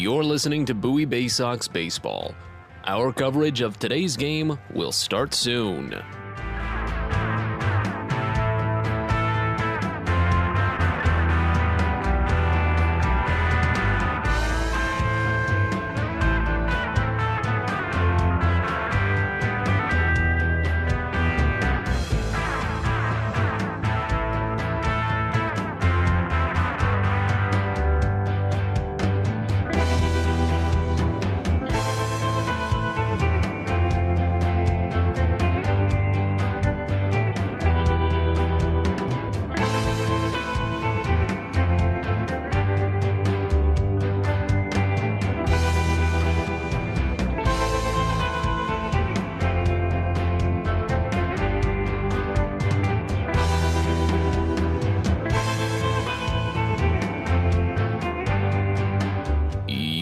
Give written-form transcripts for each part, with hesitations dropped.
You're listening to Bowie Baysox Baseball. Our coverage of today's game will start soon.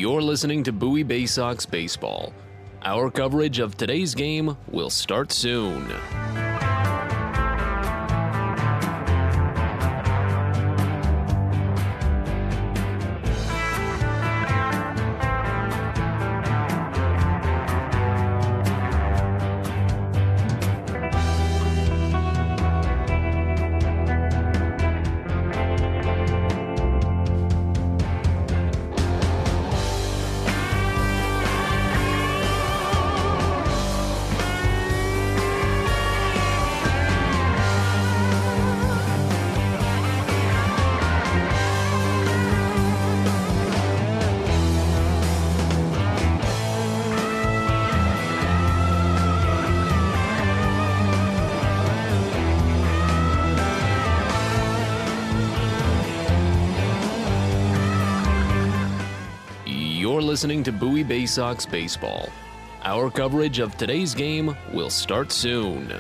You're listening to Bowie Baysox Baseball. Our coverage of today's game will start soon. You're listening to Bowie Baysox Baseball. Our coverage of today's game will start soon.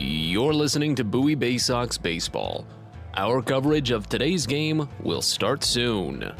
You're listening to Bowie Baysox Baseball. Our coverage of today's game will start soon.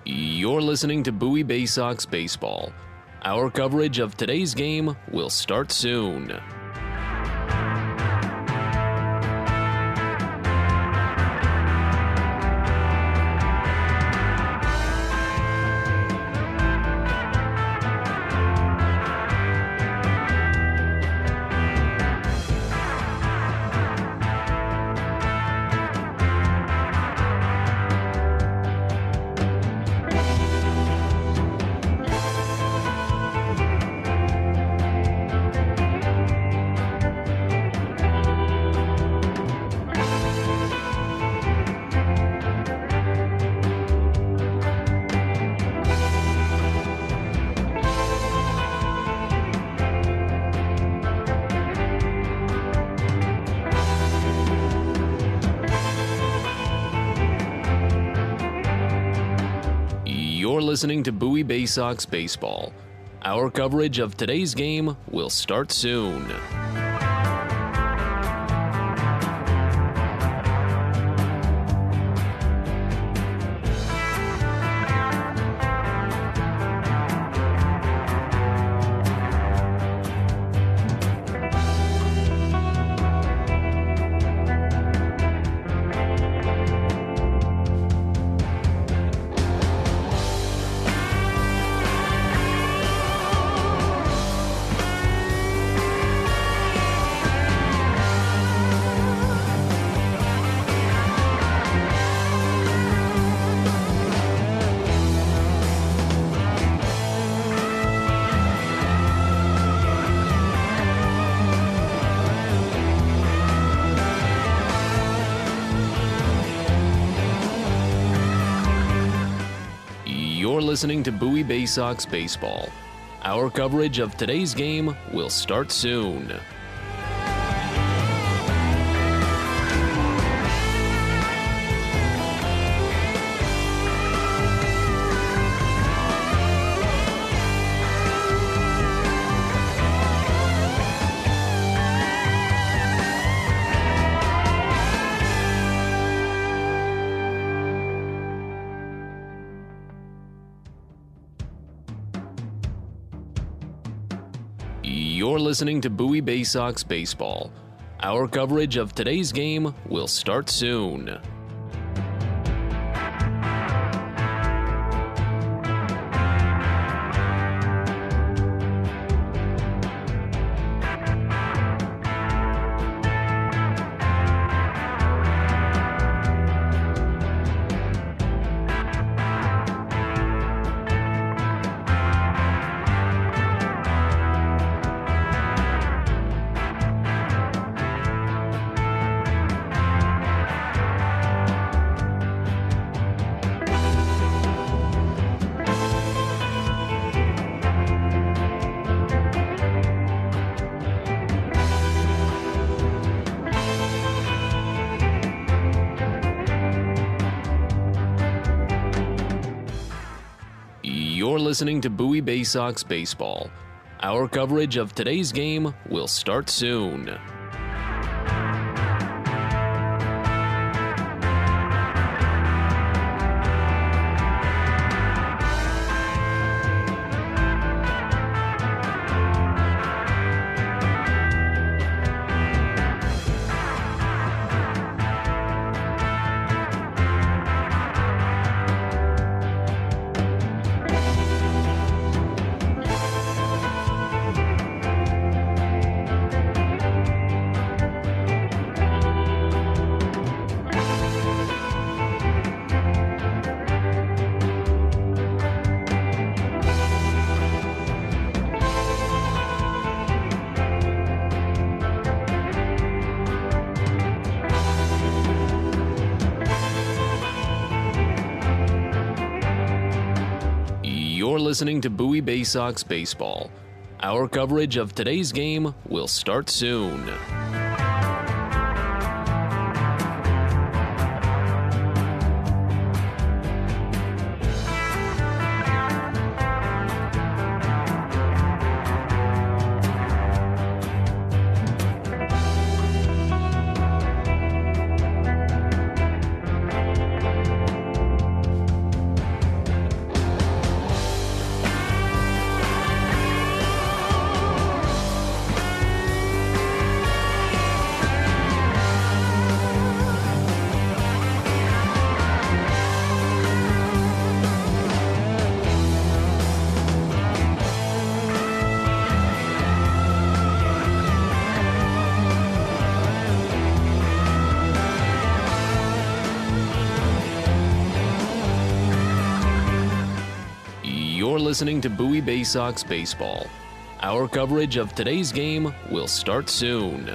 You're listening to Bowie Baysox Baseball. Our coverage of today's game will start soon. You're listening to Bowie Baysox Baseball. Our coverage of today's game will start soon. You're listening to Bowie Baysox Baseball. Our coverage of today's game will start soon. You're listening to Bowie Baysox Baseball. Our coverage of today's game will start soon. You're listening to Bowie Baysox Baseball. Our coverage of today's game will start soon. You're listening to Bowie Baysox Baseball. Our coverage of today's game will start soon. You're listening to Bowie Baysox Baseball. Our coverage of today's game will start soon.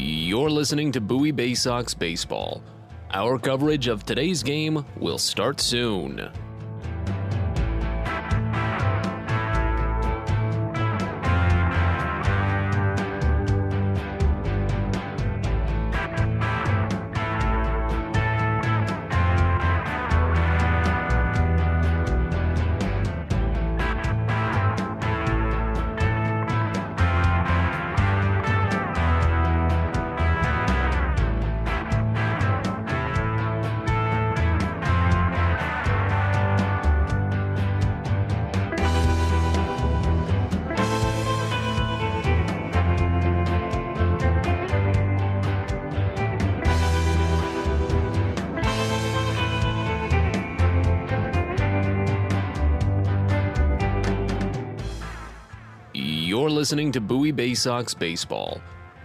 You're listening to Bowie Baysox Baseball. Our coverage of today's game will start soon. You're listening to Bowie Baysox Baseball.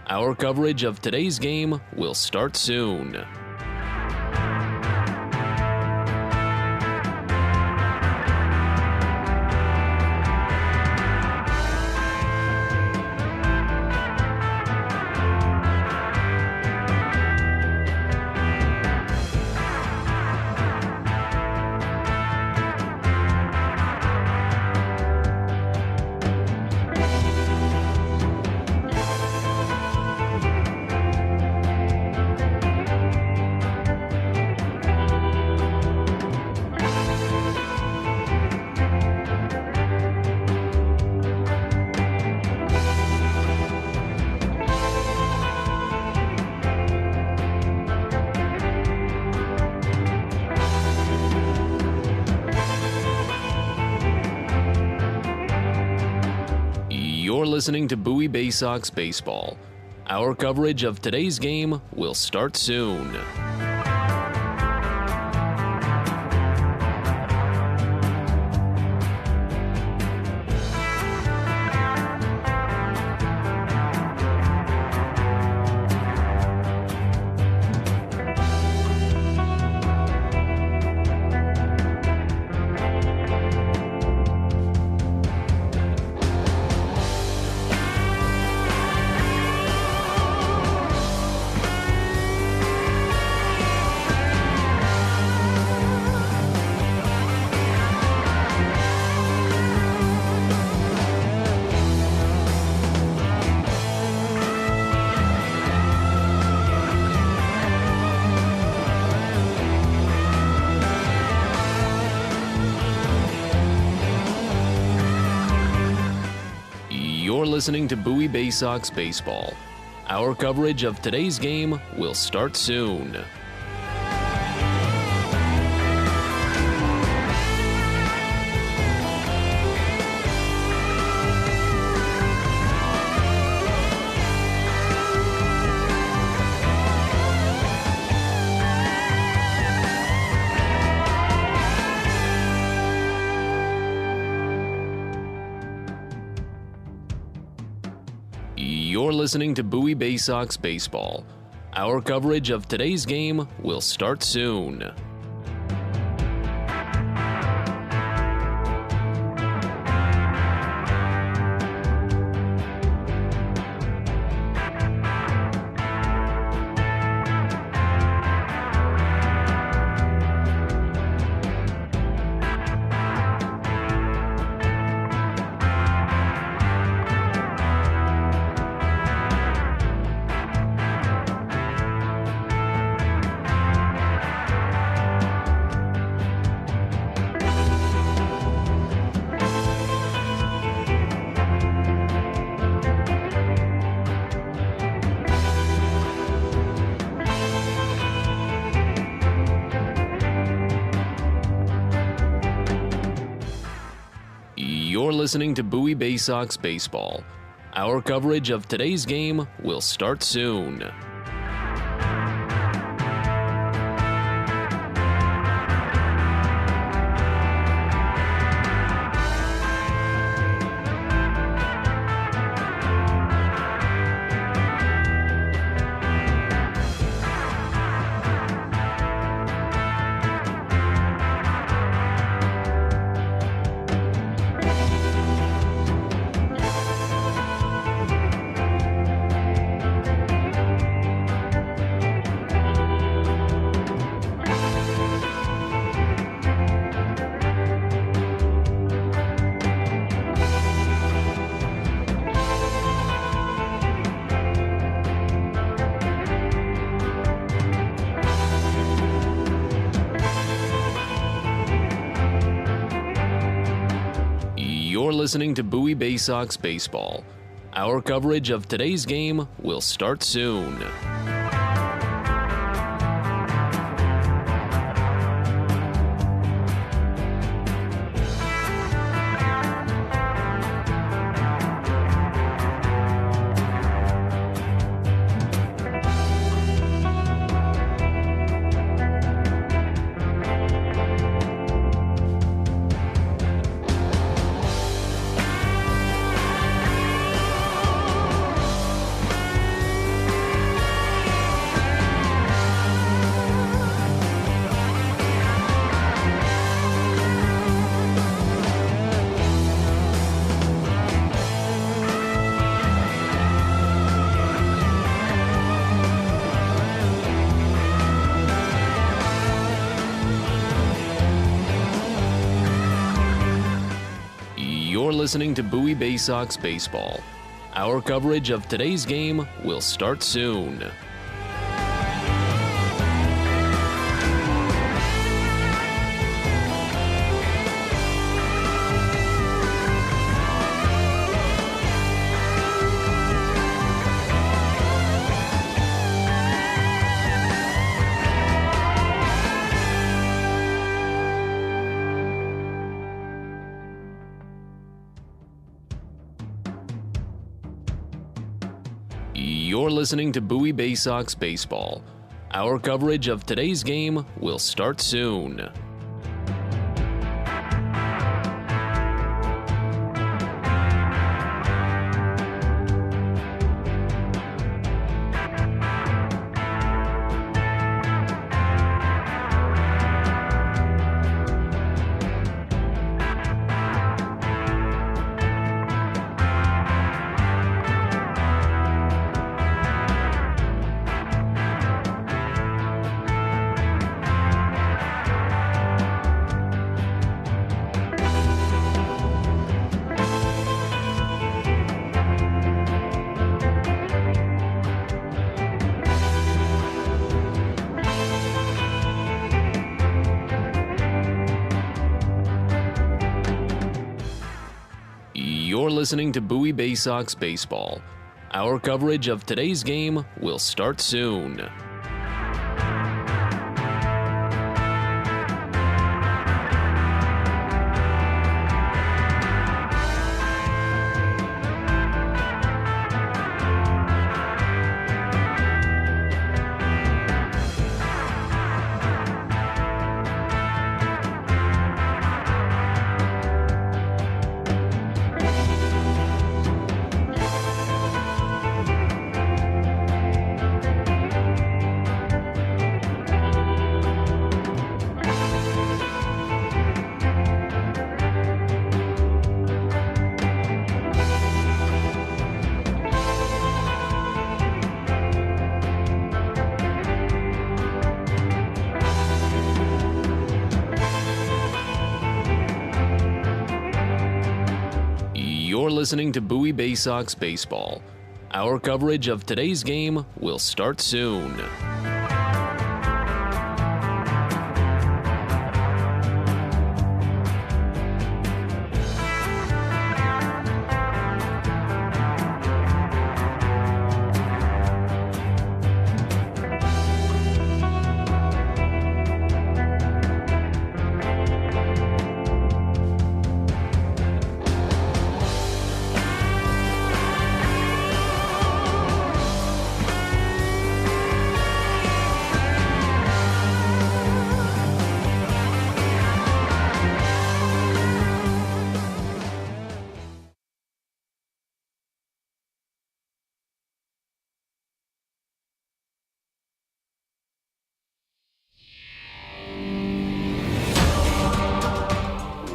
Our coverage of today's game will start soon. You're listening to Bowie Baysox Baseball. Our coverage of today's game will start soon. You're listening to Bowie Baysox Baseball. Our coverage of today's game will start soon. You're listening to Bowie Baysox Baseball. Our coverage of today's game will start soon. You're listening to Bowie Baysox Baseball. Our coverage of today's game will start soon. You're listening to Bowie Baysox Baseball. Our coverage of today's game will start soon. You're listening to Bowie Baysox Baseball. Our coverage of today's game will start soon. You're listening to Bowie Baysox Baseball. Our coverage of today's game will start soon. You're listening to Bowie Baysox Baseball. Our coverage of today's game will start soon. You're listening to Bowie Baysox Baseball. Our coverage of today's game will start soon.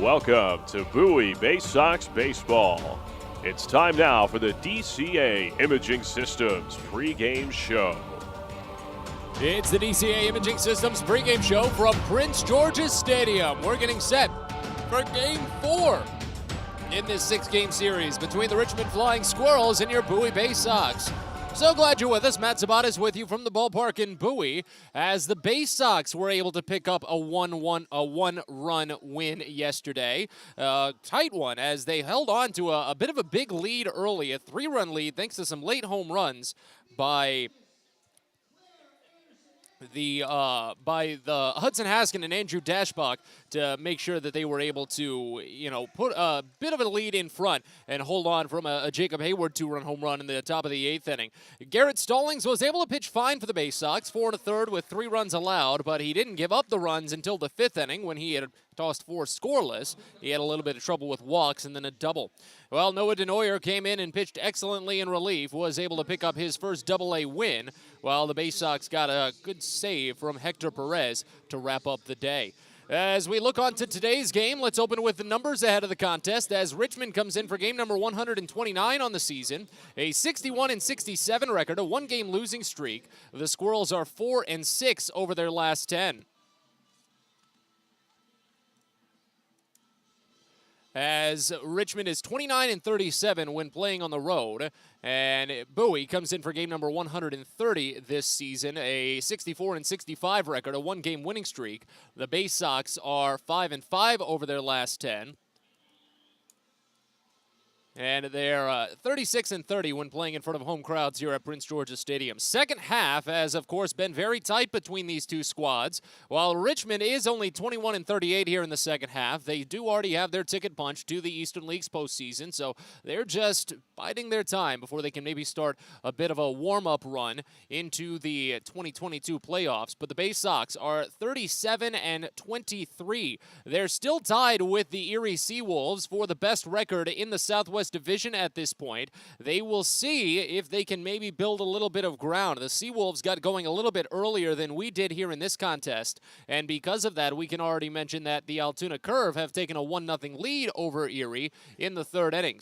Welcome to Bowie Baysox Baseball. It's time now for the DCA Imaging Systems pregame show. It's the DCA Imaging Systems pregame show from Prince George's Stadium. We're getting set for Game 4 in this 6-game series between the Richmond Flying Squirrels and your Bowie Baysox. So glad you're with us. Matt Sabat is with you from the ballpark in Bowie as the Baysox were able to pick up a one-run win yesterday. Tight one as they held on to a bit of a big lead early, a 3-run lead thanks to some late home runs by the Hudson Haskin and Andrew Dashbach to make sure that they were able to, put a bit of a lead in front and hold on from a Jacob Hayward 2-run home run in the top of the 8th inning. Garrett Stallings was able to pitch fine for the Baysox, 4 1/3 with 3 runs allowed, but he didn't give up the runs until the 5th inning when he had tossed 4 scoreless. He had a little bit of trouble with walks and then a double. Well, Noah Denoyer came in and pitched excellently in relief, was able to pick up his first Double-A win, while the Baysox got a good save from Hector Perez to wrap up the day. As we look on to today's game, let's open with the numbers ahead of the contest as Richmond comes in for game number 129 on the season. A 61-67 record, a 1-game losing streak. The Squirrels are 4-6 over their last 10. as Richmond is 29-37 when playing on the road. And Bowie comes in for game number 130 this season, a 64-65 record, a one-game winning streak. The Baysox are 5-5 over their last 10. And they're 36-30 when playing in front of home crowds here at Prince George's Stadium. Second half has, of course, been very tight between these two squads. While Richmond is only 21-38 here in the second half, they do already have their ticket punched to the Eastern League's postseason, so they're just biding their time before they can maybe start a bit of a warm-up run into the 2022 playoffs. But the Baysox are 37-23. They're still tied with the Erie Seawolves for the best record in the Southwest Division at this point. They will see if they can maybe build a little bit of ground. The Seawolves got going a little bit earlier than we did here in this contest, and because of that, we can already mention that the Altoona Curve have taken a 1-0 lead over Erie in the third inning.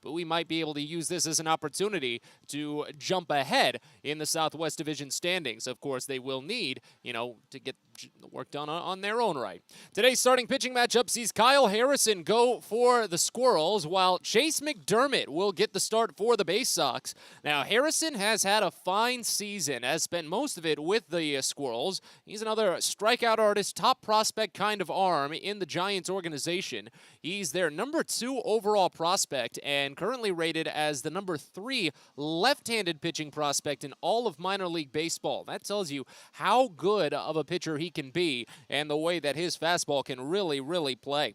But we might be able to use this as an opportunity to jump ahead in the Southwest Division standings. Of course, they will need, to get the work done on their own right. Today's starting pitching matchup sees Kyle Harrison go for the Squirrels, while Chase Mcdermott will get the start for the Baysox. Now, Harrison has had a fine season, has spent most of it with the Squirrels. He's another strikeout artist, top prospect kind of arm in the Giants organization. He's their number 2 overall prospect and currently rated as the number 3 left-handed pitching prospect in all of minor league baseball. That tells you how good of a pitcher he can be and the way that his fastball can really, really play.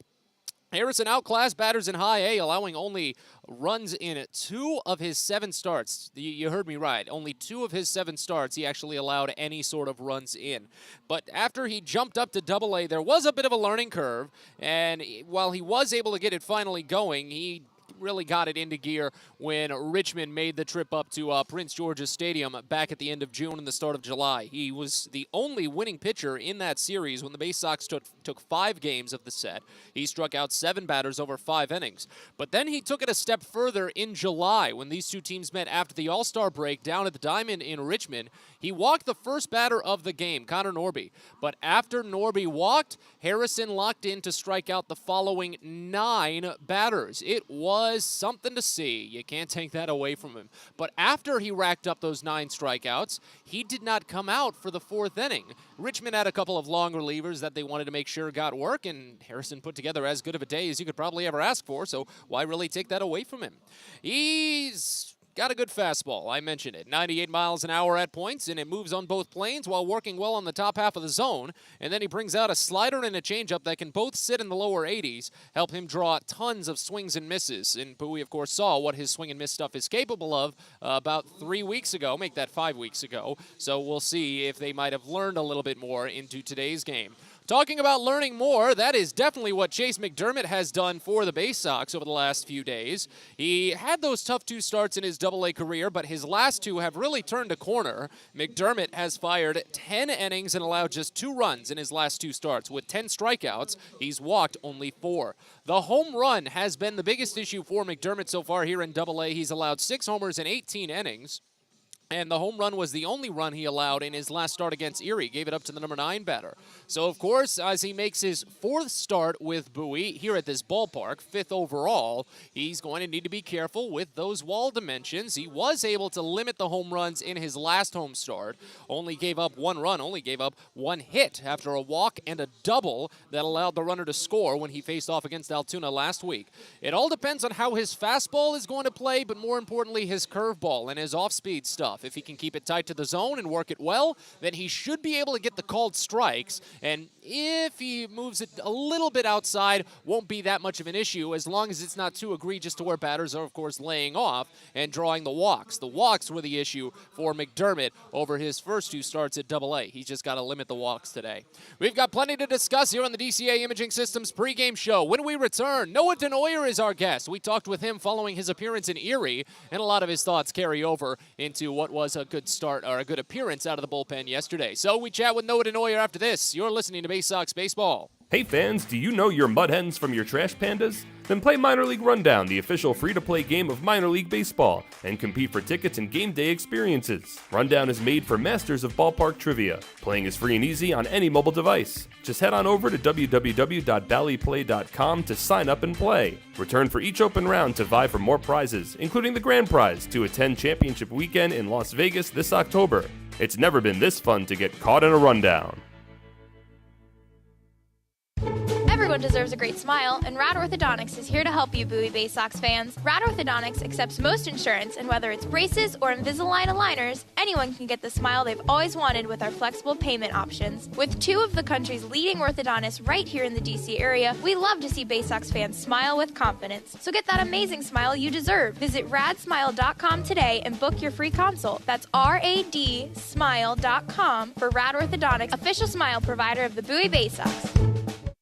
Harrison outclassed batters in high A, allowing only runs in 2 of his 7 starts. You heard me right. Only 2 of his 7 starts he actually allowed any sort of runs in. But after he jumped up to Double A, there was a bit of a learning curve, and while he was able to get it finally going, he really got it into gear when Richmond made the trip up to Prince George's Stadium back at the end of June and the start of July. He was the only winning pitcher in that series when the Baysox took 5 games of the set. He struck out 7 batters over 5 innings. But then he took it a step further in July when these two teams met after the All-Star break down at the Diamond in Richmond. He walked the first batter of the game, Connor Norby. But after Norby walked, Harrison locked in to strike out the following 9 batters. It was something to see. You can't take that away from him. But after he racked up those 9 strikeouts, he did not come out for the 4th inning. Richmond had a couple of long relievers that they wanted to make sure got work, and Harrison put together as good of a day as you could probably ever ask for, so why really take that away from him? He's got a good fastball, I mentioned it. 98 miles an hour at points, and it moves on both planes while working well on the top half of the zone. And then he brings out a slider and a changeup that can both sit in the lower 80s, help him draw tons of swings and misses. And Bowie, of course, saw what his swing and miss stuff is capable of about 3 weeks ago, make that 5 weeks ago. So we'll see if they might have learned a little bit more into today's game. Talking about learning more, that is definitely what Chase Mcdermott has done for the Baysox over the last few days. He had those tough 2 starts in his Double-A career, but his last 2 have really turned a corner. Mcdermott has fired 10 innings and allowed just 2 runs in his last 2 starts. With 10 strikeouts, he's walked only 4. The home run has been the biggest issue for Mcdermott so far here in Double-A. He's allowed 6 homers in 18 innings. And the home run was the only run he allowed in his last start against Erie. Gave it up to the number 9 batter. So, of course, as he makes his 4th start with Bowie here at this ballpark, 5th overall, he's going to need to be careful with those wall dimensions. He was able to limit the home runs in his last home start. Only gave up 1 run, only gave up 1 hit after a walk and a double that allowed the runner to score when he faced off against Altoona last week. It all depends on how his fastball is going to play, but more importantly, his curveball and his off-speed stuff. If he can keep it tight to the zone and work it well, then he should be able to get the called strikes. And if he moves it a little bit outside, won't be that much of an issue as long as it's not too egregious to where batters are, of course, laying off and drawing the walks. The walks were the issue for Mcdermott over his first 2 starts at Double-A. He's just got to limit the walks today. We've got plenty to discuss here on the DCA Imaging Systems pregame show. When we return, Noah Denoyer is our guest. We talked with him following his appearance in Erie, and a lot of his thoughts carry over into what was a good start or a good appearance out of the bullpen yesterday. So we chat with Noah Denoyer after this. You're listening to Baysox Baseball. Hey fans, do you know your mud hens from your trash pandas? Then play Minor League Rundown, the official free-to-play game of Minor League Baseball, and compete for tickets and game day experiences. Rundown is made for masters of ballpark trivia. Playing is free and easy on any mobile device. Just head on over to www.ballyplay.com to sign up and play. Return for each open round to vie for more prizes, including the grand prize to attend Championship Weekend in Las Vegas this October. It's never been this fun to get caught in a rundown. Everyone deserves a great smile, and Rad Orthodontics is here to help you, Bowie Baysox fans. Rad Orthodontics accepts most insurance, and whether it's braces or Invisalign aligners, anyone can get the smile they've always wanted with our flexible payment options. With two of the country's leading orthodontists right here in the D.C. area, we love to see Baysox fans smile with confidence. So get that amazing smile you deserve. Visit radsmile.com today and book your free consult. That's radsmile.com for Rad Orthodontics, official smile provider of the Bowie Baysox.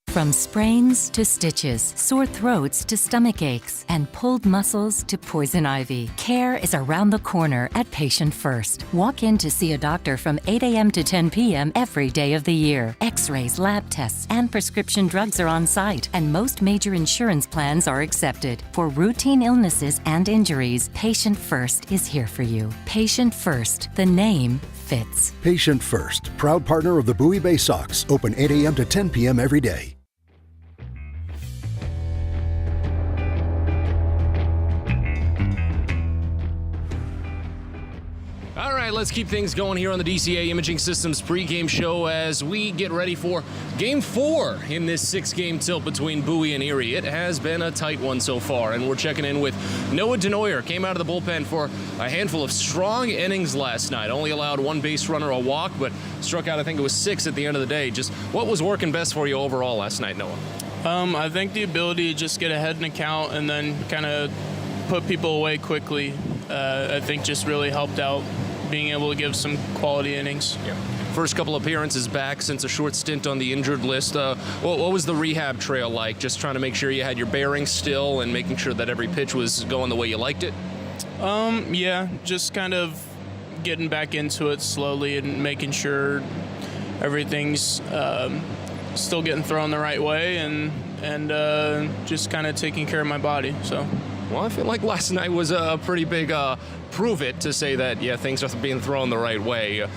From sprains to stitches, sore throats to stomach aches, and pulled muscles to poison ivy, care is around the corner at Patient First. Walk in to see a doctor from 8 a.m. to 10 p.m. every day of the year. X-rays, lab tests, and prescription drugs are on site, and most major insurance plans are accepted. For routine illnesses and injuries, Patient First is here for you. Patient First, the name fits. Patient First, proud partner of the Bowie Baysox, open 8 a.m. to 10 p.m. every day. All right, let's keep things going here on the DCA Imaging Systems pregame show as we get ready for Game 4 in this 6-game tilt between Bowie and Erie. It has been a tight one so far, and we're checking in with Noah Denoyer. Came out of the bullpen for a handful of strong innings last night. Only allowed one base runner a walk, but struck out, I think it was 6 at the end of the day. Just what was working best for you overall last night, Noah? I think the ability to just get ahead in a count and then kind of put people away quickly, I think just really helped out, being able to give some quality innings. Yeah. First couple appearances back since a short stint on the injured list. What was the rehab trail like? Just trying to make sure you had your bearings still and making sure that every pitch was going the way you liked it? Yeah, just kind of getting back into it slowly and making sure everything's still getting thrown the right way and just kind of taking care of my body. So. Well, I feel like last night was a pretty big prove it to say that, yeah, things are being thrown the right way.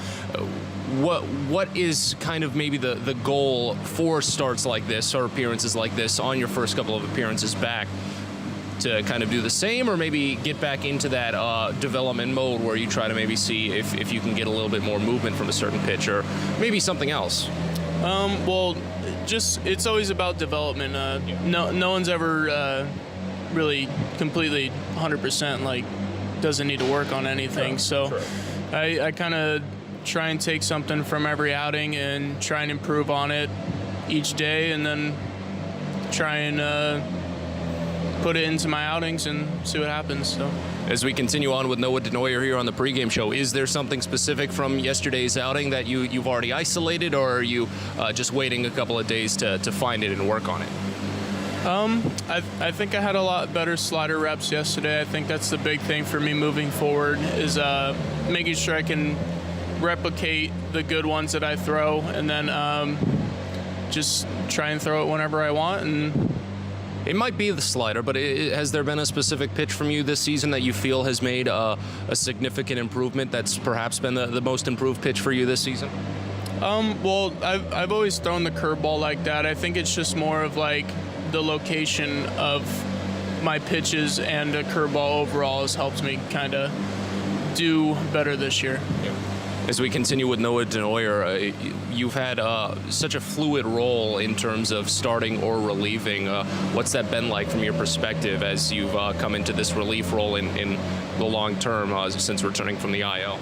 What is kind of maybe the goal for starts like this or appearances like this on your first couple of appearances back? To kind of do the same or maybe get back into that development mode where you try to maybe see if you can get a little bit more movement from a certain pitch or maybe something else? Well, just it's always about development. No one's ever really completely 100% like doesn't need to work on anything. So I kind of try and take something from every outing and try and improve on it each day and then try and put it into my outings and see what happens. So as we continue on with Noah Denoyer here on the pregame show, is there something specific from yesterday's outing that you've already isolated, or are you just waiting a couple of days to find it and work on it? I think I had a lot better slider reps yesterday. I think that's the big thing for me moving forward is making sure I can replicate the good ones that I throw and then just try and throw it whenever I want. And it might be the slider, but has there been a specific pitch from you this season that you feel has made a significant improvement that's perhaps been the most improved pitch for you this season? Well, I've always thrown the curveball like that. I think it's just more of like the location of my pitches and a curveball overall has helped me kind of do better this year. Yeah. As we continue with Noah Denoyer, you've had such a fluid role in terms of starting or relieving. What's that been like from your perspective as you've come into this relief role in the long term since returning from the IL?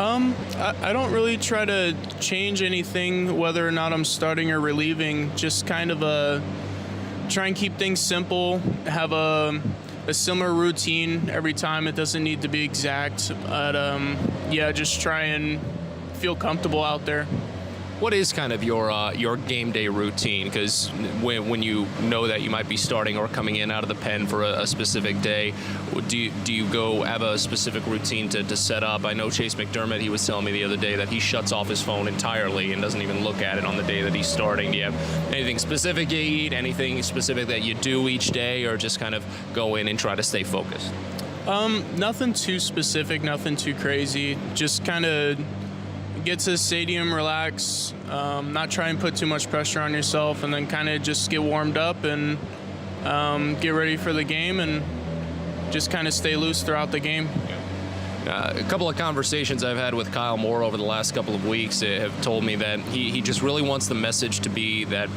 I don't really try to change anything, whether or not I'm starting or relieving. Just kind of try and keep things simple, have a similar routine every time. It doesn't need to be exact, but yeah, just try and feel comfortable out there. what is kind of your game day routine? Because when you know that you might be starting or coming in out of the pen for a specific day, do you go have a specific routine to set up? I know Chase Mcdermott, he was telling me the other day that he shuts off his phone entirely and doesn't even look at it on the day that he's starting. Do you have anything specific you eat, anything specific that you do each day, or just kind of go in and try to stay focused? Nothing too specific, nothing too crazy. Just kind of get to the stadium, relax, not try and put too much pressure on yourself, and then kind of just get warmed up and get ready for the game and just kind of stay loose throughout the game. A couple of conversations I've had with Kyle Moore over the last couple of weeks have told me that he just really wants the message to be that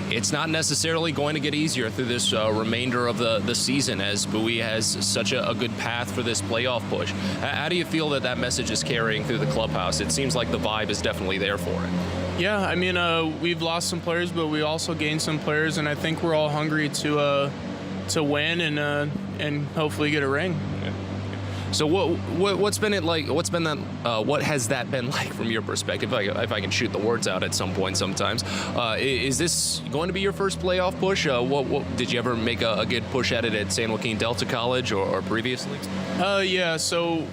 it's not necessarily going to get easier through this remainder of the season, as Bowie has such a good path for this playoff push. How do you feel that message is carrying through the clubhouse? It seems like the vibe is definitely there for it. Yeah, I mean, we've lost some players, but we also gained some players, and I think we're all hungry to win and hopefully get a ring. Yeah. So what's been it like? What has that been like from your perspective? If I can shoot the words out at some point, sometimes. Is this going to be your first playoff push? What did you ever make a good push at it at San Joaquin Delta College or previously? Yeah. So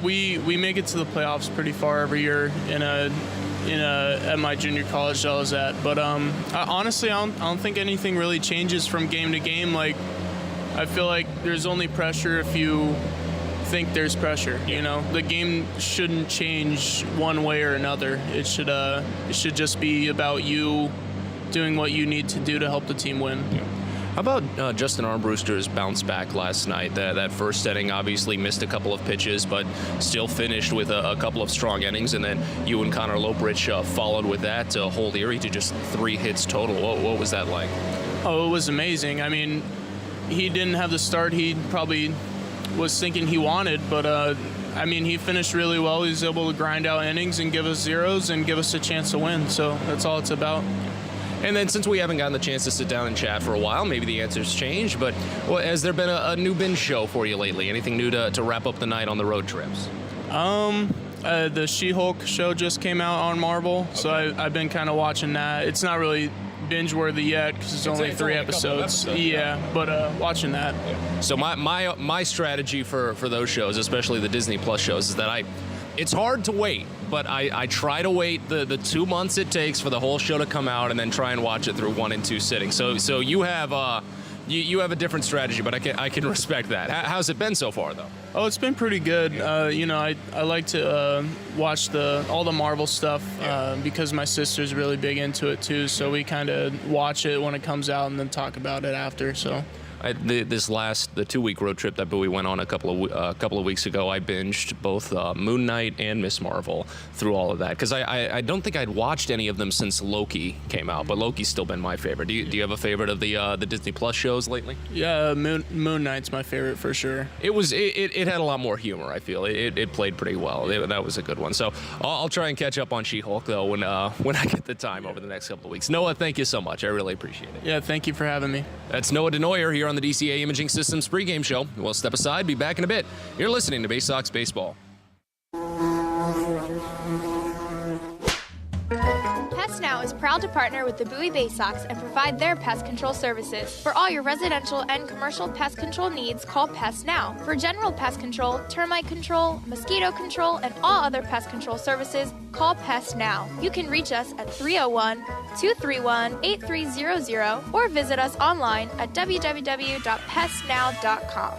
we make it to the playoffs pretty far every year at my junior college that I was at. But honestly, I don't think anything really changes from game to game. Like, I feel like there's only pressure if you think there's pressure. You know, the game shouldn't change one way or another. It should just be about you doing what you need to do to help the team win. Yeah. How about Justin Armbruster's bounce back last night? That first inning obviously missed a couple of pitches, but still finished with a couple of strong innings, and then you and Connor Loprich followed with that to hold Erie to just 3 hits total. What was that like? Oh, it was amazing. I mean, he didn't have the start he probably was thinking he wanted, but I mean, he finished really well. He was able to grind out innings and give us zeros and give us a chance to win, so that's all it's about. And then, since we haven't gotten the chance to sit down and chat for a while, maybe the answer's changed, but has there been a new binge show for you lately? Anything new to wrap up the night on the road trips? The She-Hulk show just came out on Marvel, okay. So I've been kind of watching that. It's not really binge-worthy yet because it's only 3 episodes. Yeah, but watching that. Yeah. So my strategy for those shows, especially the Disney Plus shows, is that it's hard to wait, but I try to wait the 2 months it takes for the whole show to come out and then try and watch it through 1 and 2 sittings. So you have you have a different strategy, but I can respect that. How's it been so far, though? Oh, it's been pretty good. You know, I like to watch all the Marvel stuff because my sister's really big into it too. So we kind of watch it when it comes out and then talk about it after. So. The 2-week road trip that Bowie went on a couple of weeks ago, I binged both Moon Knight and Miss Marvel through all of that, because I don't think I'd watched any of them since Loki came out, but Loki's still been my favorite. Do you have a favorite of the Disney Plus shows lately? Yeah, Moon Knight's my favorite for sure. It had a lot more humor. I feel it played pretty well. That was a good one. So I'll try and catch up on She-Hulk though when I get the time over the next couple of weeks. Noah, thank you so much. I really appreciate it. Yeah, thank you for having me. That's Noah Denoyer here on the DCA Imaging Systems pregame show. We'll step aside, be back in a bit. You're listening to Baysox Baseball. Pest Now is proud to partner with the Bowie Baysox and provide their pest control services. For all your residential and commercial pest control needs, call Pest Now. For general pest control, termite control, mosquito control, and all other pest control services, call Pest Now. You can reach us at 301-231-8300 or visit us online at www.pestnow.com.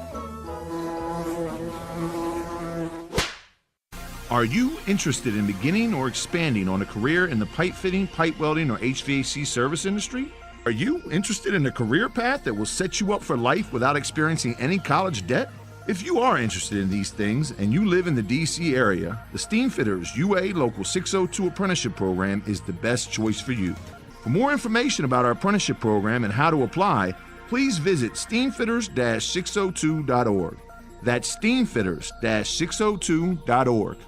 Are you interested in beginning or expanding on a career in the pipe fitting, pipe welding, or HVAC service industry? Are you interested in a career path that will set you up for life without experiencing any college debt? If you are interested in these things and you live in the D.C. area, the Steamfitters UA Local 602 Apprenticeship Program is the best choice for you. For more information about our apprenticeship program and how to apply, please visit steamfitters-602.org. That's steamfitters-602.org.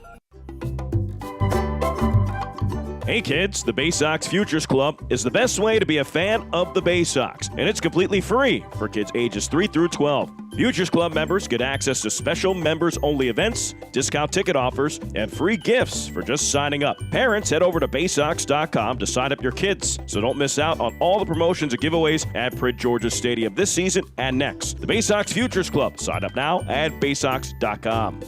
Hey kids, the Baysox Futures Club is the best way to be a fan of the Baysox, and it's completely free for kids ages 3 through 12. Futures Club members get access to special members-only events, discount ticket offers, and free gifts for just signing up. Parents, head over to Baysox.com to sign up your kids, so don't miss out on all the promotions and giveaways at Prince George's Stadium this season and next. The Baysox Futures Club. Sign up now at Baysox.com.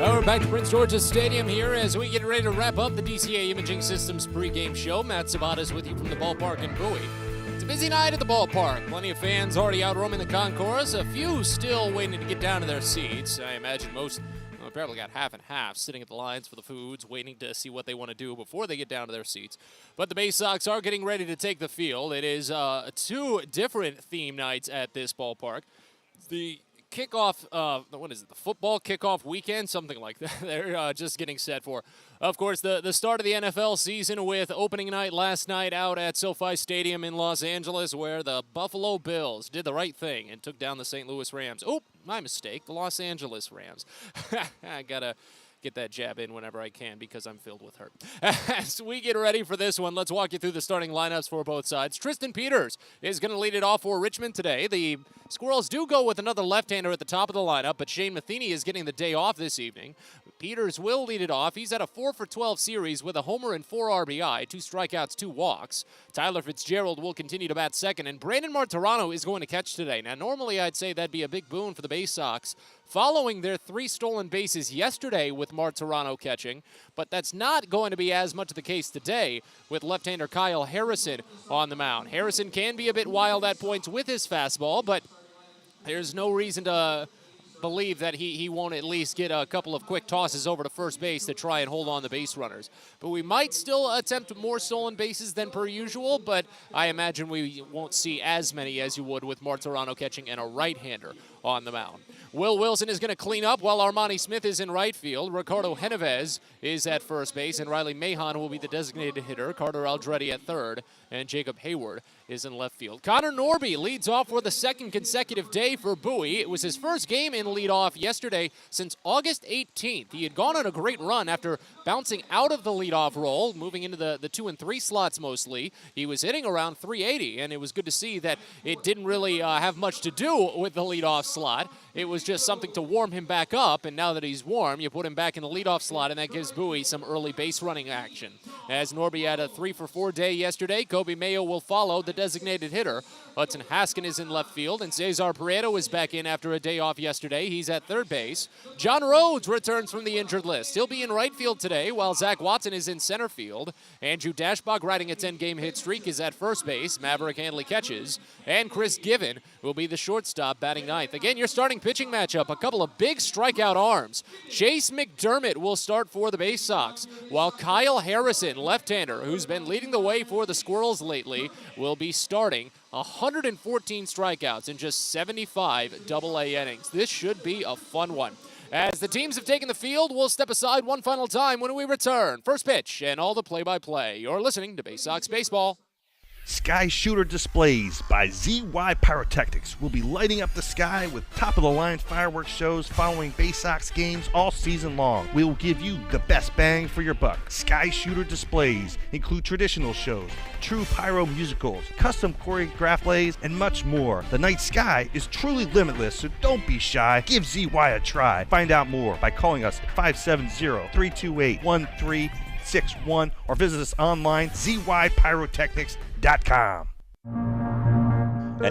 We're back to Prince George's Stadium here as we get ready to wrap up the DCA Imaging Systems pregame show. Matt Sabatas with you from the ballpark in Bowie. It's a busy night at the ballpark. Plenty of fans already out roaming the concourse. A few still waiting to get down to their seats. I imagine most probably got half and half sitting at the lines for the foods, waiting to see what they want to do before they get down to their seats. But the Baysox are getting ready to take the field. It is 2 different theme nights at this ballpark. The kickoff, what is it, the football kickoff weekend, something like that. They're just getting set for. Of course, the start of the NFL season with opening night last night out at SoFi Stadium in Los Angeles, where the Buffalo Bills did the right thing and took down the St. Louis Rams. Oh, my mistake, the Los Angeles Rams. I gotta get that jab in whenever I can because I'm filled with hurt. As we get ready for this one, let's walk you through the starting lineups for both sides. Tristan Peters is going to lead it off for Richmond today. The Squirrels do go with another left-hander at the top of the lineup, but Shane Matheny is getting the day off this evening. Peters will lead it off. He's at a 4-for-12 series with a homer and 4 RBI, 2 strikeouts, 2 walks. Tyler Fitzgerald will continue to bat second, and Brandon Martirano is going to catch today. Now, normally I'd say that'd be a big boon for the Baysox, following their 3 stolen bases yesterday with Martirano catching, but that's not going to be as much of the case today with left-hander Kyle Harrison on the mound. Harrison can be a bit wild at points with his fastball, but there's no reason to believe that he won't at least get a couple of quick tosses over to first base to try and hold on the base runners. But we might still attempt more stolen bases than per usual, but I imagine we won't see as many as you would with Martirano catching and a right-hander on the mound. Will Wilson is going to clean up while Armani Smith is in right field. Ricardo Genovez is at first base, and Riley Mahon will be the designated hitter. Carter Aldrete at third, and Jacob Hayward is in left field. Connor Norby leads off for the second consecutive day for Bowie. It was his first game in leadoff yesterday since August 18th. He had gone on a great run after bouncing out of the leadoff role, moving into the 2 and 3 slots mostly. He was hitting around 380, and it was good to see that it didn't really have much to do with the leadoff slot. It was just something to warm him back up, and now that he's warm, you put him back in the leadoff slot, and that gives Bowie some early base running action. As Norby had a 3-for-4 day yesterday, Kobe Mayo will follow the designated hitter. Hudson Haskin is in left field, and Cesar Pareto is back in after a day off yesterday. He's at third base. John Rhodes returns from the injured list. He'll be in right field today, while Zach Watson is in center field. Andrew Dashbach, riding a 10-game hit streak, is at first base. Maverick Handley catches, and Chris Given will be the shortstop batting ninth. Again, your starting pitching matchup, a couple of big strikeout arms. Chase Mcdermott will start for the Baysox, while Kyle Harrison, left-hander, who's been leading the way for the Squirrels lately, will be starting. 114 strikeouts in just 75 double-A innings. This should be a fun one. As the teams have taken the field, we'll step aside one final time when we return. First pitch and all the play-by-play. You're listening to Baysox Baseball. Sky Shooter Displays by ZY Pyrotechnics will be lighting up the sky with top-of-the-line fireworks shows following Baysox games all season long. We will give you the best bang for your buck. Sky Shooter Displays include traditional shows, true pyro musicals, custom choreographed plays, and much more. The night sky is truly limitless, so don't be shy. Give ZY a try. Find out more by calling us at 570-328-1361 or visit us online, zypyrotechnics.com. At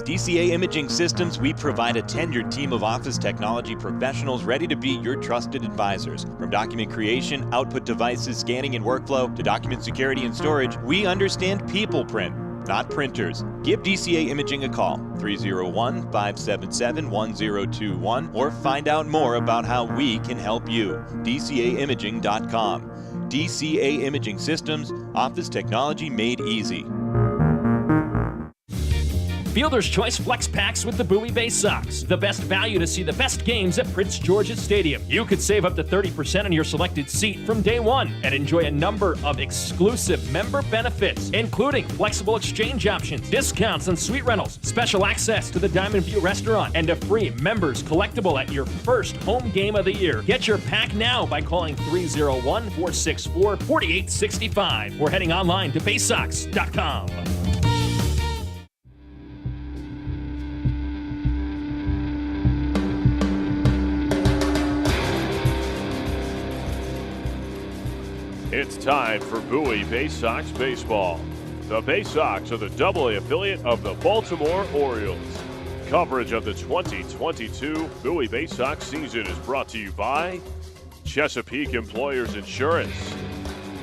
DCA Imaging Systems, we provide a tenured team of office technology professionals ready to be your trusted advisors. From document creation, output devices, scanning and workflow, to document security and storage, we understand people print, not printers. Give DCA Imaging a call, 301-577-1021, or find out more about how we can help you. DCAimaging.com. DCA Imaging Systems, office technology made easy. Fielder's Choice Flex Packs with the Bowie Baysox. The best value to see the best games at Prince George's Stadium. You could save up to 30% on your selected seat from day one and enjoy a number of exclusive member benefits, including flexible exchange options, discounts on suite rentals, special access to the Diamond View restaurant, and a free members collectible at your first home game of the year. Get your pack now by calling 301-464-4865 or heading online to baysox.com. It's time for Bowie Baysox Baseball. The Baysox are the AA affiliate of the Baltimore Orioles. Coverage of the 2022 Bowie Baysox season is brought to you by Chesapeake Employers Insurance,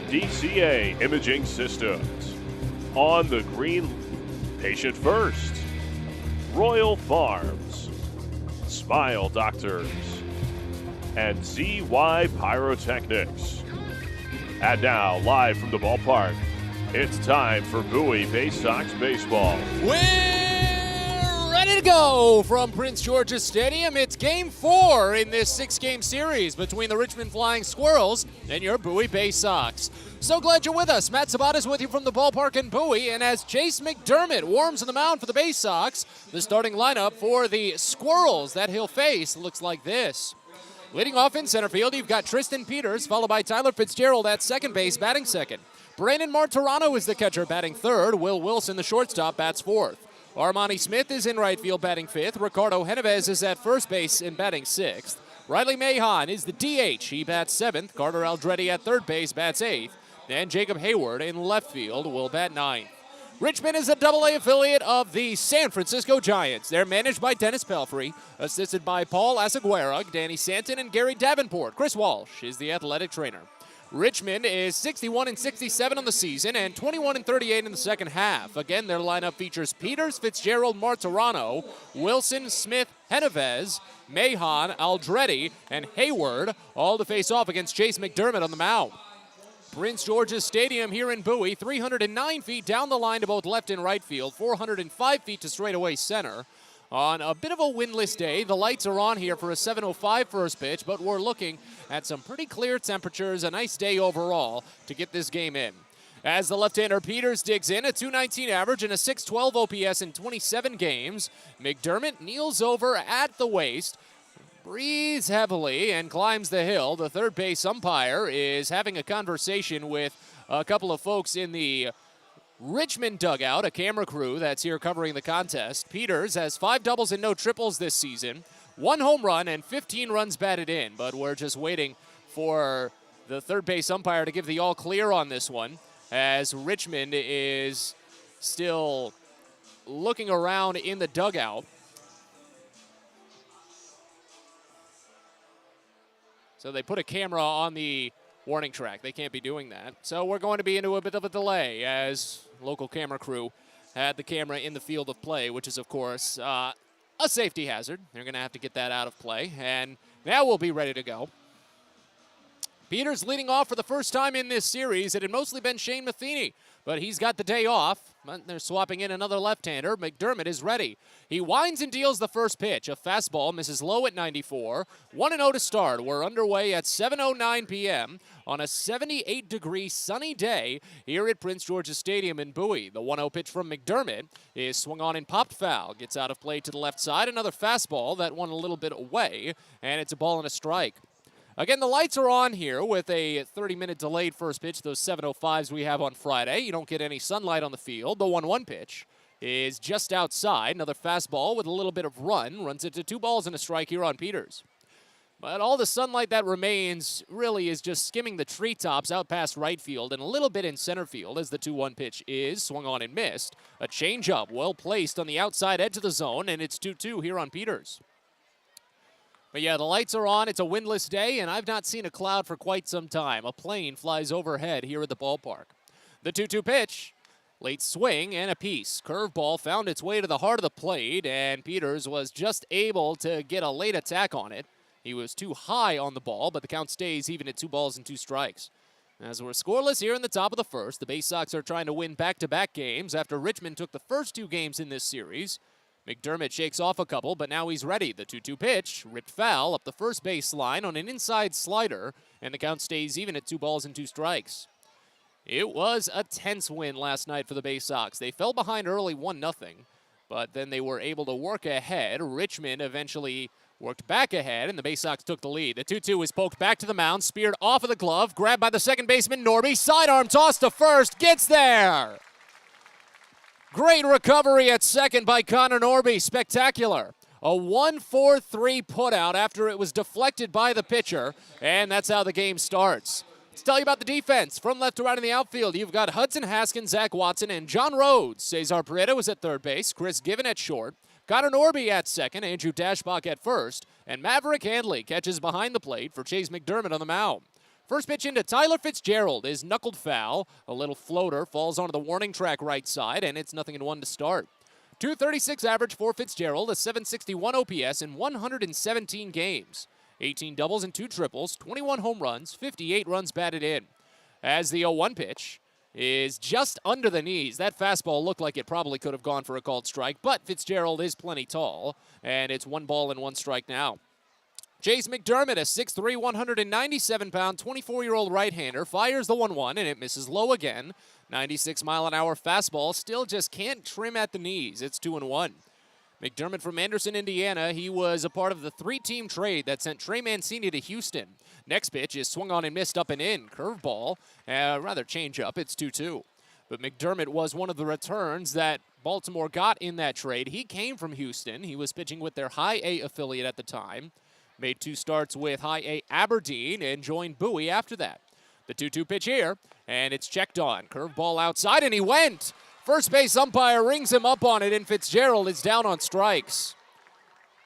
DCA Imaging Systems, On the Green, Patient First, Royal Farms, Smile Doctors, and ZY Pyrotechnics. And now, live from the ballpark, it's time for Bowie Baysox Baseball. We're ready to go from Prince George's Stadium. It's Game 4 in this 6-game series between the Richmond Flying Squirrels and your Bowie Baysox. So glad you're with us. Matt Sabat is with you from the ballpark in Bowie, and as Chase McDermott warms on the mound for the Baysox, the starting lineup for the Squirrels that he'll face looks like this. Leading off in center field, you've got Tristan Peters, followed by Tyler Fitzgerald at second base, batting second. Brandon Martirano is the catcher, batting third. Will Wilson, the shortstop, bats fourth. Armani Smith is in right field, batting fifth. Ricardo Genovez is at first base and batting sixth. Riley Mahon is the DH. He bats seventh. Carter Aldrete at third base, bats eighth. And Jacob Hayward in left field will bat ninth. Richmond is a AA affiliate of the San Francisco Giants. They're managed by Dennis Pelfrey, assisted by Paul Asaguera, Danny Santon, and Gary Davenport. Chris Walsh is the athletic trainer. Richmond is 61-67 on the season and 21-38 in the second half. Again, their lineup features Peters, Fitzgerald, Martirano, Wilson, Smith, Genovez, Mahon, Aldrete, and Hayward, all to face off against Chase McDermott on the mound. Prince George's Stadium here in Bowie, 309 feet down the line to both left and right field, 405 feet to straightaway center. On a bit of a windless day, the lights are on here for a 7:05 first pitch, but we're looking at some pretty clear temperatures, a nice day overall to get this game in. As the left-hander Peters digs in, a .219 average and a .612 OPS in 27 games, McDermott kneels over at the waist, breathes heavily and climbs the hill. The third base umpire is having a conversation with a couple of folks in the Richmond dugout, a camera crew that's here covering the contest. Peters has 5 doubles and no triples this season, 1 home run and 15 runs batted in, but we're just waiting for the third base umpire to give the all clear on this one, as Richmond is still looking around in the dugout. So they put a camera on the warning track. They can't be doing that. So we're going to be into a bit of a delay as local camera crew had the camera in the field of play, which is, of course, a safety hazard. They're going to have to get that out of play. And now we'll be ready to go. Peters leading off for the first time in this series. It had mostly been Shane Matheny, but he's got the day off. They're swapping in another left-hander. McDermott is ready. He winds and deals the first pitch. A fastball misses low at 94. 1-0 to start. We're underway at 7:09 p.m. on a 78-degree sunny day here at Prince George's Stadium in Bowie. The 1-0 pitch from McDermott is swung on and popped foul. Gets out of play to the left side. Another fastball that went a little bit away, and it's a ball and a strike. Again, the lights are on here with a 30-minute delayed first pitch, those 7:05s we have on Friday. You don't get any sunlight on the field. The 1-1 pitch is just outside. Another fastball with a little bit of run. Runs it to 2 balls and a strike here on Peters. But all the sunlight that remains really is just skimming the treetops out past right field and a little bit in center field as the 2-1 pitch is swung on and missed. A changeup well placed on the outside edge of the zone, and it's 2-2 here on Peters. But yeah, the lights are on. It's a windless day, and I've not seen a cloud for quite some time. A plane flies overhead here at the ballpark. The 2-2 pitch, late swing and a piece. Curveball found its way to the heart of the plate, and Peters was just able to get a late attack on it. He was too high on the ball, but the count stays even at 2 balls and 2 strikes. As we're scoreless here in the top of the first, the Baysox are trying to win back-to-back games after Richmond took the first 2 games in this series. McDermott shakes off a couple, but now he's ready. The 2-2 pitch, ripped foul up the first baseline on an inside slider, and the count stays even at 2 balls and 2 strikes. It was a tense win last night for the Baysox. They fell behind early 1-0, but then they were able to work ahead. Richmond eventually worked back ahead, and the Baysox took the lead. The 2-2 is poked back to the mound, speared off of the glove, grabbed by the second baseman, Norby, sidearm toss to first, gets there! Great recovery at second by Connor Norby, spectacular. A 1-4-3 putout after it was deflected by the pitcher, and that's how the game starts. Let's tell you about the defense. From left to right in the outfield, you've got Hudson Haskins, Zach Watson, and John Rhodes. Cesar Prieto was at third base, Chris Given at short, Connor Norby at second, Andrew Dashbach at first, and Maverick Handley catches behind the plate for Chase McDermott on the mound. First pitch into Tyler Fitzgerald is knuckled foul. A little floater falls onto the warning track right side, and it's 0-1 to start. .236 average for Fitzgerald, a 761 OPS in 117 games. 18 doubles and 2 triples, 21 home runs, 58 runs batted in. As the 0-1 pitch is just under the knees. That fastball looked like it probably could have gone for a called strike, but Fitzgerald is plenty tall, and it's 1 ball and 1 strike now. Chase McDermott, a 6'3", 197-pound, 24-year-old right-hander, fires the 1-1, and it misses low again. 96-mile-an-hour fastball still just can't trim at the knees. It's 2-1. McDermott from Anderson, Indiana. He was a part of the 3-team trade that sent Trey Mancini to Houston. Next pitch is swung on and missed up and in. Curveball, rather change up. It's 2-2. But McDermott was one of the returns that Baltimore got in that trade. He came from Houston. He was pitching with their High A affiliate at the time. Made 2 starts with High A Aberdeen and joined Bowie after that. The 2-2 pitch here, and it's checked on. Curveball outside, and he went. First base umpire rings him up on it, and Fitzgerald is down on strikes.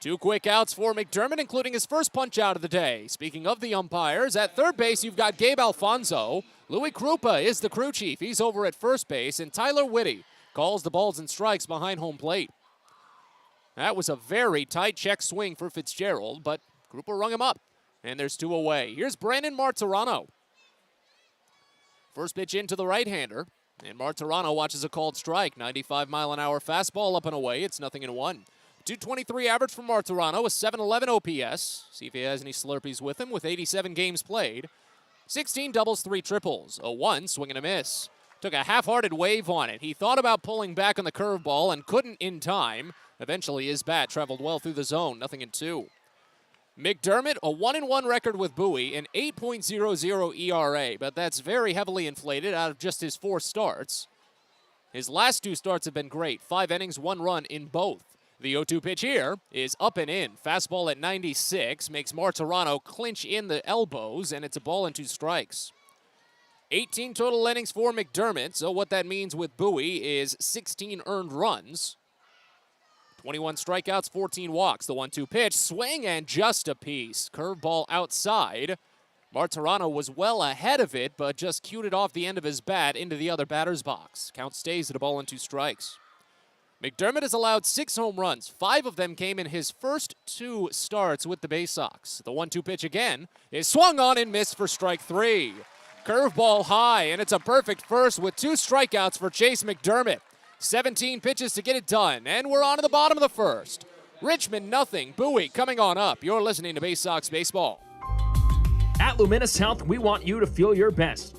2 quick outs for McDermott, including his first punch out of the day. Speaking of the umpires, at third base, you've got Gabe Alfonso. Louis Krupa is the crew chief. He's over at first base, and Tyler Whitty calls the balls and strikes behind home plate. That was a very tight check swing for Fitzgerald, but Krupa rung him up, and there's 2 away. Here's Brandon Martirano. First pitch into the right-hander. And Martirano watches a called strike. 95-mile-an-hour fastball up and away. It's 0-1. .223 average for Martirano, a 711 OPS. See if he has any Slurpees with him with 87 games played. 16 doubles, 3 triples. A 1, swing and a miss. Took a half-hearted wave on it. He thought about pulling back on the curveball and couldn't in time. Eventually, his bat traveled well through the zone. 0-2. McDermott, a 1-1 record with Bowie, an 8.00 ERA, but that's very heavily inflated out of just his 4 starts. His last 2 starts have been great. 5 innings, 1 run in both. The 0-2 pitch here is up and in. Fastball at 96 makes Martirano clinch in the elbows, and it's a ball and 2 strikes. 18 total innings for McDermott, so what that means with Bowie is 16 earned runs. 21 strikeouts, 14 walks. The 1-2 pitch, swing and just a piece. Curveball outside. Martirano was well ahead of it, but just cued it off the end of his bat into the other batter's box. Count stays at a ball and 2 strikes. McDermott has allowed 6 home runs. 5 of them came in his first 2 starts with the Baysox. The 1-2 pitch again is swung on and missed for strike 3. Curveball high, and it's a perfect first with 2 strikeouts for Chase McDermott. 17 pitches to get it done, and we're on to the bottom of the first. Richmond 0, Bowie coming on up. You're listening to Baysox Baseball. At Luminous Health, we want you to feel your best.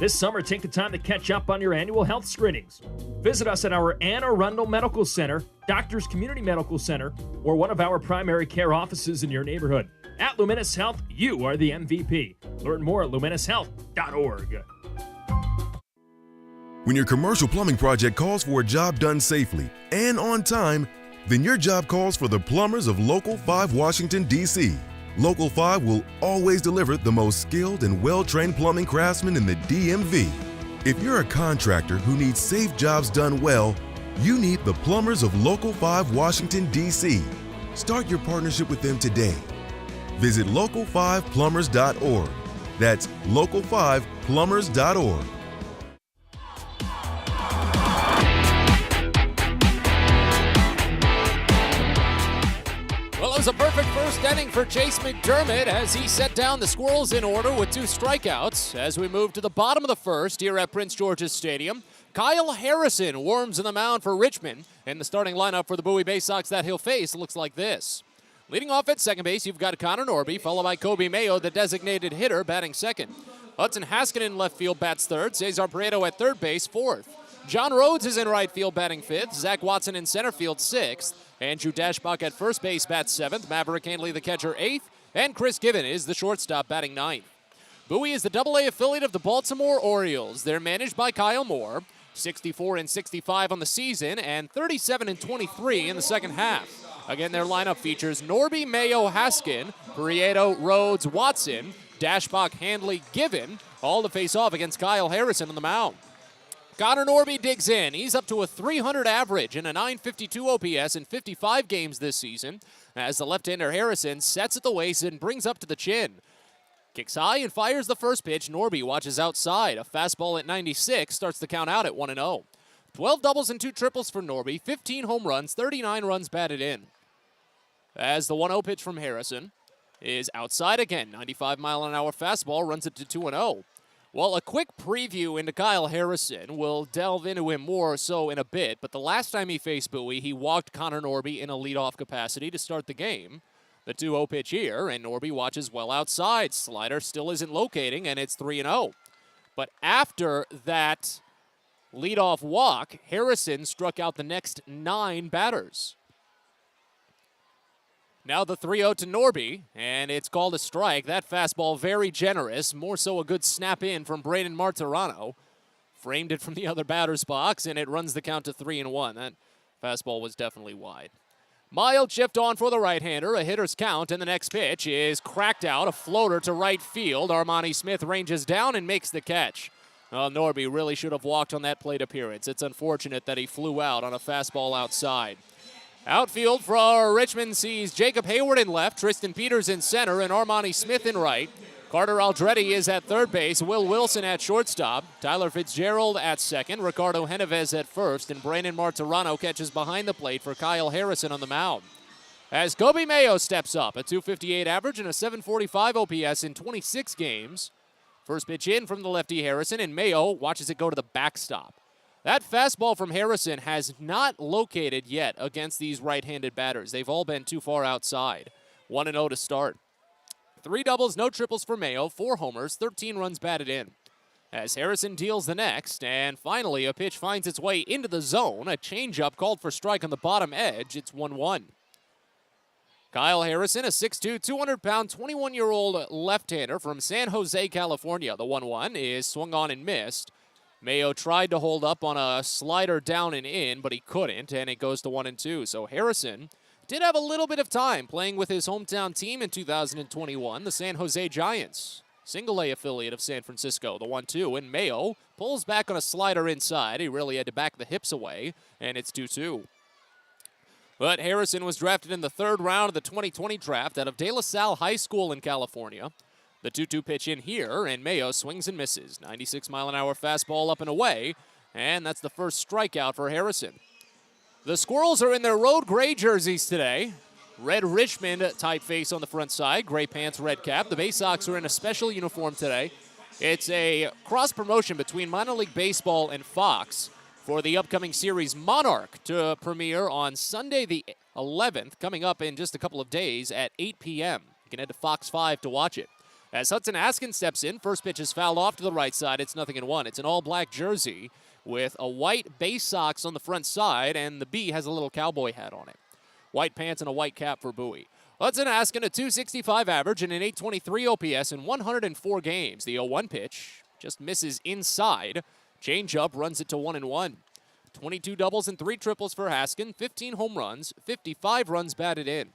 This summer, take the time to catch up on your annual health screenings. Visit us at our Anne Arundel Medical Center, Doctors Community Medical Center, or one of our primary care offices in your neighborhood. At Luminous Health, you are the MVP. Learn more at luminoushealth.org. When your commercial plumbing project calls for a job done safely and on time, then your job calls for the plumbers of Local 5 Washington, D.C. Local 5 will always deliver the most skilled and well-trained plumbing craftsmen in the DMV. If you're a contractor who needs safe jobs done well, you need the plumbers of Local 5 Washington, D.C. Start your partnership with them today. Visit local5plumbers.org. That's local5plumbers.org. was a perfect first inning for Chase McDermott as he set down the Squirrels in order with 2 strikeouts. As we move to the bottom of the first here at Prince George's Stadium, Kyle Harrison warms in the mound for Richmond, and the starting lineup for the Bowie Baysox that he'll face looks like this. Leading off at second base, you've got Connor Norby, followed by Kobe Mayo, the designated hitter, batting second. Hudson Haskinen in left field bats third. Cesar Prieto at third base, fourth. John Rhodes is in right field batting fifth. Zach Watson in center field, sixth. Andrew Dashbach at first base bats seventh. Maverick Handley, the catcher, eighth. And Chris Given is the shortstop batting ninth. Bowie is the AA affiliate of the Baltimore Orioles. They're managed by Kyle Moore. 64-65 on the season and 37-23 in the second half. Again, their lineup features Norby, Mayo, Haskin, Prieto, Rhodes, Watson, Dashbach, Handley, Given, all to face off against Kyle Harrison on the mound. Connor Norby digs in. He's up to a 300 average and a 952 OPS in 55 games this season as the left-hander Harrison sets at the waist and brings up to the chin. Kicks high and fires the first pitch. Norby watches outside. A fastball at 96 starts the count out at 1-0. 12 doubles and 2 triples for Norby, 15 home runs, 39 runs batted in. As the 1-0 pitch from Harrison is outside again. 95-mile-an-hour fastball runs it to 2-0. Well, a quick preview into Kyle Harrison. We'll delve into him more so in a bit, but the last time he faced Bowie, he walked Connor Norby in a leadoff capacity to start the game. The 2-0 pitch here, and Norby watches well outside. Slider still isn't locating, and it's 3-0. But after that leadoff walk, Harrison struck out the next 9 batters. Now the 3-0 to Norby, and it's called a strike. That fastball very generous, more so a good snap in from Braden Martirano. Framed it from the other batter's box, and it runs the count to 3-1. That fastball was definitely wide. Mild shift on for the right-hander, a hitter's count, and the next pitch is cracked out, a floater to right field. Armani Smith ranges down and makes the catch. Well, Norby really should have walked on that plate appearance. It's unfortunate that he flew out on a fastball outside. Outfield for Richmond sees Jacob Hayward in left, Tristan Peters in center, and Armani Smith in right. Carter Aldrete is at third base, Will Wilson at shortstop, Tyler Fitzgerald at second, Ricardo Genovez at first, and Brandon Martirano catches behind the plate for Kyle Harrison on the mound. As Kobe Mayo steps up, a 258 average and a 745 OPS in 26 games. First pitch in from the lefty Harrison, and Mayo watches it go to the backstop. That fastball from Harrison has not located yet against these right-handed batters. They've all been too far outside. 1-0 to start. 3 doubles, no triples for Mayo, 4 homers, 13 runs batted in. As Harrison deals the next, and finally a pitch finds its way into the zone. A changeup called for strike on the bottom edge. It's 1-1. Kyle Harrison, a 6'2", 200-pound, 21-year-old left-hander from San Jose, California. The 1-1 is swung on and missed. Mayo tried to hold up on a slider down and in, but he couldn't, and it goes to 1-2. So Harrison did have a little bit of time playing with his hometown team in 2021, the San Jose Giants. Single-A affiliate of San Francisco, the 1-2, and Mayo pulls back on a slider inside. He really had to back the hips away, and it's 2-2. But Harrison was drafted in the 3rd round of the 2020 draft out of De La Salle High School in California. The 2-2 pitch in here, and Mayo swings and misses. 96-mile-an-hour fastball up and away, and that's the first strikeout for Harrison. The Squirrels are in their road gray jerseys today. Red Richmond typeface on the front side, gray pants, red cap. The Baysox are in a special uniform today. It's a cross-promotion between minor league baseball and Fox for the upcoming series Monarch to premiere on Sunday the 11th, coming up in just a couple of days at 8 p.m. You can head to Fox 5 to watch it. As Hudson Haskins steps in, first pitch is fouled off to the right side. It's 0-1. It's an all-black jersey with a white Baysox on the front side, and the B has a little cowboy hat on it. White pants and a white cap for Bowie. Hudson Haskins, a 265 average and an 823 OPS in 104 games. The 0-1 pitch just misses inside. Changeup runs it to 1-1. 22 doubles and 3 triples for Haskins, 15 home runs, 55 runs batted in.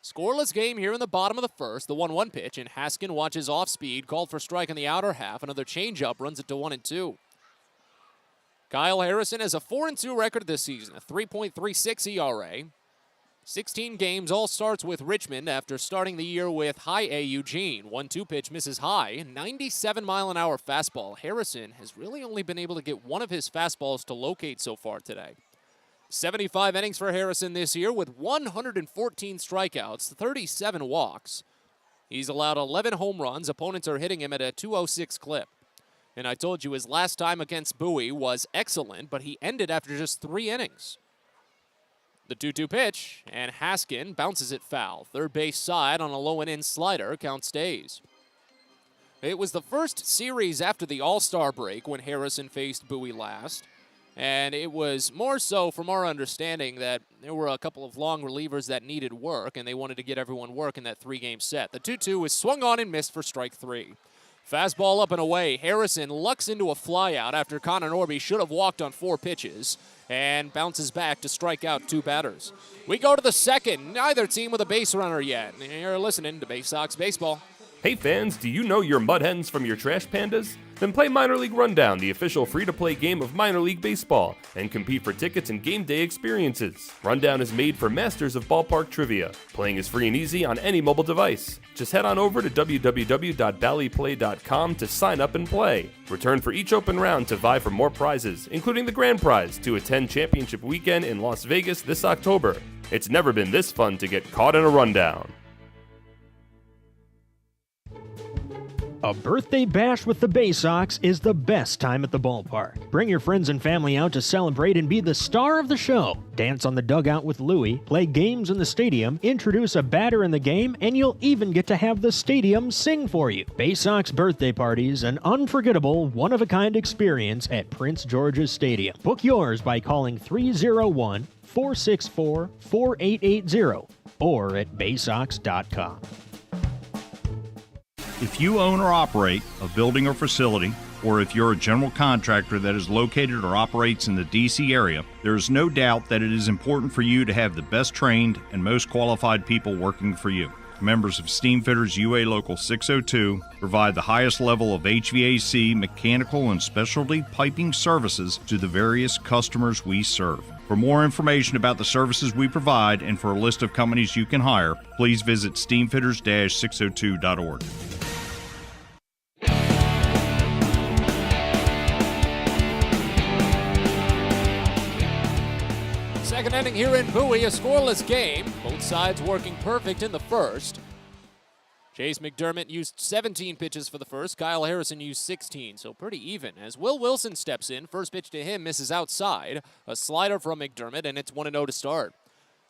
Scoreless game here in the bottom of the first. The 1-1 pitch, and Haskin watches off speed, called for strike on the outer half. Another changeup runs it to 1-2. Kyle Harrison has a 4-2 record this season, a 3.36 ERA. 16 games, all starts with Richmond after starting the year with High A Eugene. 1-2 pitch misses high, 97-mile-an-hour fastball. Harrison has really only been able to get one of his fastballs to locate so far today. 75 innings for Harrison this year with 114 strikeouts, 37 walks. He's allowed 11 home runs. Opponents are hitting him at a 206 clip. And I told you his last time against Bowie was excellent, but he ended after just 3 innings. The 2-2 pitch, and Haskin bounces it foul. Third base side on a low and in slider, count stays. It was the first series after the All-Star break when Harrison faced Bowie last. And it was more so from our understanding that there were a couple of long relievers that needed work, and they wanted to get everyone work in that 3-game set. The 2-2 was swung on and missed for strike 3. Fastball up and away. Harrison lucks into a flyout after Connor Norby should have walked on 4 pitches and bounces back to strike out 2 batters. We go to the second. Neither team with a base runner yet. You're listening to Baysox Baseball. Hey fans, do you know your mud hens from your trash pandas? Then play Minor League Rundown, the official free-to-play game of minor league baseball, and compete for tickets and game day experiences. Rundown is made for masters of ballpark trivia. Playing is free and easy on any mobile device. Just head on over to www.ballyplay.com to sign up and play. Return for each open round to vie for more prizes, including the grand prize to attend Championship Weekend in Las Vegas this October. It's never been this fun to get caught in a rundown. A birthday bash with the Baysox is the best time at the ballpark. Bring your friends and family out to celebrate and be the star of the show. Dance on the dugout with Louie, play games in the stadium, introduce a batter in the game, and you'll even get to have the stadium sing for you. Baysox birthday parties, an unforgettable, one-of-a-kind experience at Prince George's Stadium. Book yours by calling 301-464-4880 or at baysox.com. If you own or operate a building or facility, or if you're a general contractor that is located or operates in the D.C. area, there is no doubt that it is important for you to have the best trained and most qualified people working for you. Members of Steamfitters UA Local 602 provide the highest level of HVAC, mechanical, and specialty piping services to the various customers we serve. For more information about the services we provide and for a list of companies you can hire, please visit steamfitters-602.org. Second inning here in Bowie, a scoreless game. Both sides working perfect in the first. Chase Mcdermott used 17 pitches for the first. Kyle Harrison used 16, so pretty even. As Will Wilson steps in, first pitch to him misses outside. A slider from Mcdermott, and it's 1-0 to start.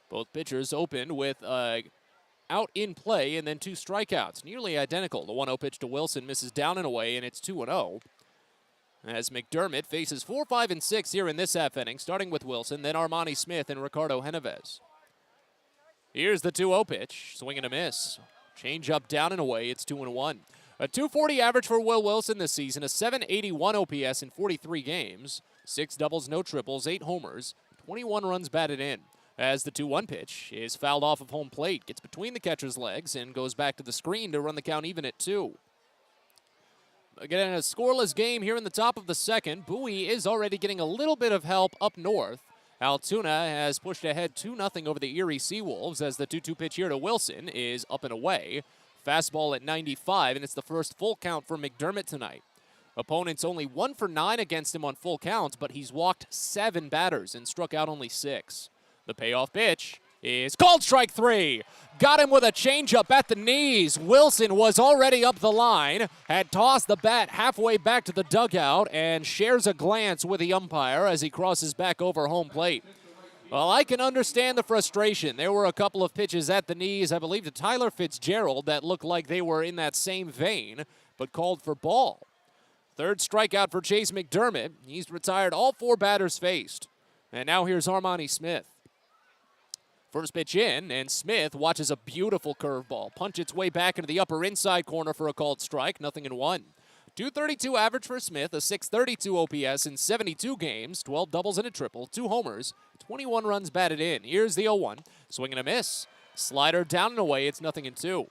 Both pitchers opened with out in play and then 2 strikeouts. Nearly identical. The 1-0 pitch to Wilson misses down and away, and it's 2-0. As Mcdermott faces 4, 5, and 6 here in this half inning, starting with Wilson, then Armani Smith and Ricardo Genovez. Here's the 2-0 pitch. Swing and a miss. Change up down and away. It's 2-1. A 240 average for Will Wilson this season, a 781 OPS in 43 games, 6 doubles, no triples, 8 homers, 21 runs batted in. As the 2-1 pitch is fouled off of home plate, gets between the catcher's legs and goes back to the screen to run the count even at 2. Again, a scoreless game here in the top of the second. Bowie is already getting a little bit of help up north. Altoona has pushed ahead 2-0 over the Erie Seawolves as the 2-2 pitch here to Wilson is up and away. Fastball at 95, and it's the first full count for Mcdermott tonight. Opponents only 1 for 9 against him on full counts, but he's walked 7 batters and struck out only 6. The payoff pitch is called strike 3. Got him with a changeup at the knees. Wilson was already up the line, had tossed the bat halfway back to the dugout, and shares a glance with the umpire as he crosses back over home plate. Well, I can understand the frustration. There were a couple of pitches at the knees, I believe, to Tyler Fitzgerald that looked like they were in that same vein, but called for ball. Third strikeout for Chase Mcdermott. He's retired all 4 batters faced. And now here's Armani Smith. First pitch in, and Smith watches a beautiful curveball punch its way back into the upper inside corner for a called strike, 0-1. 232 average for Smith, a 632 OPS in 72 games, 12 doubles and a triple, 2 homers, 21 runs batted in. Here's the 0-1, swing and a miss. Slider down and away, it's 0-2.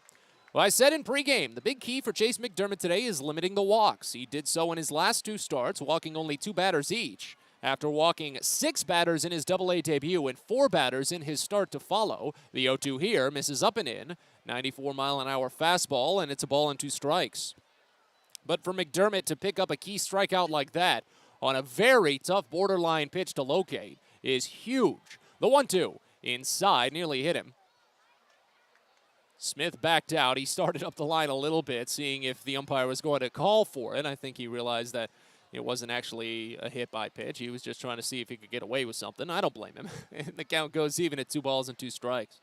Well, I said in pregame, the big key for Chase Mcdermott today is limiting the walks. He did so in his last 2 starts, walking only 2 batters each. After walking 6 batters in his Double-A debut and 4 batters in his start to follow, the 0-2 here misses up and in, 94-mile-an-hour fastball, and it's a ball and 2 strikes. But for Mcdermott to pick up a key strikeout like that on a very tough borderline pitch to locate is huge. The 1-2 inside, nearly hit him. Smith backed out. He started up the line a little bit, seeing if the umpire was going to call for it. I think he realized that it wasn't actually a hit by pitch. He was just trying to see if he could get away with something. I don't blame him. And the count goes even at 2 balls and 2 strikes.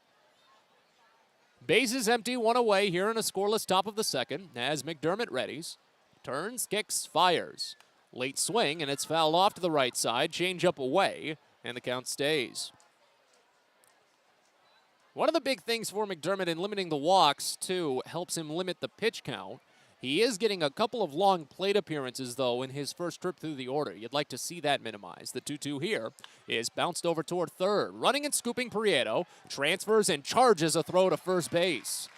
Bases empty, 1 away here in a scoreless top of the second as Mcdermott readies. Turns, kicks, fires. Late swing, and it's fouled off to the right side. Change up away, and the count stays. One of the big things for Mcdermott in limiting the walks, too, helps him limit the pitch count. He is getting a couple of long plate appearances, though, in his first trip through the order. You'd like to see that minimized. The 2-2 here is bounced over toward third. Running and scooping Prieto. Transfers and charges a throw to first base.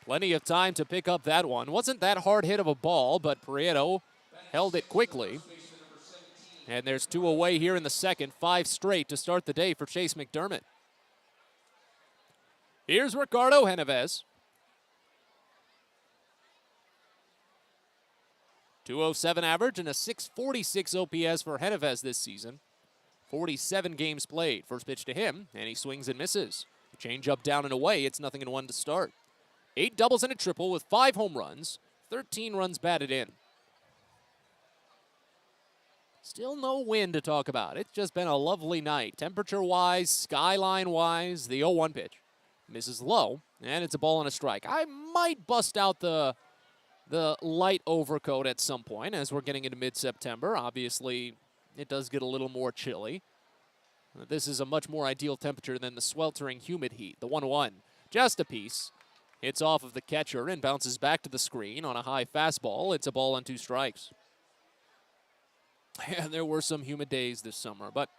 Plenty of time to pick up that one. Wasn't that hard hit of a ball, but Prieto held it quickly. And there's 2 away here in the second. 5 straight to start the day for Chase Mcdermott. Here's Ricardo Genovez. 207 average and a 646 OPS for Genovez this season. 47 games played. First pitch to him, and he swings and misses. Change up, down and away. It's 0-1 to start. 8 doubles and a triple with 5 home runs. 13 runs batted in. Still no wind to talk about. It's just been a lovely night. Temperature-wise, skyline-wise, the 0-1 pitch misses low, and it's a ball and a strike. I might bust out the light overcoat at some point as we're getting into mid-September. Obviously, it does get a little more chilly. This is a much more ideal temperature than the sweltering humid heat. The 1-1, just a piece. Hits off of the catcher and bounces back to the screen on a high fastball. It's a ball and 2 strikes. And there were some humid days this summer, but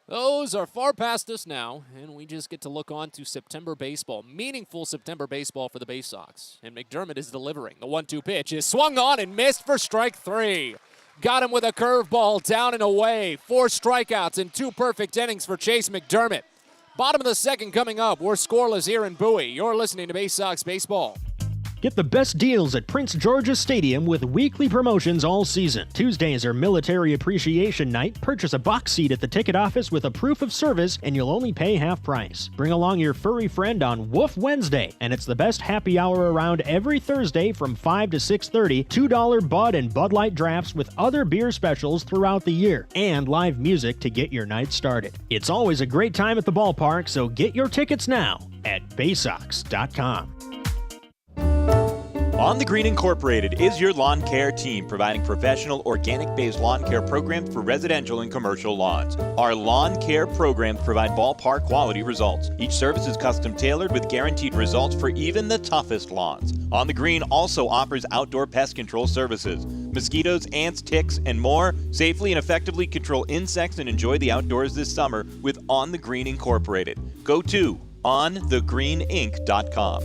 those are far past us now, and we just get to look on to September baseball. Meaningful September baseball for the Baysox. And Mcdermott is delivering. The 1-2 pitch is swung on and missed for strike 3. Got him with a curveball down and away. 4 strikeouts and 2 perfect innings for Chase Mcdermott. Bottom of the second coming up. We're scoreless here in Bowie. You're listening to Baysox Baseball. Get the best deals at Prince George's Stadium with weekly promotions all season. Tuesdays are Military Appreciation Night. Purchase a box seat at the ticket office with a proof of service, and you'll only pay half price. Bring along your furry friend on Woof Wednesday, and it's the best happy hour around every Thursday from 5 to 6:30. $2 Bud and Bud Light drafts with other beer specials throughout the year, and live music to get your night started. It's always a great time at the ballpark, so get your tickets now at Baysox.com. On the Green Incorporated is your lawn care team, providing professional organic-based lawn care programs for residential and commercial lawns. Our lawn care programs provide ballpark quality results. Each service is custom tailored with guaranteed results for even the toughest lawns. On the Green also offers outdoor pest control services. Mosquitoes, ants, ticks, and more. Safely and effectively control insects and enjoy the outdoors this summer with On the Green Incorporated. Go to onthegreeninc.com.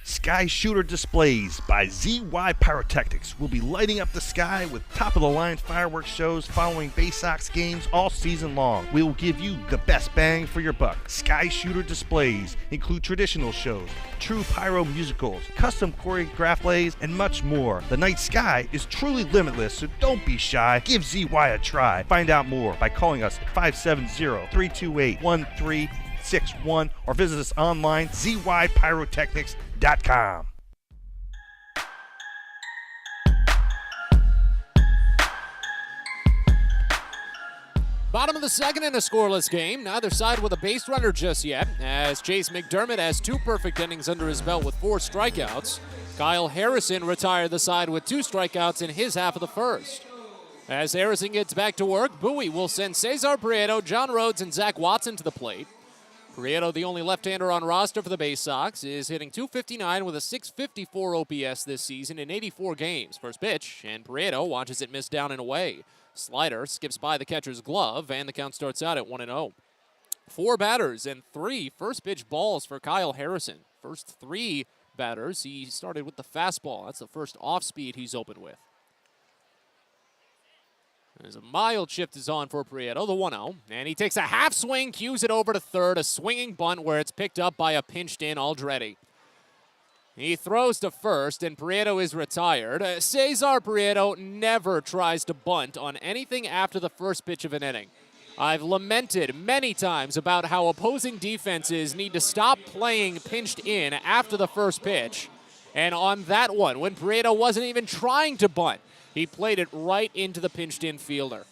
Sky Shooter Displays by ZY Pyrotechnics will be lighting up the sky with top-of-the-line fireworks shows following Baysox games all season long. We will give you the best bang for your buck. Sky Shooter Displays include traditional shows, true pyro musicals, custom choreographed plays, and much more. The night sky is truly limitless, so don't be shy. Give ZY a try. Find out more by calling us at 570-328-1361 or visit us online, zypyrotechnics.com. Bottom of the second in a scoreless game. Neither side with a base runner just yet, as Chase Mcdermott has 2 perfect innings under his belt with 4 strikeouts. Kyle Harrison retired the side with 2 strikeouts in his half of the first. As Harrison gets back to work, Bowie will send Cesar Prieto, John Rhodes, and Zach Watson to the plate. Prieto, the only left-hander on roster for the Baysox, is hitting .259 with a .654 OPS this season in 84 games. First pitch, and Prieto watches it miss down and away. Slider skips by the catcher's glove, and the count starts out at 1-0. 4 batters and 3 first-pitch balls for Kyle Harrison. First 3 batters, he started with the fastball. That's the first off-speed he's opened with. As a mild shift is on for Prieto, the 1-0, and he takes a half swing, cues it over to third, a swinging bunt where it's picked up by a pinched-in Aldrete. He throws to first, and Prieto is retired. Cesar Prieto never tries to bunt on anything after the first pitch of an inning. I've lamented many times about how opposing defenses need to stop playing pinched in after the first pitch. And on that one, when Prieto wasn't even trying to bunt, he played it right into the pinched in fielder.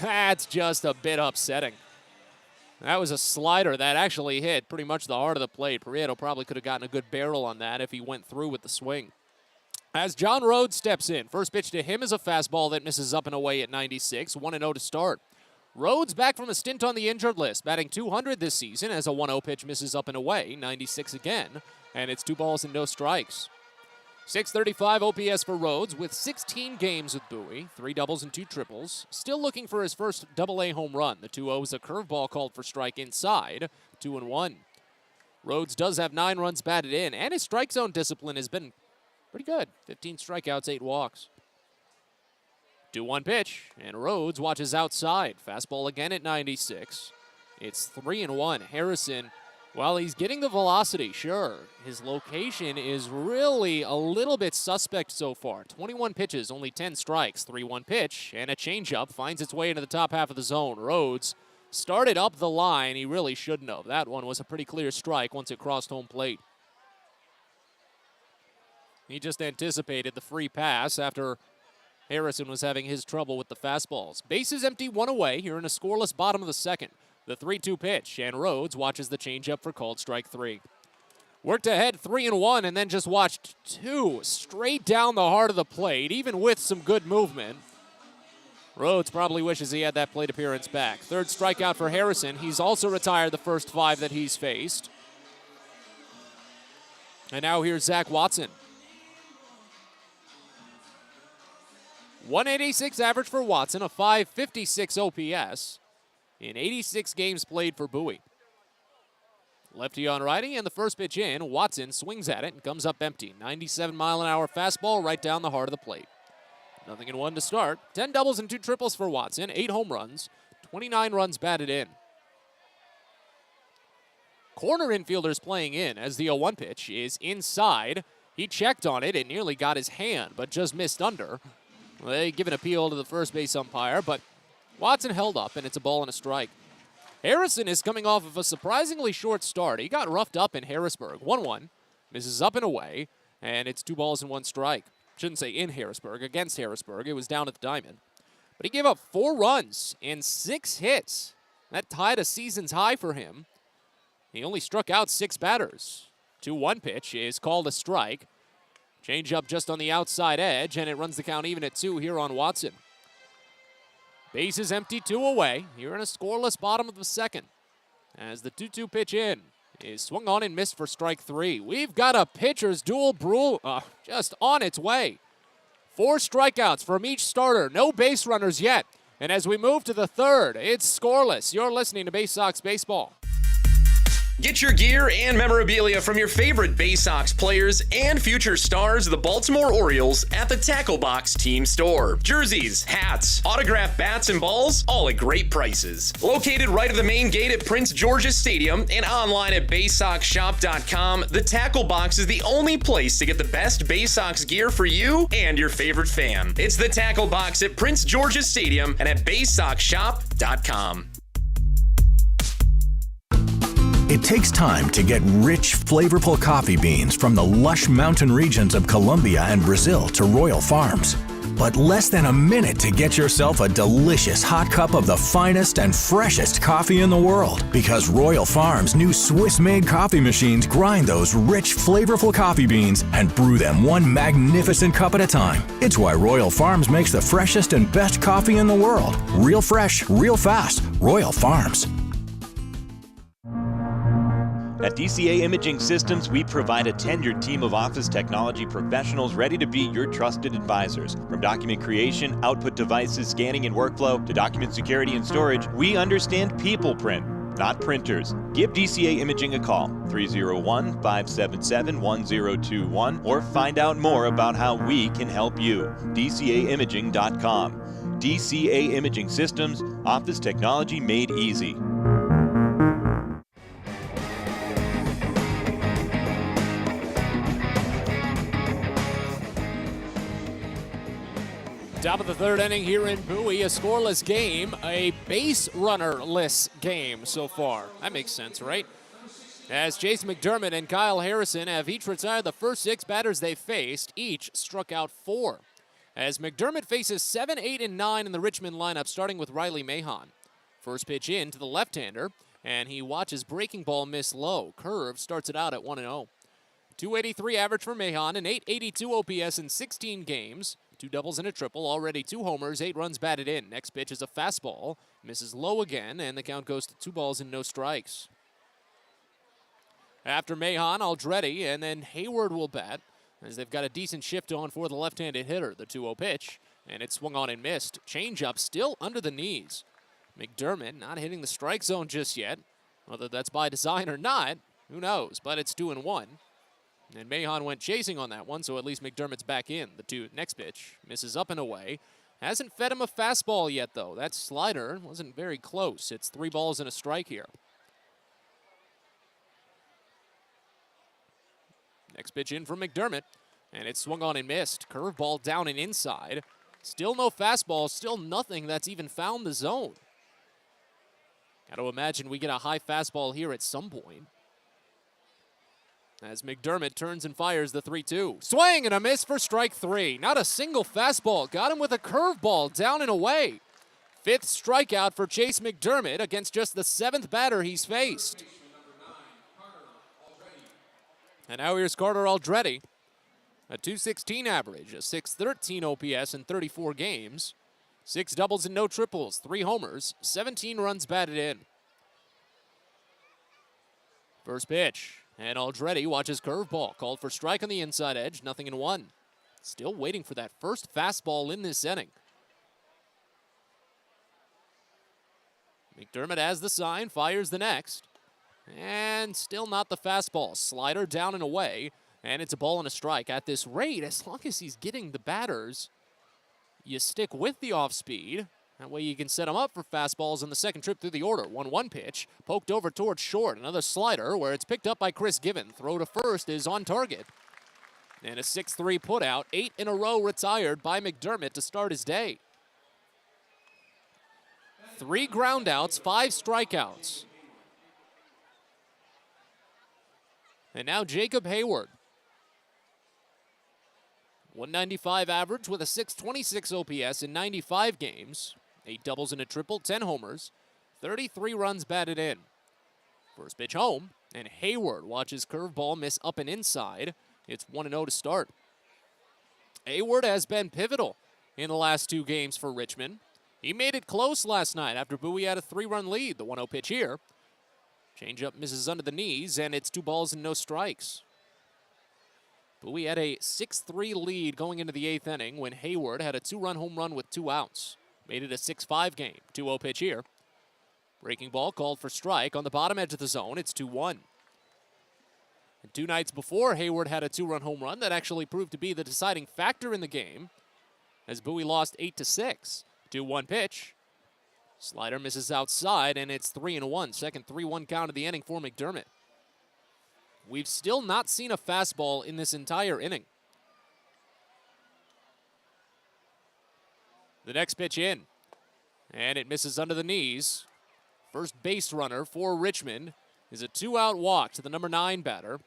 That's just a bit upsetting. That was a slider that actually hit pretty much the heart of the plate. Prieto probably could have gotten a good barrel on that if he went through with the swing. As John Rhodes steps in, first pitch to him is a fastball that misses up and away at 96, 1-0 to start. Rhodes back from a stint on the injured list, batting .200 this season as a 1-0 pitch misses up and away, 96 again, and it's 2 balls and no strikes. .635 OPS for Rhodes with 16 games with Bowie, 3 doubles and 2 triples. Still looking for his first AA home run. The 2-0 is a curveball called for strike inside, 2-1. Rhodes does have 9 runs batted in, and his strike zone discipline has been pretty good. 15 strikeouts, 8 walks. 2-1 pitch, and Rhodes watches outside. Fastball again at 96. It's 3-1. Harrison, while he's getting the velocity, sure, his location is really a little bit suspect so far. 21 pitches, only 10 strikes. 3-1 pitch, and a changeup finds its way into the top half of the zone. Rhodes started up the line. He really shouldn't have. That one was a pretty clear strike once it crossed home plate. He just anticipated the free pass after Harrison was having his trouble with the fastballs. Bases empty, 1 away here in a scoreless bottom of the second. The 3-2 pitch, and Rhodes watches the changeup for called strike 3. Worked ahead 3-1, and then just watched 2 straight down the heart of the plate, even with some good movement. Rhodes probably wishes he had that plate appearance back. 3rd strikeout for Harrison. He's also retired the first 5 that he's faced. And now here's Zach Watson. 186 average for Watson, a 556 OPS in 86 games played for Bowie. Lefty on righty, and the first pitch in. Watson swings at it and comes up empty. 97-mile-an-hour fastball right down the heart of the plate. 0-1 to start. 10 doubles and 2 triples for Watson, 8 home runs, 29 runs batted in. Corner infielders playing in as the 0-1 pitch is inside. He checked on it. It nearly got his hand, but just missed under. They give an appeal to the first base umpire, but Watson held up, and it's a ball and a strike. Harrison is coming off of a surprisingly short start. He got roughed up in Harrisburg. 1-1, misses up and away, and it's 2 balls and 1 strike. Shouldn't say in Harrisburg, against Harrisburg. It was down at the diamond. But he gave up 4 runs and 6 hits. That tied a season's high for him. He only struck out 6 batters. 2-1 pitch is called a strike. Change up just on the outside edge, and it runs the count even at 2 here on Watson. Bases empty, 2 away. Here in a scoreless bottom of the second. As the 2-2 pitch in is swung on and missed for strike 3. We've got a pitcher's duel just on its way. 4 strikeouts from each starter. No base runners yet. And as we move to the third, it's scoreless. You're listening to Baysox Baseball. Get your gear and memorabilia from your favorite Baysox players and future stars of the Baltimore Orioles at the Tackle Box Team Store. Jerseys, hats, autographed bats and balls, all at great prices. Located right at the main gate at Prince George's Stadium and online at BaysoxShop.com, the Tackle Box is the only place to get the best Baysox gear for you and your favorite fan. It's the Tackle Box at Prince George's Stadium and at BaysoxShop.com. It takes time to get rich, flavorful coffee beans from the lush mountain regions of Colombia and Brazil to Royal Farms. But less than a minute to get yourself a delicious hot cup of the finest and freshest coffee in the world. Because Royal Farms' new Swiss-made coffee machines grind those rich, flavorful coffee beans and brew them one magnificent cup at a time. It's why Royal Farms makes the freshest and best coffee in the world. Real fresh, real fast. Royal Farms. At DCA Imaging Systems, we provide a tenured team of office technology professionals ready to be your trusted advisors. From document creation, output devices, scanning and workflow, to document security and storage, we understand people print, not printers. Give DCA Imaging a call, 301-577-1021, or find out more about how we can help you. DCAimaging.com. DCA Imaging Systems, office technology made easy. Top of the third inning here in Bowie, a scoreless game, a base runner-less game so far. That makes sense, right? As Chase Mcdermott and Kyle Harrison have each retired the first 6 batters they faced, each struck out 4. As McDermott faces 7, 8, and 9 in the Richmond lineup, starting with Riley Mahon. First pitch in to the left-hander, and he watches breaking ball miss low. Curve starts it out at 1-0. 283 average for Mahon, an 882 OPS in 16 games. 2 doubles and a triple, already 2 homers, 8 runs batted in. Next pitch is a fastball, misses low again, and the count goes to 2 balls and no strikes. After Mahon, Aldrete, and then Hayward will bat, as they've got a decent shift on for the left-handed hitter. The 2-0 pitch, and it swung on and missed. Changeup still under the knees. McDermott not hitting the strike zone just yet. Whether that's by design or not, who knows, but it's 2-1. And Mahon went chasing on that one, so at least McDermott's back in. The next pitch misses up and away. Hasn't fed him a fastball yet, though. That slider wasn't very close. It's 3 balls and a strike here. Next pitch in from McDermott, and it swung on and missed. Curveball down and inside. Still no fastball, still nothing that's even found the zone. Got to imagine we get a high fastball here at some point. As McDermott turns and fires the 3-2. Swing and a miss for strike 3. Not a single fastball. Got him with a curveball down and away. 5th strikeout for Chase McDermott against just the 7th batter he's faced. And now here's Carter Aldrete. A 216 average, a 613 OPS in 34 games. 6 doubles and no triples, 3 homers, 17 runs batted in. First pitch. And Aldrete watches curveball, called for strike on the inside edge, 0-1. Still waiting for that first fastball in this inning. McDermott has the sign, fires the next. And still not the fastball. Slider down and away, and it's a ball and a strike. At this rate, as long as he's getting the batters, you stick with the off-speed. That way you can set him up for fastballs in the second trip through the order. 1-1 pitch, poked over towards short. Another slider where it's picked up by Chris Given. Throw to first is on target. And a 6-3 putout, 8 in a row retired by McDermott to start his day. 3 groundouts, 5 strikeouts. And now Jacob Hayward. 195 average with a 626 OPS in 95 games. 8 doubles and a triple, 10 homers, 33 runs batted in. First pitch home, and Hayward watches curveball miss up and inside. It's 1-0 to start. Hayward has been pivotal in the last 2 games for Richmond. He made it close last night after Bowie had a 3-run lead. The 1-0 pitch here. Changeup misses under the knees, and it's 2 balls and no strikes. Bowie had a 6-3 lead going into the 8th inning when Hayward had a 2-run home run with 2 outs. Made it a 6-5 game. 2-0 pitch here. Breaking ball called for strike on the bottom edge of the zone. It's 2-1. And 2 nights before, Hayward had a 2-run home run that actually proved to be the deciding factor in the game as Bowie lost 8-6. 2-1 pitch. Slider misses outside, and it's 3-1. Second 3-1 count of the inning for McDermott. We've still not seen a fastball in this entire inning. The next pitch in, and it misses under the knees. First base runner for Richmond is a 2-out walk to the number 9 batter.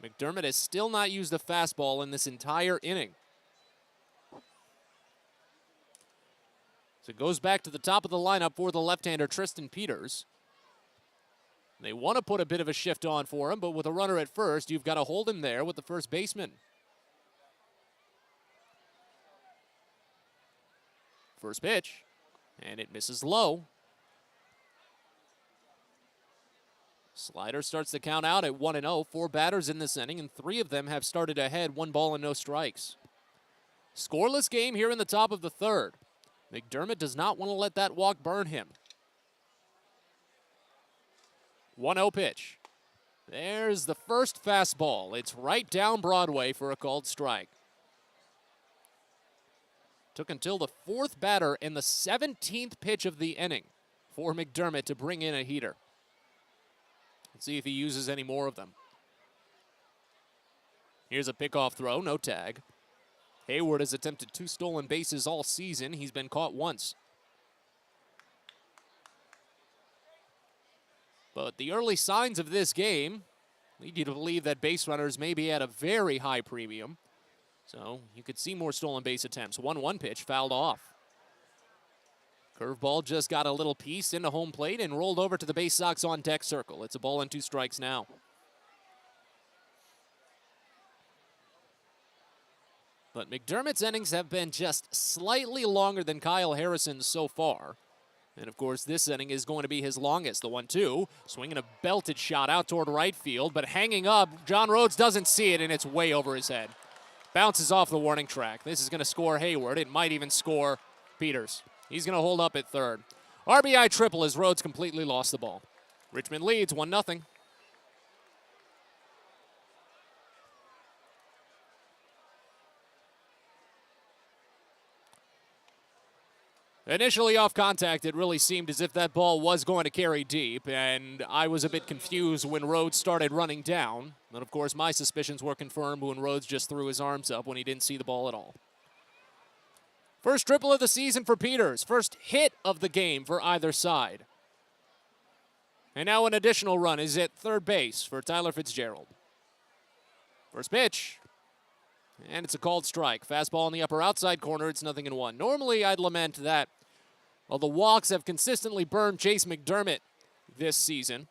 McDermott has still not used a fastball in this entire inning. So it goes back to the top of the lineup for the left-hander Tristan Peters. They want to put a bit of a shift on for him, but with a runner at first, you've got to hold him there with the first baseman. First pitch, and it misses low. Slider starts the count out at 1-0. 4 batters in this inning, and 3 of them have started ahead, 1 ball and no strikes. Scoreless game here in the top of the 3rd. McDermott does not want to let that walk burn him. 1-0 pitch. There's the first fastball. It's right down Broadway for a called strike. Took until the 4th batter and the 17th pitch of the inning for McDermott to bring in a heater. Let's see if he uses any more of them. Here's a pickoff throw, no tag. Hayward has attempted 2 stolen bases all season. He's been caught once. But the early signs of this game lead you to believe that base runners may be at a very high premium. So you could see more stolen base attempts. 1-1 pitch fouled off. Curveball just got a little piece into home plate and rolled over to the Baysox on deck circle. It's a ball and 2 strikes now. But McDermott's innings have been just slightly longer than Kyle Harrison's so far. And of course, this inning is going to be his longest. The 1-2, swinging a belted shot out toward right field, but hanging up, John Rhodes doesn't see it, and it's way over his head. Bounces off the warning track. This is going to score Hayward. It might even score Peters. He's going to hold up at third. RBI triple as Rhodes completely lost the ball. Richmond leads 1-0. Initially off contact, it really seemed as if that ball was going to carry deep, and I was a bit confused when Rhodes started running down. But of course, my suspicions were confirmed when Rhodes just threw his arms up when he didn't see the ball at all. First triple of the season for Peters. First hit of the game for either side. And now an additional run is at third base for Tyler Fitzgerald. First pitch. And it's a called strike. Fastball in the upper outside corner. It's 0-1. Normally, I'd lament that, well, the walks have consistently burned Chase McDermott this season.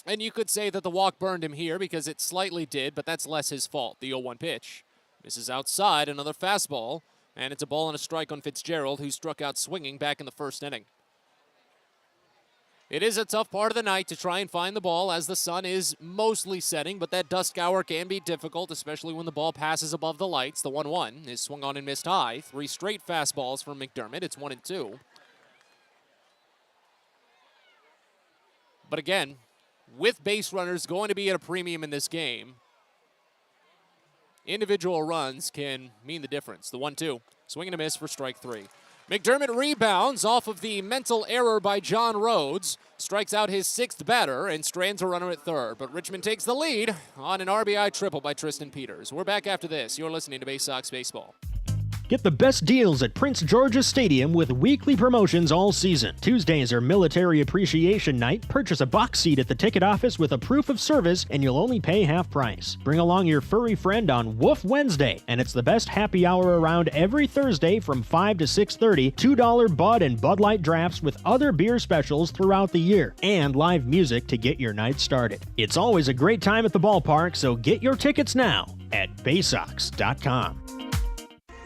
And you could say that the walk burned him here because it slightly did, but that's less his fault. The 0-1 pitch. Misses outside, another fastball. And it's a ball and a strike on Fitzgerald, who struck out swinging back in the first inning. It is a tough part of the night to try and find the ball as the sun is mostly setting, but that dusk hour can be difficult, especially when the ball passes above the lights. The 1-1 is swung on and missed high. 3 straight fastballs from McDermott. It's 1-2. But again, with base runners going to be at a premium in this game, individual runs can mean the difference. The 1-2, swing and a miss for strike 3. McDermott rebounds off of the mental error by John Rhodes, strikes out his 6th batter, and strands a runner at third. But Richmond takes the lead on an RBI triple by Tristan Peters. We're back after this. You're listening to Baysox Baseball. Get the best deals at Prince George's Stadium with weekly promotions all season. Tuesdays are Military Appreciation Night. Purchase a box seat at the ticket office with a proof of service, and you'll only pay half price. Bring along your furry friend on Woof Wednesday, and it's the best happy hour around every Thursday from 5 to 6:30. $2 Bud and Bud Light drafts with other beer specials throughout the year, and live music to get your night started. It's always a great time at the ballpark, so get your tickets now at Baysox.com.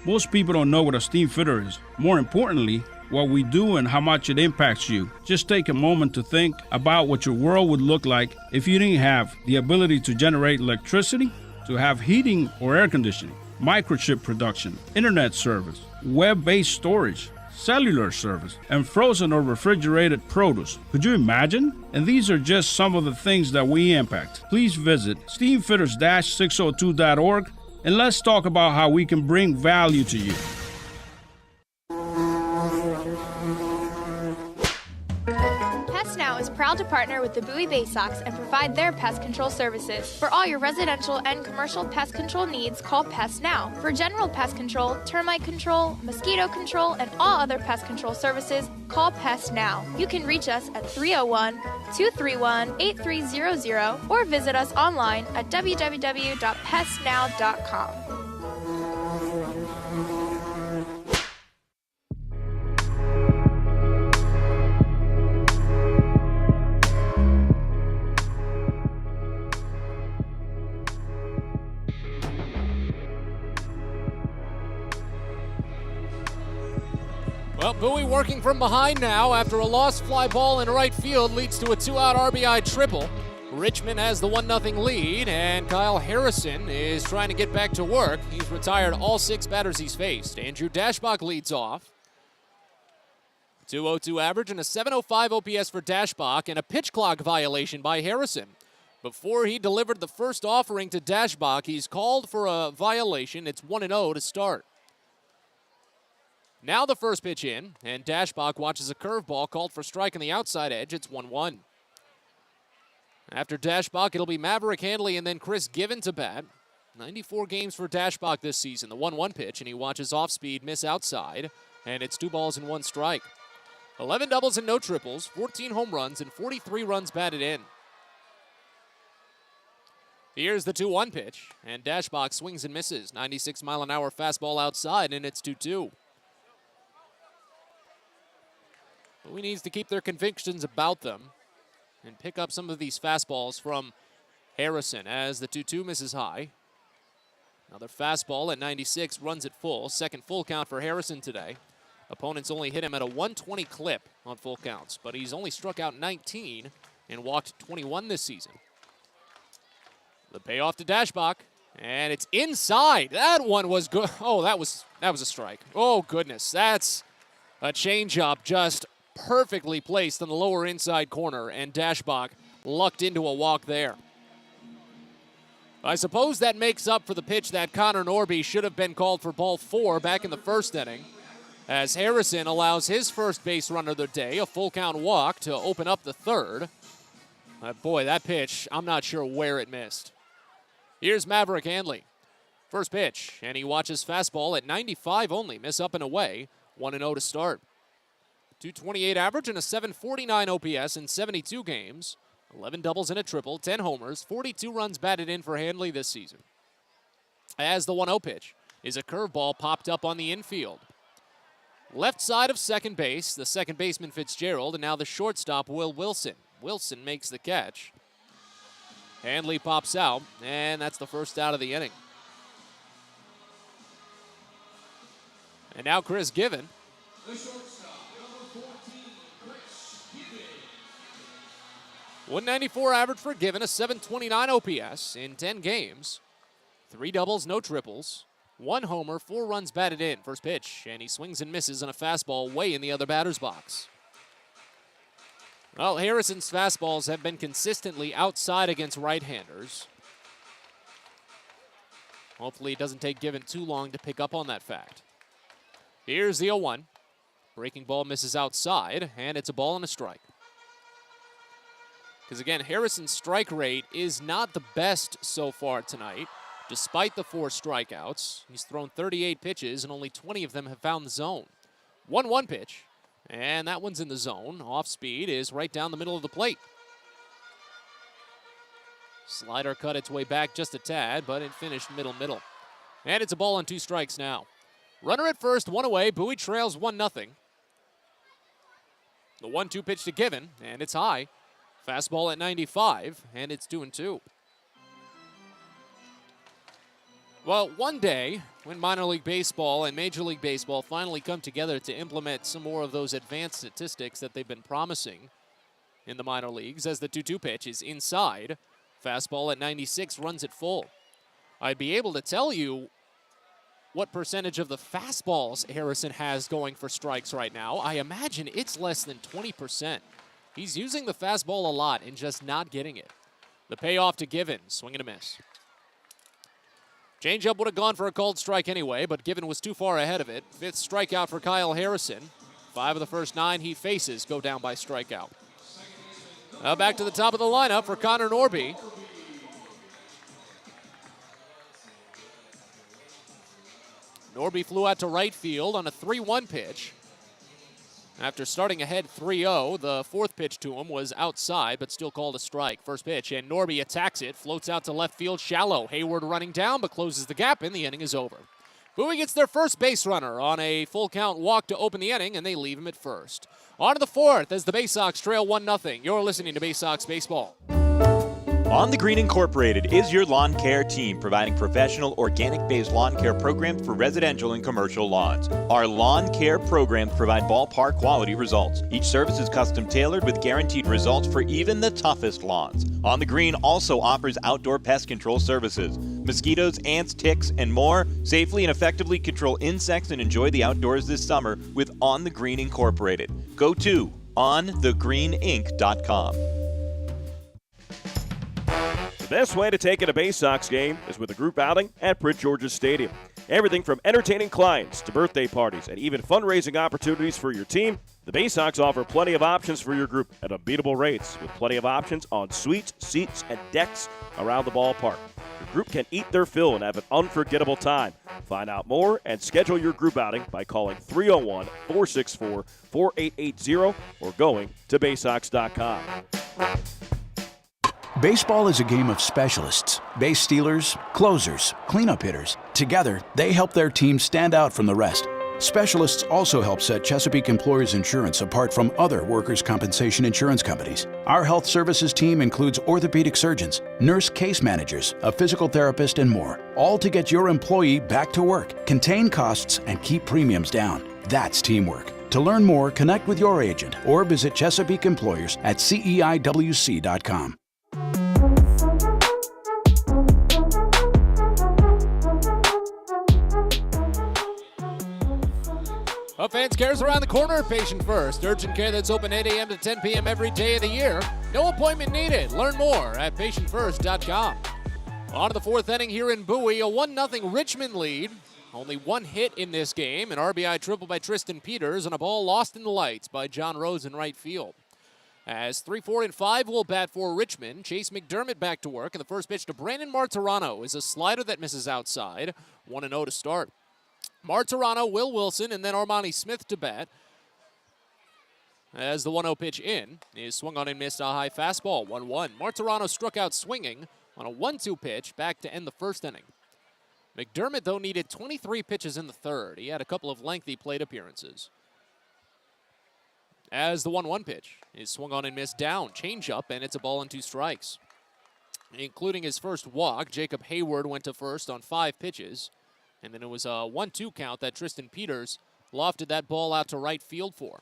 Most people don't know what a steam fitter is. More importantly, what we do and how much it impacts you. Just take a moment to think about what your world would look like if you didn't have the ability to generate electricity, to have heating or air conditioning, microchip production, internet service, web-based storage, cellular service, and frozen or refrigerated produce. Could you imagine? And these are just some of the things that we impact. Please visit steamfitters-602.org and let's talk about how we can bring value to you. Pest Now is proud to partner with the Bowie Baysox and provide their pest control services. For all your residential and commercial pest control needs, call Pest Now. For general pest control, termite control, mosquito control, and all other pest control services, call Pest Now. You can reach us at 301-231-8300 or visit us online at www.pestnow.com. Well, Bowie working from behind now after a lost fly ball in right field leads to a 2-out RBI triple. Richmond has the 1-0 lead, and Kyle Harrison is trying to get back to work. He's retired all 6 batters he's faced. Andrew Dashbach leads off. 202 average and a 705 OPS for Dashbach, and a pitch clock violation by Harrison. Before he delivered the first offering to Dashbach, he's called for a violation. It's 1-0 to start. Now the first pitch in, and Dashbach watches a curveball called for strike on the outside edge. It's 1-1. After Dashbach, it'll be Maverick Handley and then Chris Given to bat. 94 games for Dashbach this season. The 1-1 pitch, and he watches off-speed miss outside, and it's 2 balls and 1 strike. 11 doubles and no triples, 14 home runs, and 43 runs batted in. Here's the 2-1 pitch, and Dashbach swings and misses. 96-mile-an-hour fastball outside, and it's 2-2. Bowie needs to keep their convictions about them and pick up some of these fastballs from Harrison as the 2-2 misses high. Another fastball at 96 runs it full. Second full count for Harrison today. Opponents only hit him at a 120 clip on full counts, but he's only struck out 19 and walked 21 this season. The payoff to Dashbach, and it's inside. That one was good. Oh, that was a strike. Oh, goodness. That's a changeup just perfectly placed in the lower inside corner, and Dashbach lucked into a walk there. I suppose that makes up for the pitch that Connor Norby should have been called for ball 4 back in the first inning, as Harrison allows his first base runner of the day, a full count walk, to open up the third. Boy, that pitch, I'm not sure where it missed. Here's Maverick Handley. First pitch, and he watches fastball at 95 only, miss up and away, 1-0 to start. 228 average and a 749 OPS in 72 games. 11 doubles and a triple, 10 homers, 42 runs batted in for Handley this season. As the 1-0 pitch is a curveball popped up on the infield. Left side of second base, the second baseman Fitzgerald, and now the shortstop Will Wilson. Wilson makes the catch. Handley pops out, and that's the first out of the inning. And now Chris Given. 194 average for Given, a 729 OPS in 10 games. 3 doubles, no triples. 1 homer, 4 runs batted in. First pitch, and he swings and misses on a fastball way in the other batter's box. Well, Harrison's fastballs have been consistently outside against right-handers. Hopefully it doesn't take Given too long to pick up on that fact. Here's the 0-1. Breaking ball misses outside, and it's a ball and a strike. Because again, Harrison's strike rate is not the best so far tonight. Despite the 4 strikeouts, he's thrown 38 pitches, and only 20 of them have found the zone. 1-1 pitch, and that one's in the zone. Off speed is right down the middle of the plate. Slider cut its way back just a tad, but it finished middle. And it's a ball on 2 strikes now. Runner at first, 1 away. Bowie trails 1-0. The 1-2 pitch to Given, and it's high. Fastball at 95, and it's 2-2. Well, one day, when minor league baseball and Major League Baseball finally come together to implement some more of those advanced statistics that they've been promising in the minor leagues, as the 2-2 pitch is inside, fastball at 96 runs it full, I'd be able to tell you what percentage of the fastballs Harrison has going for strikes right now. I imagine it's less than 20%. He's using the fastball a lot and just not getting it. The payoff to Given, swing and a miss. Changeup would have gone for a called strike anyway, but Given was too far ahead of it. 5th strikeout for Kyle Harrison. 5 of the first 9 he faces go down by strikeout. Now back to the top of the lineup for Connor Norby. Norby flew out to right field on a 3-1 pitch. After starting ahead 3-0, the 4th pitch to him was outside, but still called a strike. First pitch, and Norby attacks it, floats out to left field shallow. Hayward running down, but closes the gap, and the inning is over. Bowie gets their first base runner on a full count walk to open the inning, and they leave him at first. On to the 4th as the Baysox trail 1-0. You're listening to Baysox Baseball. On the Green Incorporated is your lawn care team, providing professional organic-based lawn care programs for residential and commercial lawns. Our lawn care programs provide ballpark quality results. Each service is custom tailored with guaranteed results for even the toughest lawns. On the Green also offers outdoor pest control services. Mosquitoes, ants, ticks, and more. Safely and effectively control insects and enjoy the outdoors this summer with On the Green Incorporated. Go to onthegreeninc.com. The best way to take in a Baysox game is with a group outing at Prince George's Stadium. Everything from entertaining clients to birthday parties and even fundraising opportunities for your team, the Baysox offer plenty of options for your group at unbeatable rates with plenty of options on suites, seats, and decks around the ballpark. Your group can eat their fill and have an unforgettable time. Find out more and schedule your group outing by calling 301-464-4880 or going to Baysox.com. Baseball is a game of specialists. Base stealers, closers, cleanup hitters. Together, they help their team stand out from the rest. Specialists also help set Chesapeake Employers Insurance apart from other workers' compensation insurance companies. Our health services team includes orthopedic surgeons, nurse case managers, a physical therapist, and more, all to get your employee back to work, contain costs, and keep premiums down. That's teamwork. To learn more, connect with your agent or visit Chesapeake Employers at CEIWC.com. Well, fans, cares around the corner at Patient First. Urgent care that's open 8 a.m. to 10 p.m. every day of the year. No appointment needed. Learn more at patientfirst.com. On to the fourth inning here in Bowie, a 1-0 Richmond lead. Only one hit in this game, an RBI triple by Tristan Peters, and a ball lost in the lights by John Rhodes in right field. As 3, 4, and 5 will bat for Richmond. Chase Mcdermott back to work, and the first pitch to Brandon Martirano is a slider that misses outside. 1-0 to start. Martirano, Will Wilson, and then Armani Smith to bat. As the 1-0 pitch in is swung on and missed, a high fastball, 1-1. Martirano struck out swinging on a 1-2 pitch back to end the first inning. Mcdermott, though, needed 23 pitches in the third. He had a couple of lengthy plate appearances. As the 1-1 pitch is swung on and missed, down, changeup, and it's a ball and 2 strikes. Including his first walk, Jacob Hayward went to first on 5 pitches. And then it was a 1-2 count that Tristan Peters lofted that ball out to right field for.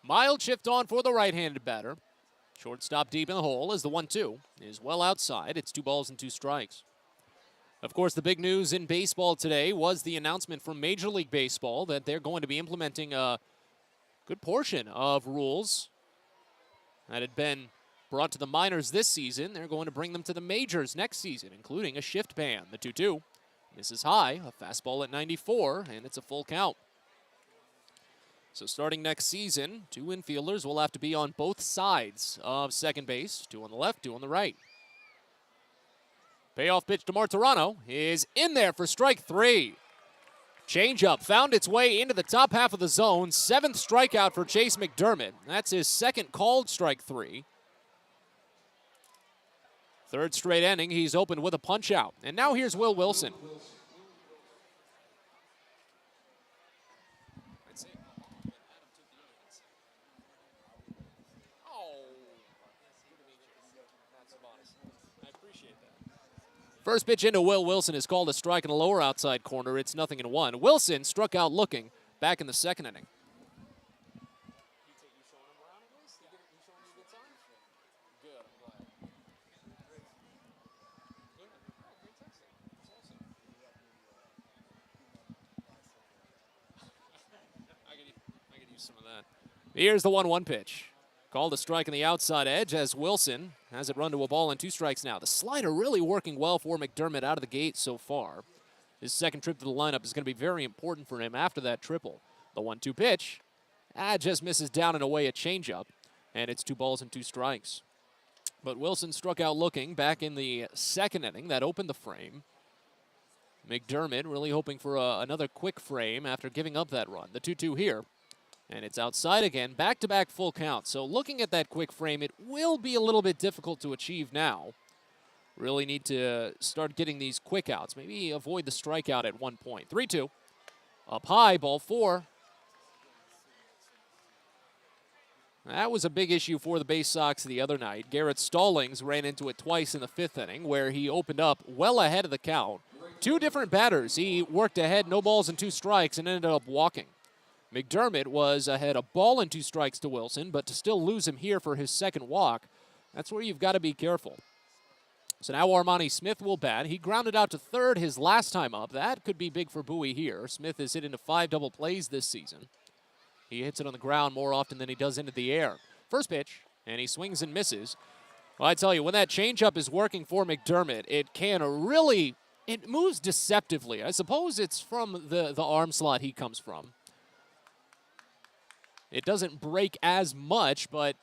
Mild shift on for the right-handed batter. Shortstop deep in the hole as the 1-2 is well outside. It's 2 balls and 2 strikes. Of course, the big news in baseball today was the announcement from Major League Baseball that they're going to be implementing a good portion of rules that had been brought to the minors this season. They're going to bring them to the majors next season, including a shift ban. The 2-2. This is high, a fastball at 94, and it's a full count. So starting next season, 2 infielders will have to be on both sides of second base, 2 on the left, 2 on the right. Payoff pitch to Martirano is in there for strike 3. Changeup found its way into the top half of the zone. 7th strikeout for Chase Mcdermott. That's his second called strike 3. Third straight inning, he's opened with a punch-out. And now here's Will Wilson. First pitch into Will Wilson is called a strike in the lower outside corner. It's 0-1. Wilson struck out looking back in the second inning. Here's the 1-1 pitch. Called a strike on the outside edge as Wilson has it run to a ball and 2 strikes now. The slider really working well for Mcdermott out of the gate so far. His second trip to the lineup is going to be very important for him after that triple. The 1-2 pitch just misses down and away a changeup, and it's 2 balls and 2 strikes. But Wilson struck out looking back in the second inning. That opened the frame. Mcdermott really hoping for another quick frame after giving up that run. The 2-2 here. And it's outside again, back-to-back full count. So looking at that quick frame, it will be a little bit difficult to achieve now. Really need to start getting these quick outs. Maybe avoid the strikeout at one point. 3-2. Up high, ball 4. That was a big issue for the Baysox the other night. Garrett Stallings ran into it twice in the 5th inning where he opened up well ahead of the count. 2 different batters. He worked ahead, no balls and 2 strikes, and ended up walking. Mcdermott was ahead a ball and 2 strikes to Wilson, but to still lose him here for his second walk, that's where you've got to be careful. So now Armani Smith will bat. He grounded out to third his last time up. That could be big for Bowie here. Smith has hit into 5 double plays this season. He hits it on the ground more often than he does into the air. First pitch, and he swings and misses. Well, I tell you, when that changeup is working for Mcdermott, it moves deceptively. I suppose it's from the arm slot he comes from. It doesn't break as much, but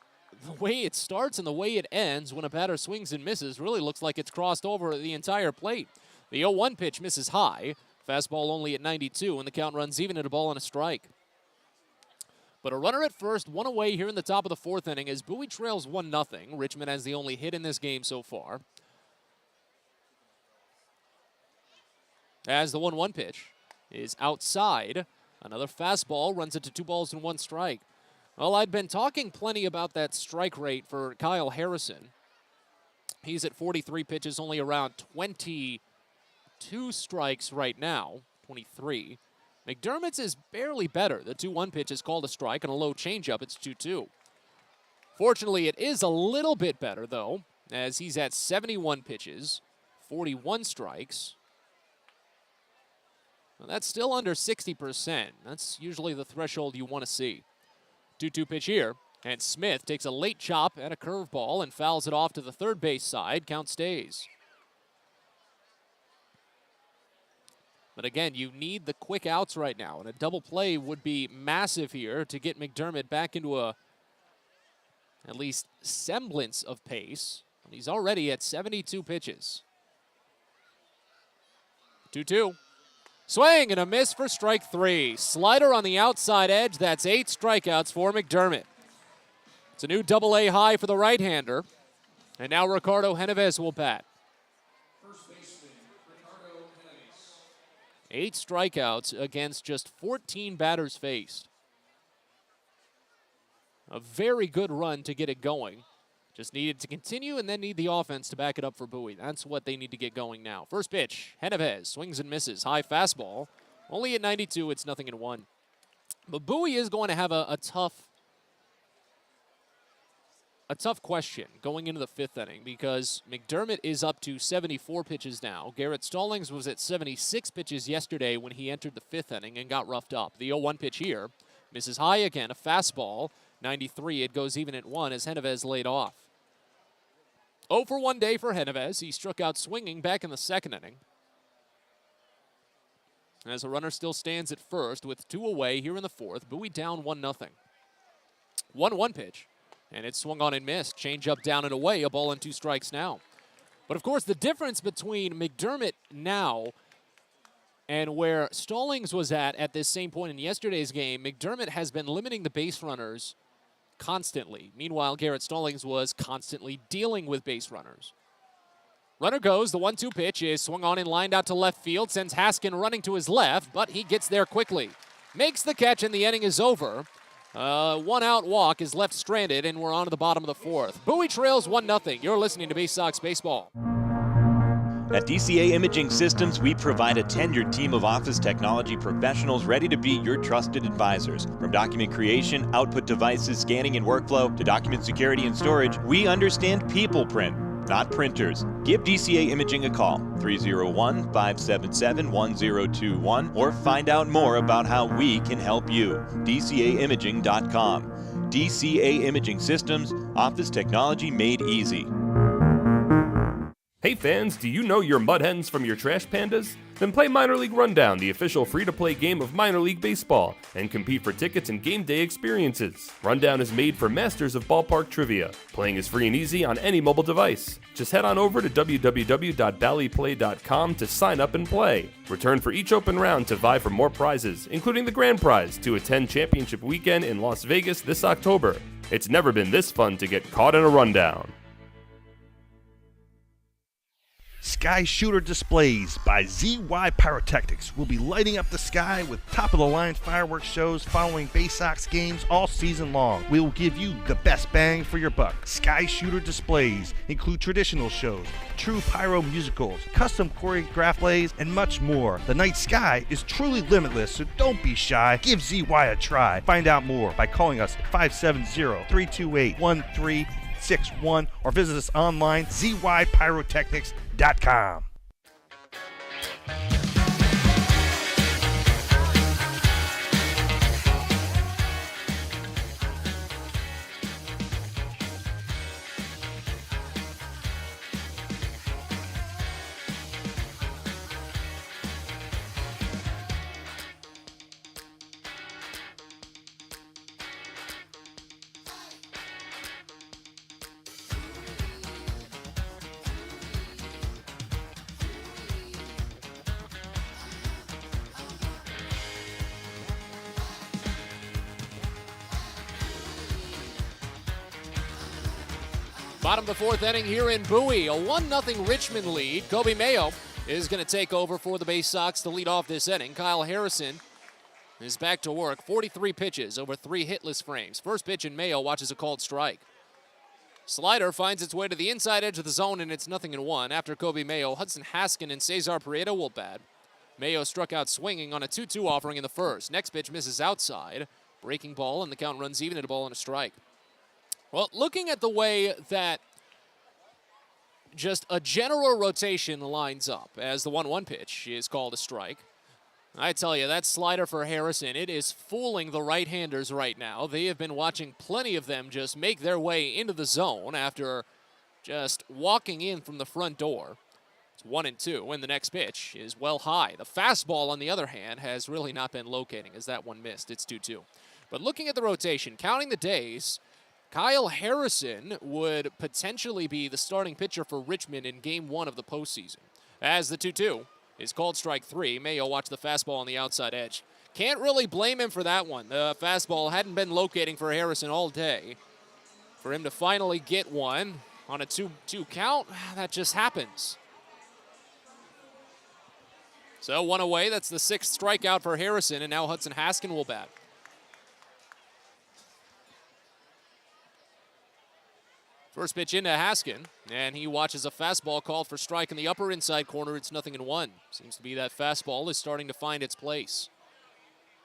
the way it starts and the way it ends when a batter swings and misses really looks like it's crossed over the entire plate. The 0-1 pitch misses high. Fastball only at 92, and the count runs even at a ball and a strike. But a runner at first, one away here in the top of the fourth inning as Bowie trails 1-0. Richmond has the only hit in this game so far. As the 1-1 pitch is outside. Another fastball runs it to 2 balls and 1 strike. Well, I'd been talking plenty about that strike rate for Kyle Harrison. He's at 43 pitches, only around 22 strikes right now, 23. McDermott's is barely better. The 2-1 pitch is called a strike, and a low changeup, it's 2-2. Fortunately, it is a little bit better, though, as he's at 71 pitches, 41 strikes. Well, that's still under 60%. That's usually the threshold you want to see. 2-2 pitch here, and Smith takes a late chop and a curveball and fouls it off to the third base side. Count stays. But again, you need the quick outs right now, and a double play would be massive here to get McDermott back into at least semblance of pace. And he's already at 72 pitches. 2-2. Swing and a miss for strike 3. Slider on the outside edge. That's 8 strikeouts for McDermott. It's a new double-A high for the right-hander. And now Ricardo Genovez will bat. 8 strikeouts against just 14 batters faced. A very good run to get it going. Just needed to continue and then need the offense to back it up for Bowie. That's what they need to get going now. First pitch, Genovez swings and misses. High fastball. Only at 92, it's 0-1. But Bowie is going to have a tough question going into the 5th inning because McDermott is up to 74 pitches now. Garrett Stallings was at 76 pitches yesterday when he entered the 5th inning and got roughed up. The 0-1 pitch here misses high again, a fastball. 93, it goes even at 1 as Genovez laid off. 0 for 1 day for Genovez. He struck out swinging back in the 2nd inning. As the runner still stands at first with 2 away here in the 4th, Bowie down 1-0. 1-1 pitch, and it swung on and missed. Change up down and away, a ball and 2 strikes now. But of course, the difference between McDermott now and where Stallings was at this same point in yesterday's game, McDermott has been limiting the base runners constantly. Meanwhile, Garrett Stallings was constantly dealing with base runners. Runner goes. The 1-2 pitch is swung on and lined out to left field. Sends Haskin running to his left, but he gets there quickly. Makes the catch, and the inning is over. 1-out walk is left stranded, and we're on to the bottom of the 4th. Bowie trails 1-0. You're listening to Baysox Baseball. At DCA Imaging Systems, we provide a tenured team of office technology professionals ready to be your trusted advisors. From document creation, output devices, scanning and workflow, to document security and storage, we understand people print, not printers. Give DCA Imaging a call, 301-577-1021, or find out more about how we can help you. DCAimaging.com. DCA Imaging Systems, office technology made easy. Hey fans, do you know your mud hens from your trash pandas? Then play Minor League Rundown, the official free-to-play game of minor league baseball, and compete for tickets and game day experiences. Rundown is made for masters of ballpark trivia. Playing is free and easy on any mobile device. Just head on over to www.ballyplay.com to sign up and play. Return for each open round to vie for more prizes, including the grand prize to attend championship weekend in Las Vegas this October. It's never been this fun to get caught in a rundown. Sky Shooter Displays by ZY Pyrotechnics will be lighting up the sky with top-of-the-line fireworks shows following Baysox games all season long. We will give you the best bang for your buck. Sky Shooter Displays include traditional shows, true pyro musicals, custom choreographed plays, and much more. The night sky is truly limitless, so don't be shy. Give ZY a try. Find out more by calling us at 570-328-1361 or visit us online, zypyrotechnics.com. Bottom of the fourth inning here in Bowie, a 1-0 Richmond lead. Kobe Mayo is going to take over for the Baysox to lead off this inning. Kyle Harrison is back to work. 43 pitches over 3 hitless frames. First pitch, and Mayo watches a called strike. Slider finds its way to the inside edge of the zone, and it's 0-1. After Kobe Mayo, Hudson Haskin and Cesar Prieto will bat. Mayo struck out swinging on a 2-2 offering in the first. Next pitch misses outside. Breaking ball, and the count runs even at a ball and a strike. Well, looking at the way that just a general rotation lines up as the 1-1 pitch is called a strike, I tell you, that slider for Harrison, it is fooling the right-handers right now. They have been watching plenty of them just make their way into the zone after just walking in from the front door. It's 1-2, and the next pitch is well high. The fastball, on the other hand, has really not been locating as that one missed. It's 2-2. But looking at the rotation, counting the days, Kyle Harrison would potentially be the starting pitcher for Richmond in Game 1 of the postseason. As the 2-2 is called strike 3, Mayo watched the fastball on the outside edge. Can't really blame him for that one. The fastball hadn't been locating for Harrison all day. For him to finally get one on a 2-2 count, that just happens. So one away, that's the 6th strikeout for Harrison, and now Hudson Haskin will bat. First pitch into Haskin, and he watches a fastball called for strike in the upper inside corner. It's 0-1. Seems to be that fastball is starting to find its place.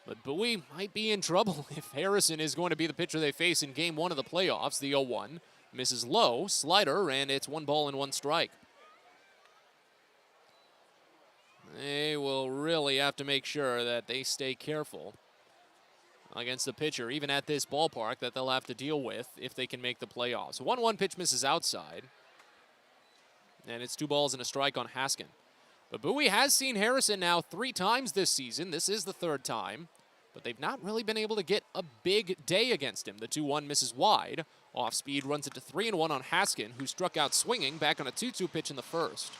But Bowie might be in trouble if Harrison is going to be the pitcher they face in Game 1 of the playoffs. The 0-1 misses low, slider, and it's 1 ball and 1 strike. They will really have to make sure that they stay careful against the pitcher, even at this ballpark, that they'll have to deal with if they can make the playoffs. 1-1 pitch misses outside, and it's 2 balls and a strike on Haskin. But Bowie has seen Harrison now 3 times this season. This is the 3rd time, but they've not really been able to get a big day against him. The 2-1 misses wide. Off speed runs it to 3-1 on Haskin, who struck out swinging back on a 2-2 pitch in the first.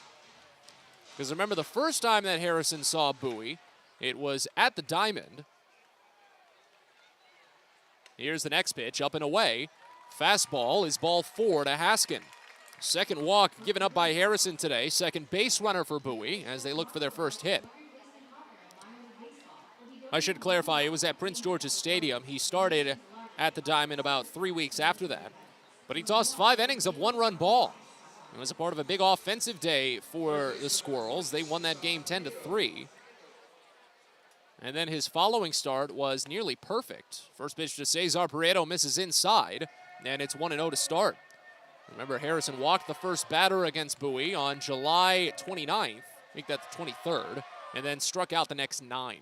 Because remember, the first time that Harrison saw Bowie, it was at the Diamond. Here's the next pitch, up and away. Fastball is ball 4 to Haskin. Second walk given up by Harrison today. Second base runner for Bowie as they look for their first hit. I should clarify, it was at Prince George's Stadium. He started at the Diamond about 3 weeks after that. But he tossed 5 innings of 1-run ball. It was a part of a big offensive day for the Squirrels. They won that game 10-3. And then his following start was nearly perfect. First pitch to Cesar Prieto misses inside, and it's 1-0 to start. Remember, Harrison walked the first batter against Bowie on July 29th, make that the 23rd, and then struck out the next 9.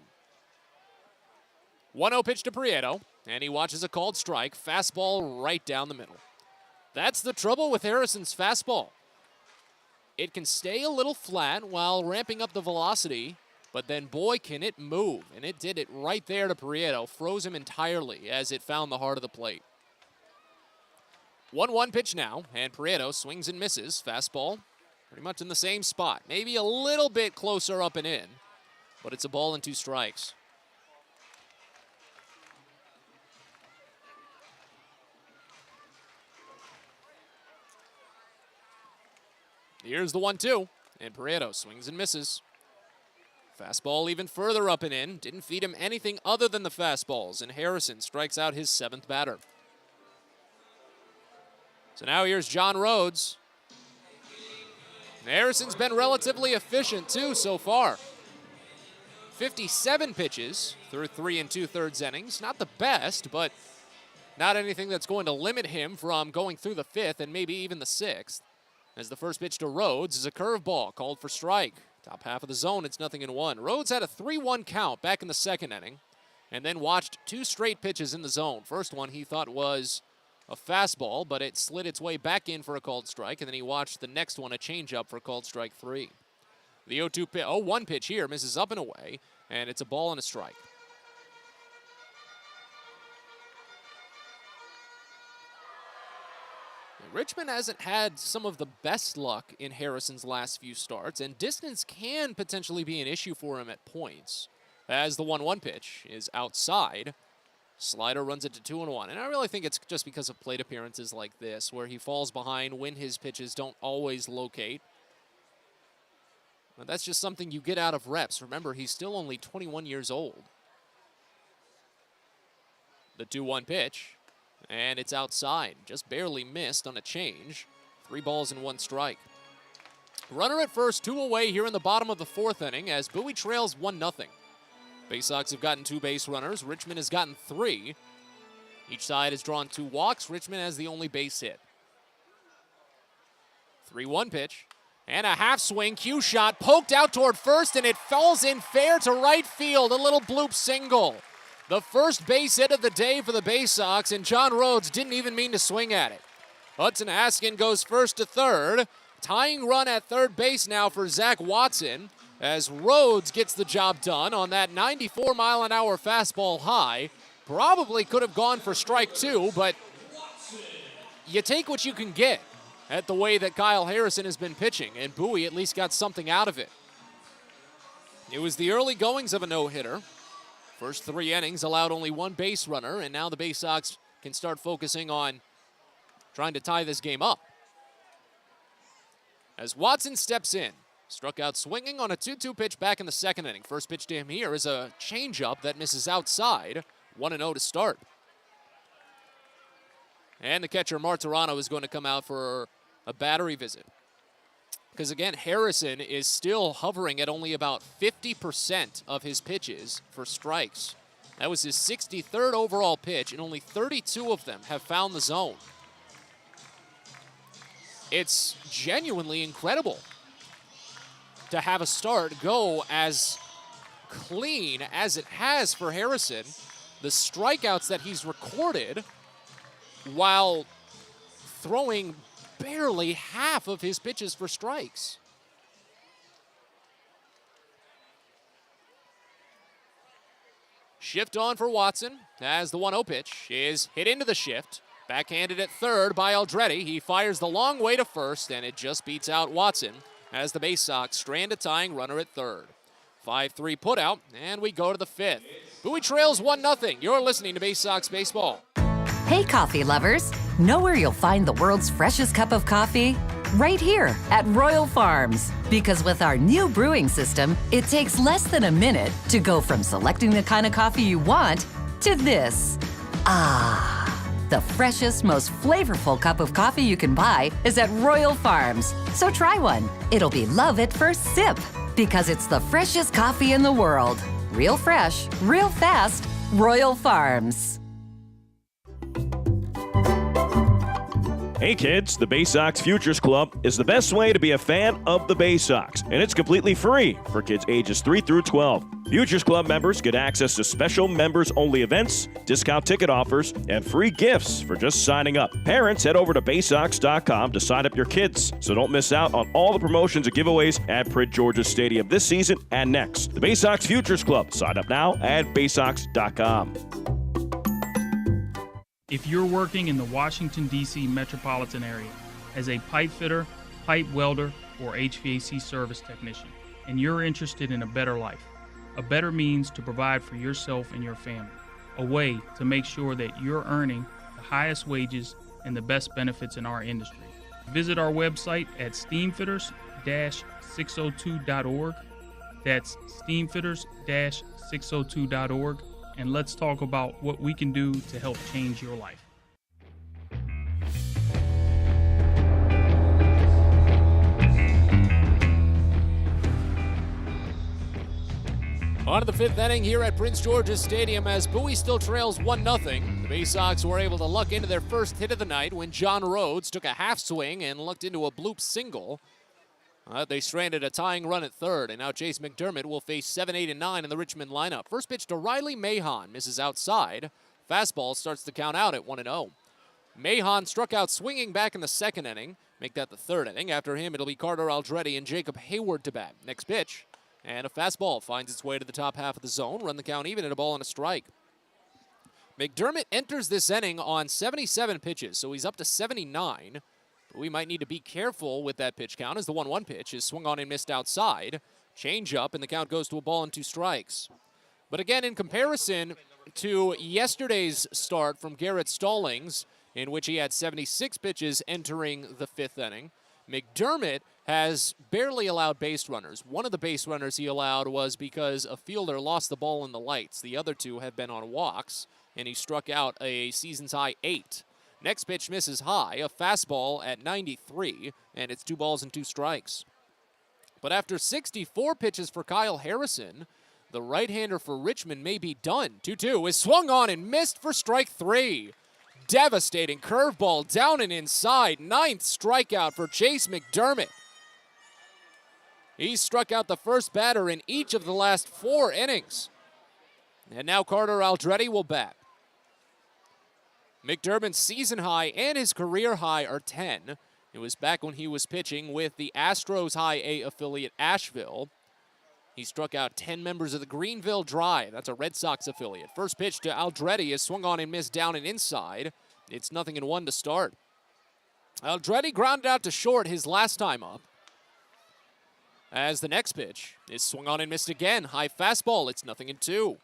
1-0 pitch to Prieto, and he watches a called strike, fastball right down the middle. That's the trouble with Harrison's fastball. It can stay a little flat while ramping up the velocity, but then, boy, can it move. And it did it right there to Prieto. Froze him entirely as it found the heart of the plate. 1-1 pitch now, and Prieto swings and misses. Fastball pretty much in the same spot. Maybe a little bit closer up and in, but it's a ball and 2 strikes. Here's the 1-2, and Prieto swings and misses. Fastball even further up and in. Didn't feed him anything other than the fastballs, and Harrison strikes out his 7th batter. So now here's John Rhodes. And Harrison's been relatively efficient, too, so far. 57 pitches through 3 2/3 innings. Not the best, but not anything that's going to limit him from going through the 5th and maybe even the 6th. As the first pitch to Rhodes is a curveball called for strike. Top half of the zone, it's 0-1. Rhodes had a 3-1 count back in the 2nd inning and then watched 2 straight pitches in the zone. First one he thought was a fastball, but it slid its way back in for a called strike, and then he watched the next one, a changeup, for called strike 3. The 0-1 pitch here misses up and away, and it's a ball and a strike. Richmond hasn't had some of the best luck in Harrison's last few starts, and distance can potentially be an issue for him at points, as the 1-1 pitch is outside. Slider runs it to 2-1. And I really think it's just because of plate appearances like this, where he falls behind when his pitches don't always locate. But that's just something you get out of reps. Remember, he's still only 21 years old. The 2-1 pitch, and it's outside. Just barely missed on a change. 3 balls and 1 strike. Runner at first, 2 away here in the bottom of the 4th inning as Bowie trails 1-0. Baysox have gotten 2 base runners. Richmond has gotten 3. Each side has drawn 2 walks. Richmond has the only base hit. 3-1 pitch. And a half swing, cue shot, poked out toward first, and it falls in fair to right field. A little bloop single. The first base hit of the day for the Baysox, and John Rhodes didn't even mean to swing at it. Hudson Haskin goes first to third. Tying run at third base now for Zach Watson as Rhodes gets the job done on that 94-mile-an-hour fastball high. Probably could have gone for strike 2, but you take what you can get at the way that Kyle Harrison has been pitching, and Bowie at least got something out of it. It was the early goings of a no-hitter. First 3 innings allowed only 1 base runner, and now the Baysox can start focusing on trying to tie this game up. As Watson steps in, struck out swinging on a 2-2 pitch back in the 2nd inning. First pitch to him here is a changeup that misses outside. 1-0 to start. And the catcher, Martirano, is going to come out for a battery visit. Because, again, Harrison is still hovering at only about 50% of his pitches for strikes. That was his 63rd overall pitch, and only 32 of them have found the zone. It's genuinely incredible to have a start go as clean as it has for Harrison. The strikeouts that he's recorded while throwing barely half of his pitches for strikes. Shift on for Watson as the 1-0 pitch is hit into the shift. Backhanded at third by Aldrete. He fires the long way to first, and it just beats out Watson as the Baysox strand a tying runner at third. 5-3 put out, and we go to the 5th. Bowie trails 1-0. You're listening to Baysox Baseball. Hey, coffee lovers. Know where you'll find the world's freshest cup of coffee? Right here at Royal Farms. Because with our new brewing system, it takes less than a minute to go from selecting the kind of coffee you want to this. The freshest, most flavorful cup of coffee you can buy is at Royal Farms. So try one. It'll be love at first sip. Because it's the freshest coffee in the world. Real fresh, real fast, Royal Farms. Hey kids, the Baysox Futures Club is the best way to be a fan of the Baysox, and it's completely free for kids ages 3 through 12. Futures Club members get access to special members-only events, discount ticket offers, and free gifts for just signing up. Parents, head over to Baysox.com to sign up your kids, so don't miss out on all the promotions and giveaways at Prince George's Stadium this season and next. The Baysox Futures Club. Sign up now at Baysox.com. If you're working in the Washington, D.C. metropolitan area as a pipe fitter, pipe welder, or HVAC service technician, and you're interested in a better life, a better means to provide for yourself and your family, a way to make sure that you're earning the highest wages and the best benefits in our industry. Visit our website at steamfitters-602.org. That's steamfitters-602.org. And let's talk about what we can do to help change your life. On to the 5th inning here at Prince George's Stadium as Bowie still trails 1-0. The Baysox were able to luck into their first hit of the night when John Rhodes took a half swing and lucked into a bloop single. They stranded a tying run at third, and now Chase Mcdermott will face 7, 8, and 9 in the Richmond lineup. First pitch to Riley Mahon, misses outside. Fastball starts the count out at 1-0. Mahon struck out swinging back in the 2nd inning. Make that the 3rd inning. After him, it'll be Carter Aldrete and Jacob Hayward to bat. Next pitch, and a fastball finds its way to the top half of the zone. Run the count even at a ball and a strike. Mcdermott enters this inning on 77 pitches, so he's up to 79. We might need to be careful with that pitch count as the 1-1 pitch is swung on and missed outside. Change up, and the count goes to a ball and 2 strikes. But again, in comparison, to yesterday's start from Garrett Stallings, in which he had 76 pitches entering the 5th inning. McDermott has barely allowed base runners. One of the base runners he allowed was because a fielder lost the ball in the lights. The other 2 have been on walks, and he struck out a season's high 8. Next pitch misses high, a fastball at 93, and it's 2 balls and 2 strikes. But after 64 pitches for Kyle Harrison, the right-hander for Richmond may be done. 2-2 is swung on and missed for strike 3. Devastating curveball down and inside. 9th strikeout for Chase McDermott. He struck out the first batter in each of the last 4 innings. And now Carter Aldrete will bat. McDermott's season high and his career high are 10. It was back when he was pitching with the Astros High A affiliate Asheville. He struck out 10 members of the Greenville Drive. That's a Red Sox affiliate. First pitch to Aldrete is swung on and missed down and inside. It's 0-1 to start. Aldrete grounded out to short his last time up. As the next pitch is swung on and missed again. High fastball. It's 0-2.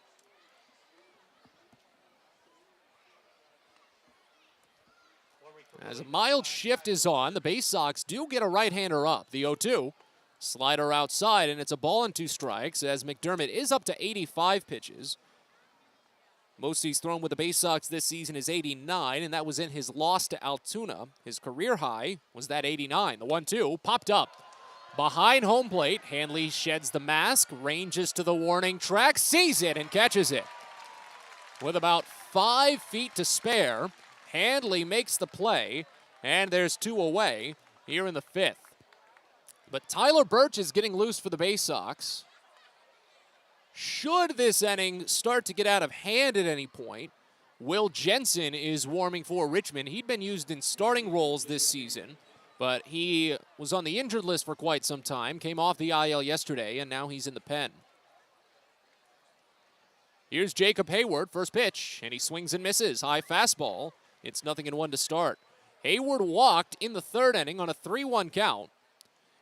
As a mild shift is on, the Baysox do get a right-hander up. The 0-2. Slider outside, and it's a ball and 2 strikes as McDermott is up to 85 pitches. Most he's thrown with the Baysox this season is 89, and that was in his loss to Altoona. His career high was that 89. The 1-2 popped up behind home plate. Handley sheds the mask, ranges to the warning track, sees it, and catches it. With about 5 feet to spare, Handley makes the play, and there's 2 away here in the 5th. But Tyler Birch is getting loose for the Baysox. Should this inning start to get out of hand at any point, Will Jensen is warming for Richmond. He'd been used in starting roles this season, but he was on the injured list for quite some time, came off the IL yesterday, and now he's in the pen. Here's Jacob Hayward, first pitch, and he swings and misses. High fastball. It's 0-1 to start. Hayward walked in the 3rd inning on a 3-1 count,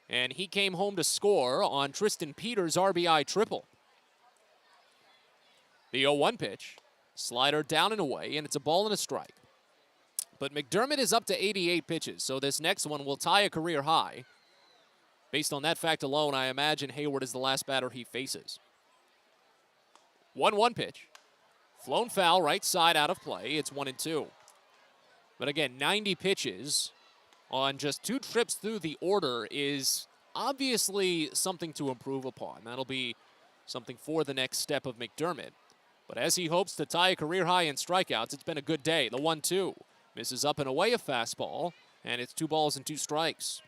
and he came home to score on Tristan Peters' RBI triple. The 0-1 pitch, slider down and away, and it's a ball and a strike. But McDermott is up to 88 pitches, so this next one will tie a career high. Based on that fact alone, I imagine Hayward is the last batter he faces. 1-1 pitch, flown foul, right side out of play. It's 1-2. But again, 90 pitches on just 2 trips through the order is obviously something to improve upon. That'll be something for the next step of McDermott. But as he hopes to tie a career high in strikeouts, it's been a good day. The 1-2 misses up and away a fastball, and it's 2 balls and 2 strikes.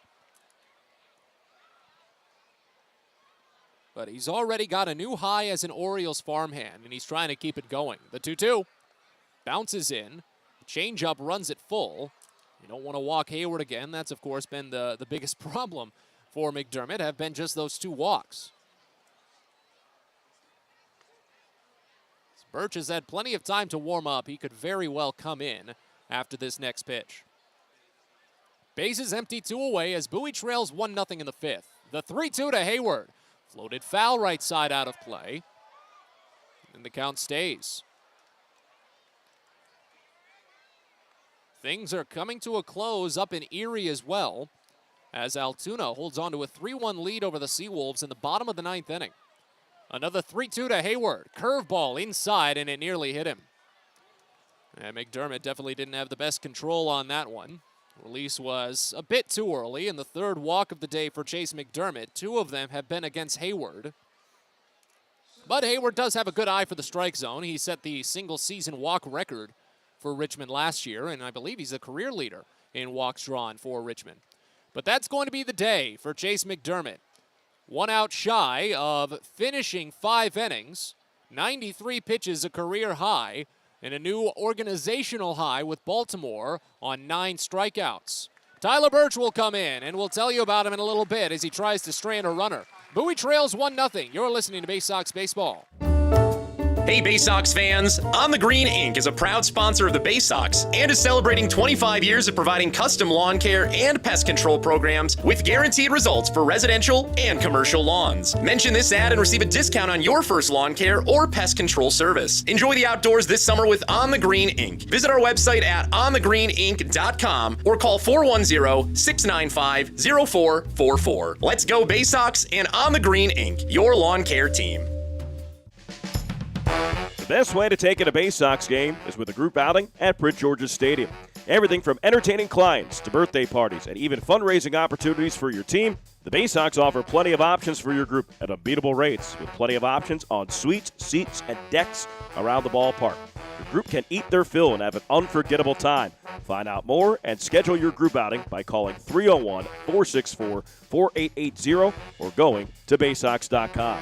But he's already got a new high as an Orioles farmhand, and he's trying to keep it going. The 2-2 bounces in. Changeup runs it full. You don't want to walk Hayward again. That's, of course, been the biggest problem for McDermott, have been just those 2 walks. Birch has had plenty of time to warm up. He could very well come in after this next pitch. Bases empty, 2 away as Bowie trails 1-0 in the 5th. The 3-2 to Hayward. Floated foul right side out of play. And the count stays. Things are coming to a close up in Erie as well, as Altoona holds on to a 3-1 lead over the Seawolves in the bottom of the 9th inning. Another 3-2 to Hayward. Curveball inside, and it nearly hit him. And McDermott definitely didn't have the best control on that one. Release was a bit too early, and the 3rd walk of the day for Chase McDermott. 2 of them have been against Hayward. But Hayward does have a good eye for the strike zone. He set the single-season walk record for Richmond last year, and I believe he's a career leader in walks drawn for Richmond. But that's going to be the day for Chase McDermott. 1 out shy of finishing 5 innings, 93 pitches, a career high, and a new organizational high with Baltimore on 9 strikeouts. Tyler Birch will come in, and we'll tell you about him in a little bit as he tries to strand a runner. Bowie trails 1-0. You're listening to Baysox Baseball. Hey Baysox fans, On the Green Inc. is a proud sponsor of the Baysox and is celebrating 25 years of providing custom lawn care and pest control programs with guaranteed results for residential and commercial lawns. Mention this ad and receive a discount on your first lawn care or pest control service. Enjoy the outdoors this summer with On the Green Inc. Visit our website at onthegreeninc.com or call 410-695-0444. Let's go Baysox and On the Green Inc., your lawn care team. The best way to take in a Baysox game is with a group outing at Prince George's Stadium. Everything from entertaining clients to birthday parties and even fundraising opportunities for your team, the Baysox offer plenty of options for your group at unbeatable rates with plenty of options on suites, seats, and decks around the ballpark. Your group can eat their fill and have an unforgettable time. Find out more and schedule your group outing by calling 301-464-4880 or going to Baysox.com.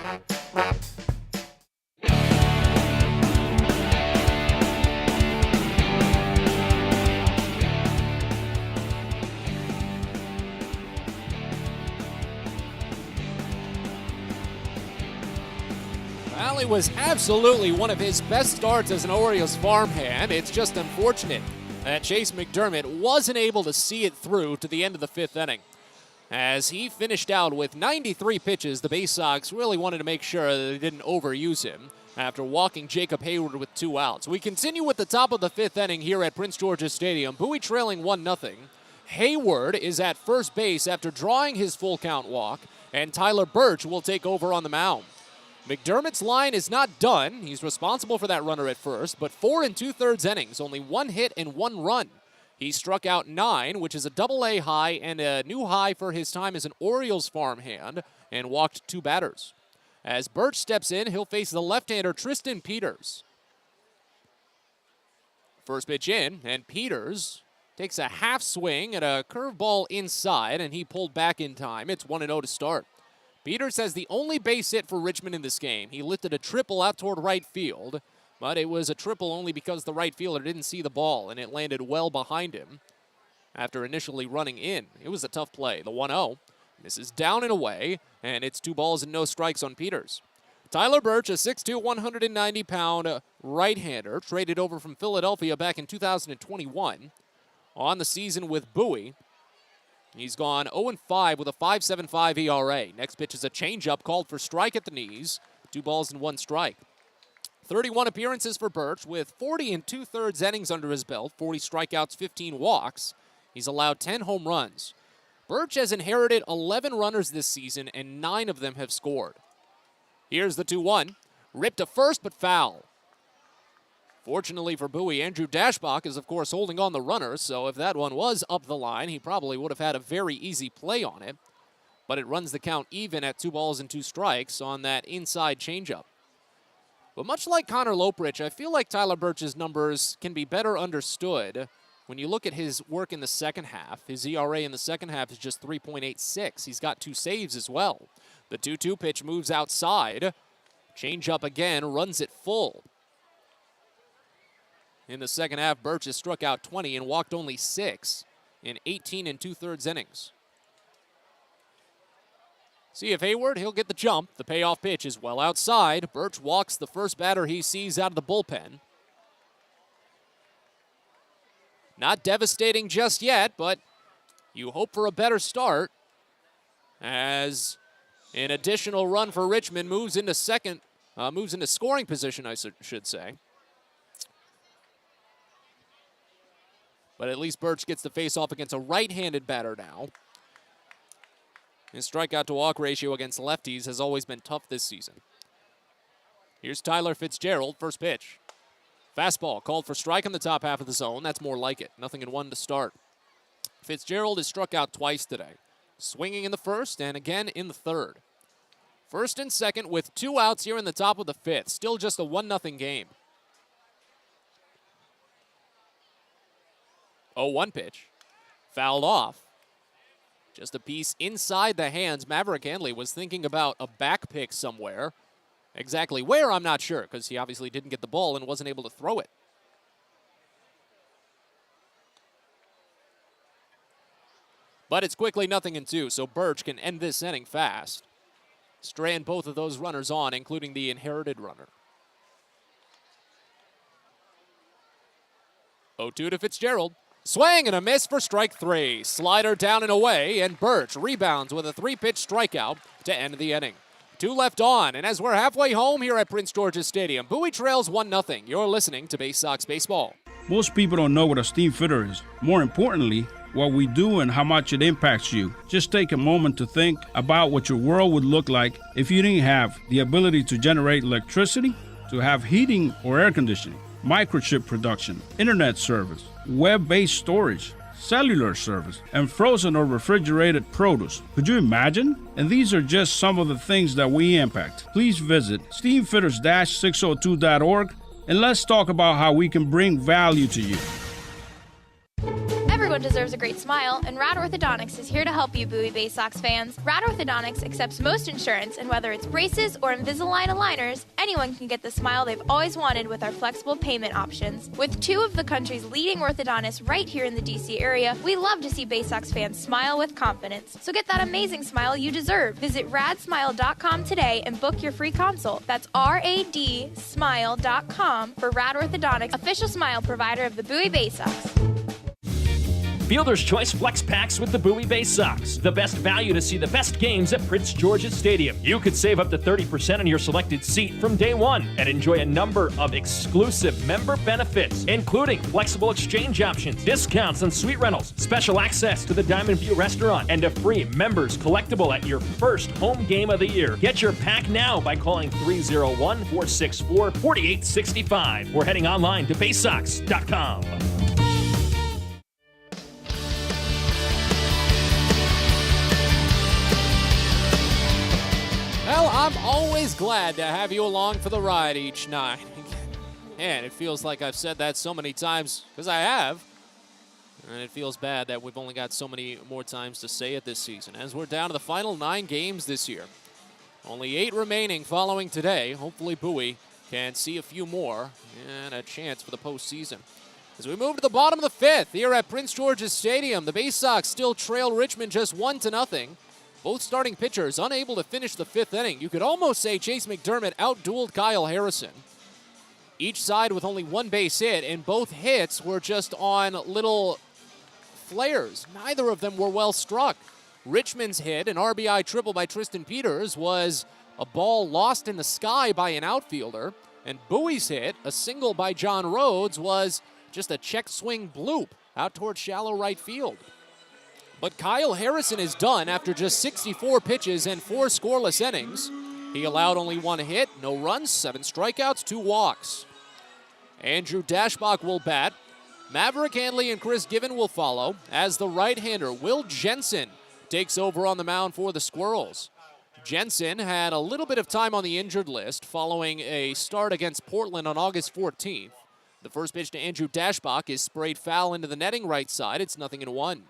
Well, it was absolutely one of his best starts as an Orioles farmhand. It's just unfortunate that Chase Mcdermott wasn't able to see it through to the end of the fifth inning. As he finished out with 93 pitches, the Baysox really wanted to make sure that they didn't overuse him after walking Jacob Hayward with 2 outs. We continue with the top of the fifth inning here at Prince George's Stadium. Bowie trailing 1-0. Hayward is at first base after drawing his full count walk, and Tyler Birch will take over on the mound. McDermott's line is not done. He's responsible for that runner at first, but 4 2/3 innings, only 1 hit and 1 run. He struck out 9, which is a Double-A high and a new high for his time as an Orioles farmhand, and walked 2 batters. As Birch steps in, he'll face the left-hander Tristan Peters. First pitch in, and Peters takes a half swing at a curveball inside, and he pulled back in time. It's 1-0 to start. Peters has the only base hit for Richmond in this game. He lifted a triple out toward right field, but it was a triple only because the right fielder didn't see the ball, and it landed well behind him after initially running in. It was a tough play. The 1-0 misses down and away, and it's 2 balls and no strikes on Peters. Tyler Birch, a 6'2", 190-pound right-hander, traded over from Philadelphia back in 2021. On the season with Bowie, he's gone 0-5 with a 5.75 ERA. Next pitch is a changeup called for strike at the knees. 2 balls and 1 strike. 31 appearances for Birch with 40 2/3 innings under his belt, 40 strikeouts, 15 walks. He's allowed 10 home runs. Birch has inherited 11 runners this season, and 9 of them have scored. Here's the 2-1. Ripped to first, but foul. Fortunately for Bowie, Andrew Dashbach is, of course, holding on the runner, so if that one was up the line, he probably would have had a very easy play on it. But it runs the count even at 2 balls and 2 strikes on that inside changeup. But much like Connor Loprich, I feel like Tyler Birch's numbers can be better understood when you look at his work in the second half. His ERA in the second half is just 3.86. He's got 2 saves as well. The 2-2 pitch moves outside. Changeup again, runs it full. In the second half, Birch has struck out 20 and walked only 6 in 18 2/3 innings. See if Hayward, he'll get the jump. The payoff pitch is well outside. Birch walks the first batter he sees out of the bullpen. Not devastating just yet, but you hope for a better start as an additional run for Richmond moves into scoring position, I should say. But at least Birch gets the face-off against a right-handed batter now. His strikeout-to-walk ratio against lefties has always been tough this season. Here's Tyler Fitzgerald, first pitch. Fastball called for strike in the top half of the zone. That's more like it. 0-1 to start. Fitzgerald has struck out twice today. Swinging in the first and again in the third. First and second with 2 outs here in the top of the fifth. Still just a 1-0 game. 0-1 pitch. Fouled off. Just a piece inside the hands. Maverick Handley was thinking about a back pick somewhere. Exactly where, I'm not sure, because he obviously didn't get the ball and wasn't able to throw it. But it's quickly 0-2, so Birch can end this inning fast. Strand both of those runners on, including the inherited runner. 0-2 to Fitzgerald. Swing and a miss for strike 3. Slider down and away, and Birch rebounds with a 3-pitch strikeout to end the inning. 2 left on, and as we're halfway home here at Prince George's Stadium, Bowie trails 1-0. You're listening to Baysox Baseball. Most people don't know what a steam fitter is. More importantly, what we do and how much it impacts you. Just take a moment to think about what your world would look like if you didn't have the ability to generate electricity, to have heating or air conditioning, microchip production, internet service, web-based storage, cellular service, and frozen or refrigerated produce. Could you imagine? And these are just some of the things that we impact. Please visit steamfitters-602.org and let's talk about how we can bring value to you. Everyone deserves a great smile, and Rad Orthodontics is here to help you, Bowie Baysox fans. Rad Orthodontics accepts most insurance, and whether it's braces or Invisalign aligners, anyone can get the smile they've always wanted with our flexible payment options. With 2 of the country's leading orthodontists right here in the D.C. area, we love to see Baysox fans smile with confidence. So get that amazing smile you deserve. Visit radsmile.com today and book your free consult. That's radsmile.com for Rad Orthodontics, official smile provider of the Bowie Baysox. Fielder's Choice Flex Packs with the Bowie Baysox. The best value to see the best games at Prince George's Stadium. You could save up to 30% on your selected seat from day one and enjoy a number of exclusive member benefits, including flexible exchange options, discounts on suite rentals, special access to the Diamond View restaurant, and a free members collectible at your first home game of the year. Get your pack now by calling 301-464-4865 or heading online to baysox.com. Well, I'm always glad to have you along for the ride each night. Man, it feels like I've said that so many times, because I have. And it feels bad that we've only got so many more times to say it this season, as we're down to the final 9 games this year. Only 8 remaining following today. Hopefully Bowie can see a few more and a chance for the postseason. As we move to the bottom of the 5th here at Prince George's Stadium, the Baysox still trail Richmond just 1-0. Both starting pitchers unable to finish the 5th inning. You could almost say Chase McDermott outdueled Kyle Harrison. Each side with only 1 base hit, and both hits were just on little flares. Neither of them were well struck. Richmond's hit, an RBI triple by Tristan Peters, was a ball lost in the sky by an outfielder. And Bowie's hit, a single by John Rhodes, was just a check swing bloop out towards shallow right field. But Kyle Harrison is done after just 64 pitches and 4 scoreless innings. He allowed only 1 hit, no runs, 7 strikeouts, 2 walks. Andrew Dashbach will bat. Maverick Handley and Chris Given will follow, as the right-hander Will Jensen takes over on the mound for the Squirrels. Jensen had a little bit of time on the injured list following a start against Portland on August 14th. The first pitch to Andrew Dashbach is sprayed foul into the netting right side. It's 0-1.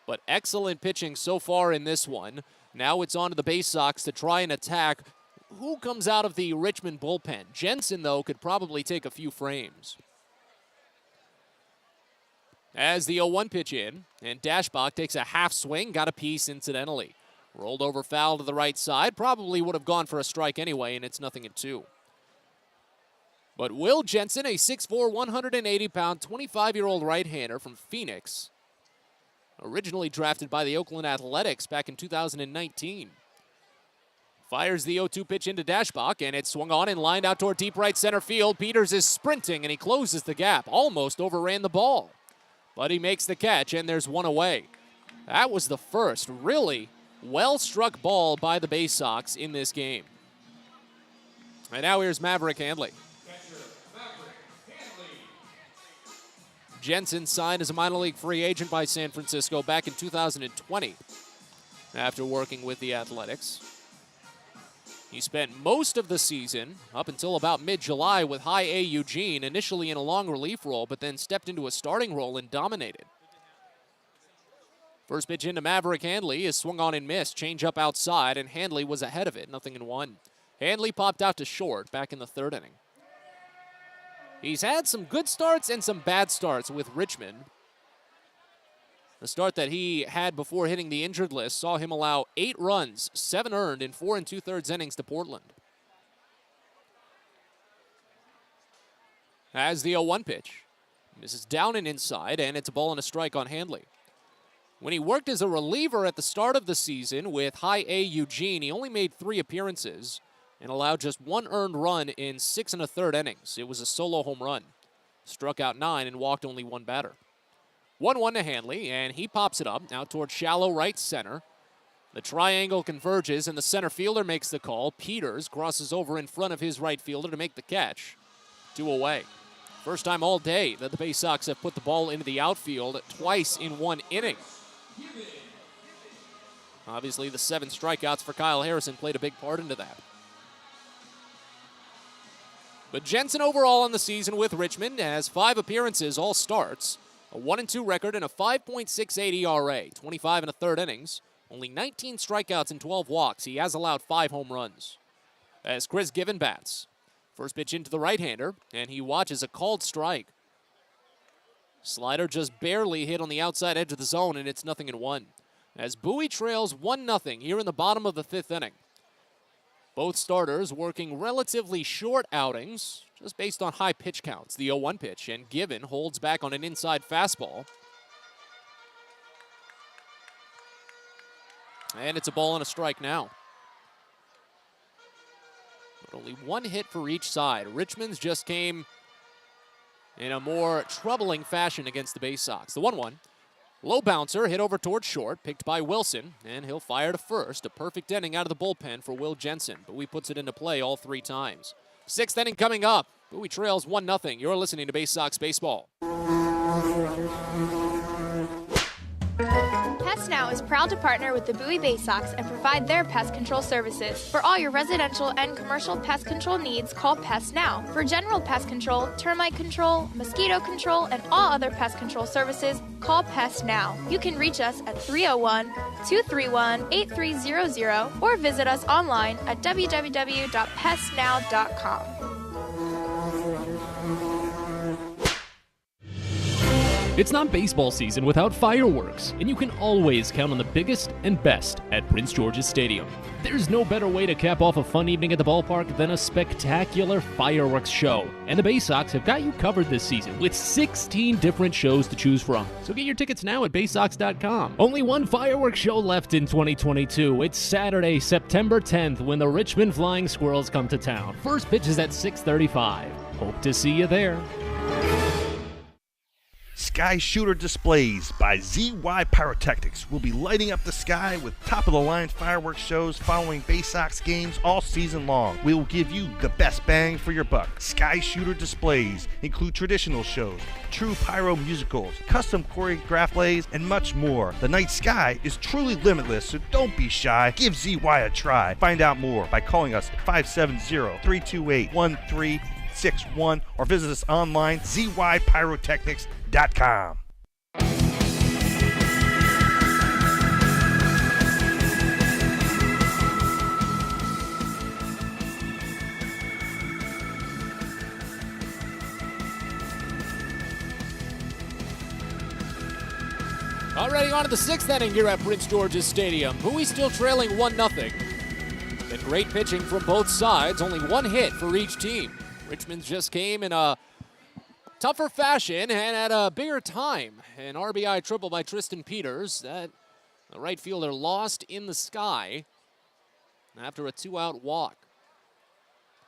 But excellent pitching so far in this one. Now it's on to the Baysox to try and attack who comes out of the Richmond bullpen. Jensen, though, could probably take a few frames. As the 0-1 pitch in, and Dashbach takes a half swing, got a piece incidentally. Rolled over foul to the right side, probably would have gone for a strike anyway, and it's 0-2. But Will Jensen, a 6'4", 180-pound, 25-year-old right-hander from Phoenix, originally drafted by the Oakland Athletics back in 2019. Fires the 0-2 pitch into Dashbach, and it's swung on and lined out toward deep right center field. Peters is sprinting, and he closes the gap. Almost overran the ball. But he makes the catch, and there's 1 away. That was the first really well-struck ball by the Baysox in this game. And now here's Maverick Handley. Jensen signed as a minor league free agent by San Francisco back in 2020 after working with the Athletics. He spent most of the season, up until about mid-July, with High A Eugene, initially in a long relief role, but then stepped into a starting role and dominated. First pitch into Maverick Handley is swung on and missed. Change up outside, and Handley was ahead of it, 0-1. Handley popped out to short back in the 3rd inning. He's had some good starts and some bad starts with Richmond. The start that he had before hitting the injured list saw him allow 8 runs, 7 earned in 4 2/3 innings to Portland. As the 0-1 pitch, This is down and inside, and it's a ball and a strike on Handley. When he worked as a reliever at the start of the season with High A Eugene, he only made 3 appearances and allowed just 1 earned run in 6 1/3 innings. It was a solo home run. Struck out 9 and walked only 1 batter. 1-1 to Handley, and he pops it up now toward shallow right center. The triangle converges, and the center fielder makes the call. Peters crosses over in front of his right fielder to make the catch. 2 away. First time all day that the Baysox have put the ball into the outfield twice in 1 inning. Obviously, the 7 strikeouts for Kyle Harrison played a big part into that. But Jensen overall on the season with Richmond has 5 appearances, all starts, a 1-2 record, and a 5.68 ERA, 25 1/3 innings, only 19 strikeouts and 12 walks. He has allowed 5 home runs. As Chris Given bats. First pitch into the right-hander, and he watches a called strike. Slider just barely hit on the outside edge of the zone, and it's 0-1. As Bowie trails 1-0 here in the bottom of the 5th inning. Both starters working relatively short outings, just based on high pitch counts. The 0-1 pitch, and Given holds back on an inside fastball. And it's a ball and a strike now. But only 1 hit for each side. Richmond's just came in a more troubling fashion against the Baysox. The 1-1. Low bouncer hit over towards short, picked by Wilson, and he'll fire to first. A perfect inning out of the bullpen for Will Jensen, but Bowie puts it into play all 3 times. 6th inning coming up. Bowie trails 1-0. You're listening to Baysox Baseball. Pest Now is proud to partner with the Bowie Baysox and provide their pest control services. For all your residential and commercial pest control needs, call Pest Now. For general pest control, termite control, mosquito control, and all other pest control services, call Pest Now. You can reach us at 301-231-8300 or visit us online at www.pestnow.com. It's not baseball season without fireworks, and you can always count on the biggest and best at Prince George's Stadium. There's no better way to cap off a fun evening at the ballpark than a spectacular fireworks show. And the Baysox have got you covered this season with 16 different shows to choose from. So get your tickets now at Baysox.com. Only one fireworks show left in 2022. It's Saturday, September 10th, when the Richmond Flying Squirrels come to town. First pitch is at 6:35. Hope to see you there. Sky Shooter Displays by ZY Pyrotechnics will be lighting up the sky with top-of-the-line fireworks shows following Baysox games all season long. We will give you the best bang for your buck. Sky Shooter Displays include traditional shows, true pyro musicals, custom choreographed plays, and much more. The night sky is truly limitless, so don't be shy. Give ZY a try. Find out more by calling us at 570-328-1361 or visit us online, zypyrotechnics.com. Already on to the 6th inning here at Prince George's Stadium. Bowie still trailing 1-0. Been great pitching from both sides, only 1 hit for each team. Richmond just came in a tougher fashion and at a bigger time. An RBI triple by Tristan Peters that the right fielder lost in the sky after a 2-out walk.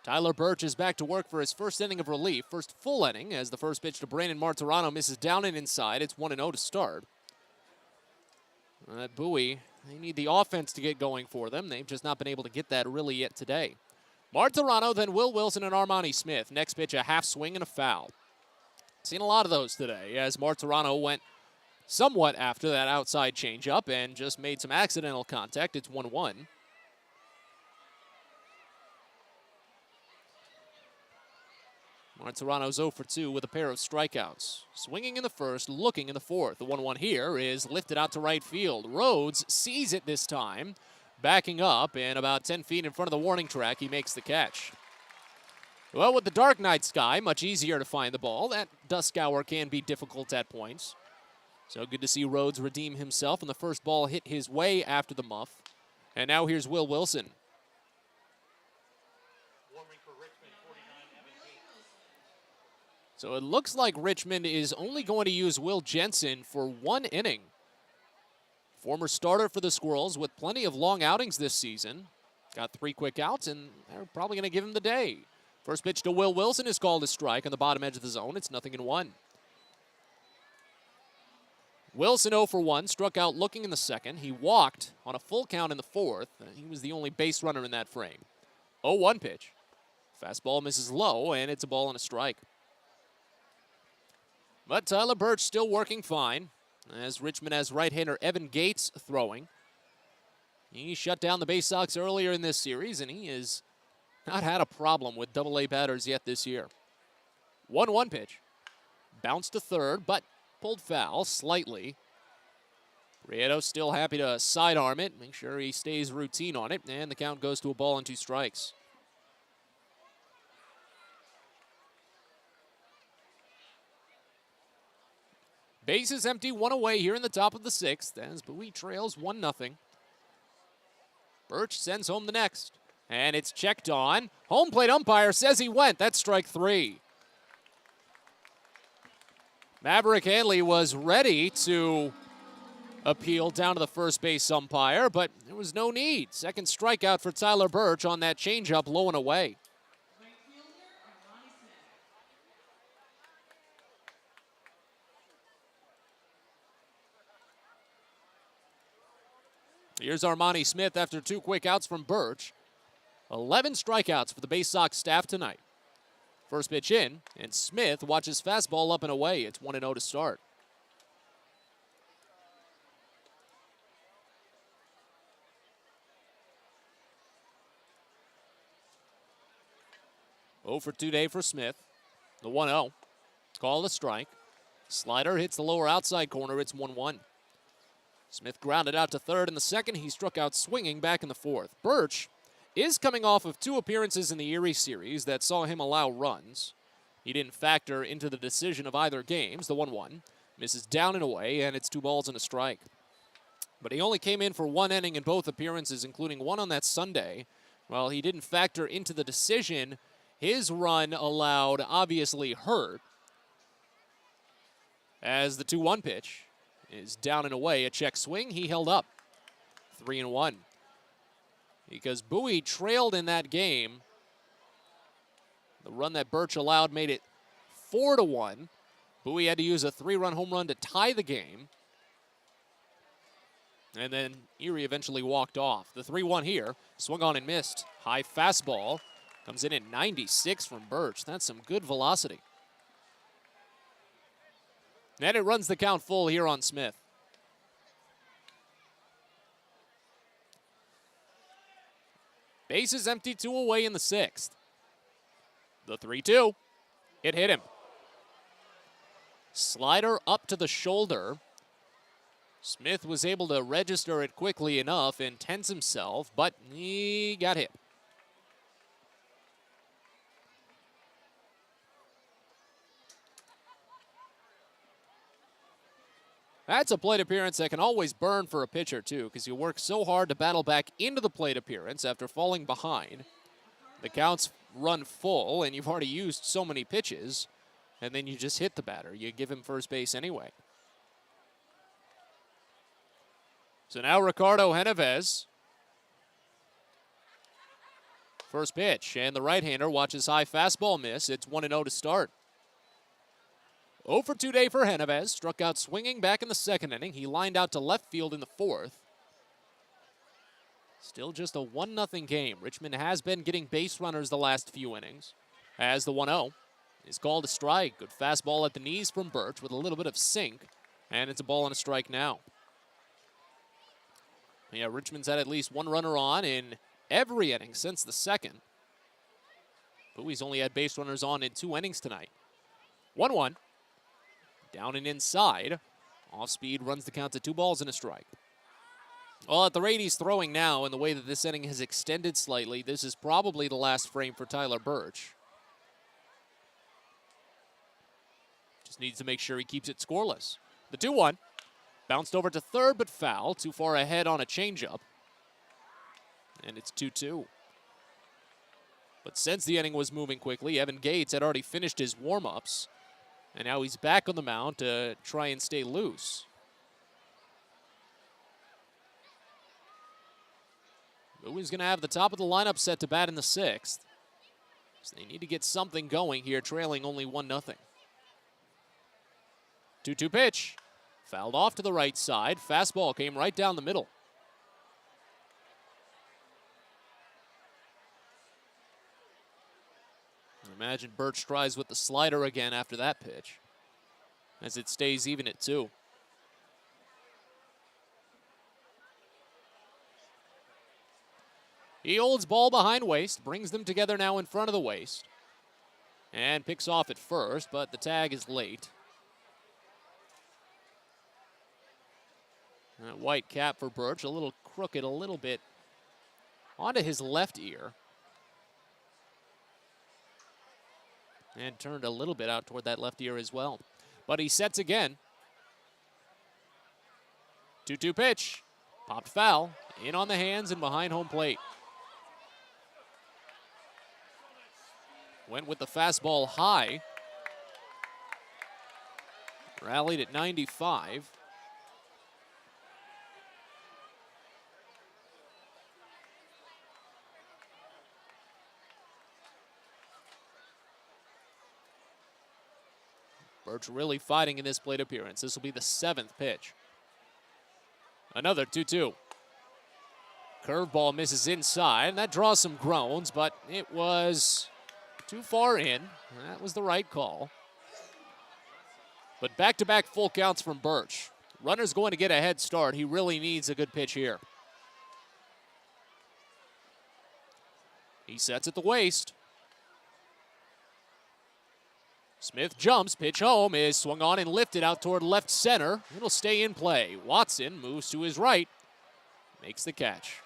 Tyler Birch is back to work for his first inning of relief, first full inning, as the first pitch to Brandon Martirano misses down and inside. It's 1-0 to start. Bowie, they need the offense to get going for them. They've just not been able to get that really yet today. Martirano, then Will Wilson and Armani Smith. Next pitch, a half swing and a foul. Seen a lot of those today as Martirano went somewhat after that outside changeup and just made some accidental contact. It's 1-1. Martirano's 0 for 2 with a pair of strikeouts. Swinging in the first, looking in the fourth. The 1-1 here is lifted out to right field. Rhodes sees it this time, backing up, and about 10 feet in front of the warning track, he makes the catch. Well, with the dark night sky, much easier to find the ball. That dusk hour can be difficult at points. So good to see Rhodes redeem himself, and the first ball hit his way after the muff. And now here's Will Wilson. So it looks like Richmond is only going to use Will Jensen for 1 inning. Former starter for the Squirrels with plenty of long outings this season. Got 3 quick outs, and they're probably going to give him the day. First pitch to Will Wilson is called a strike on the bottom edge of the zone. It's 0-1. Wilson 0 for 1, struck out looking in the second. He walked on a full count in the fourth. He was the only base runner in that frame. 0-1 pitch. Fastball misses low, and it's a ball and a strike. But Tyler Birch still working fine, as Richmond has right-hander Evan Gates throwing. He shut down the Baysox earlier in this series, and he has not had a problem with double-A batters yet this year. 1-1 pitch. Bounced to third, but pulled foul slightly. Prieto still happy to sidearm it, make sure he stays routine on it, and the count goes to a ball and 2 strikes. Bases empty, 1 away here in the top of the 6th as Bowie trails 1-0. Birch sends home the next, and it's checked on. Home plate umpire says he went. That's strike 3. Maverick Handley was ready to appeal down to the first base umpire, but there was no need. Second strikeout for Tyler Birch on that changeup low and away. Here's Armani Smith after 2 quick outs from Birch. 11 strikeouts for the Baysox staff tonight. First pitch in, and Smith watches fastball up and away. It's 1-0 to start. Oh for 2 day for Smith. The 1-0. Call a strike. Slider hits the lower outside corner. It's 1-1. Smith grounded out to third in the second. He struck out swinging back in the fourth. Birch is coming off of 2 appearances in the Erie series that saw him allow runs. He didn't factor into the decision of either games. The 1-1 misses down and away, and it's 2 balls and a strike. But he only came in for 1 inning in both appearances, including one on that Sunday. While he didn't factor into the decision, his run allowed obviously hurt. As the 2-1 pitch is down and away, a check swing. He held up. 3-1. Because Bowie trailed in that game. The run that Birch allowed made it 4-1. Bowie had to use a 3-run home run to tie the game. And then Erie eventually walked off. The 3-1 here, swung on and missed. High fastball comes in at 96 from Birch. That's some good velocity. And it runs the count full here on Smith. Bases empty, 2 away in the 6th. The 3-2. It hit him. Slider up to the shoulder. Smith was able to register it quickly enough and tense himself, but he got hit. That's a plate appearance that can always burn for a pitcher, too, because you work so hard to battle back into the plate appearance after falling behind. The counts run full, and you've already used so many pitches, and then you just hit the batter. You give him first base anyway. So now Ricardo Genovez. First pitch, and the right-hander watches high fastball miss. It's 1-0 to start. 0 for 2 day for Genovez. Struck out swinging back in the second inning. He lined out to left field in the fourth. Still just a 1-0 game. Richmond has been getting base runners the last few innings. As the 1-0 is called a strike. Good fastball at the knees from Birch with a little bit of sink. And it's a ball and a strike now. Yeah, Richmond's had at least 1 runner on in every inning since the second. Bowie's only had base runners on in 2 innings tonight. 1-1. Down and inside. Off speed runs the count to 2 balls and a strike. Well, at the rate he's throwing now and the way that this inning has extended slightly, this is probably the last frame for Tyler Birch. Just needs to make sure he keeps it scoreless. The 2-1. Bounced over to third, but foul. Too far ahead on a changeup. And it's 2-2. But since the inning was moving quickly, Evan Gates had already finished his warm-ups. And now he's back on the mound to try and stay loose. Bowie's going to have the top of the lineup set to bat in the 6th. So they need to get something going here, trailing only 1-0. 2-2 pitch. Fouled off to the right side. Fastball came right down the middle. Imagine Birch tries with the slider again after that pitch, as it stays even at 2. He holds ball behind waist, brings them together now in front of the waist, and picks off at first, but the tag is late. That white cap for Birch, a little crooked, a little bit onto his left ear. And turned a little bit out toward that left ear as well. But he sets again. 2-2 pitch. Popped foul. In on the hands and behind home plate. Went with the fastball high. Rallied at 95. Birch really fighting in this plate appearance. This will be the 7th pitch. Another 2-2. Curveball misses inside, and that draws some groans, but it was too far in. That was the right call. But back-to-back full counts from Birch. Runner's going to get a head start. He really needs a good pitch here. He sets at the waist. Smith jumps, pitch home, is swung on and lifted out toward left center. It'll stay in play. Watson moves to his right, makes the catch.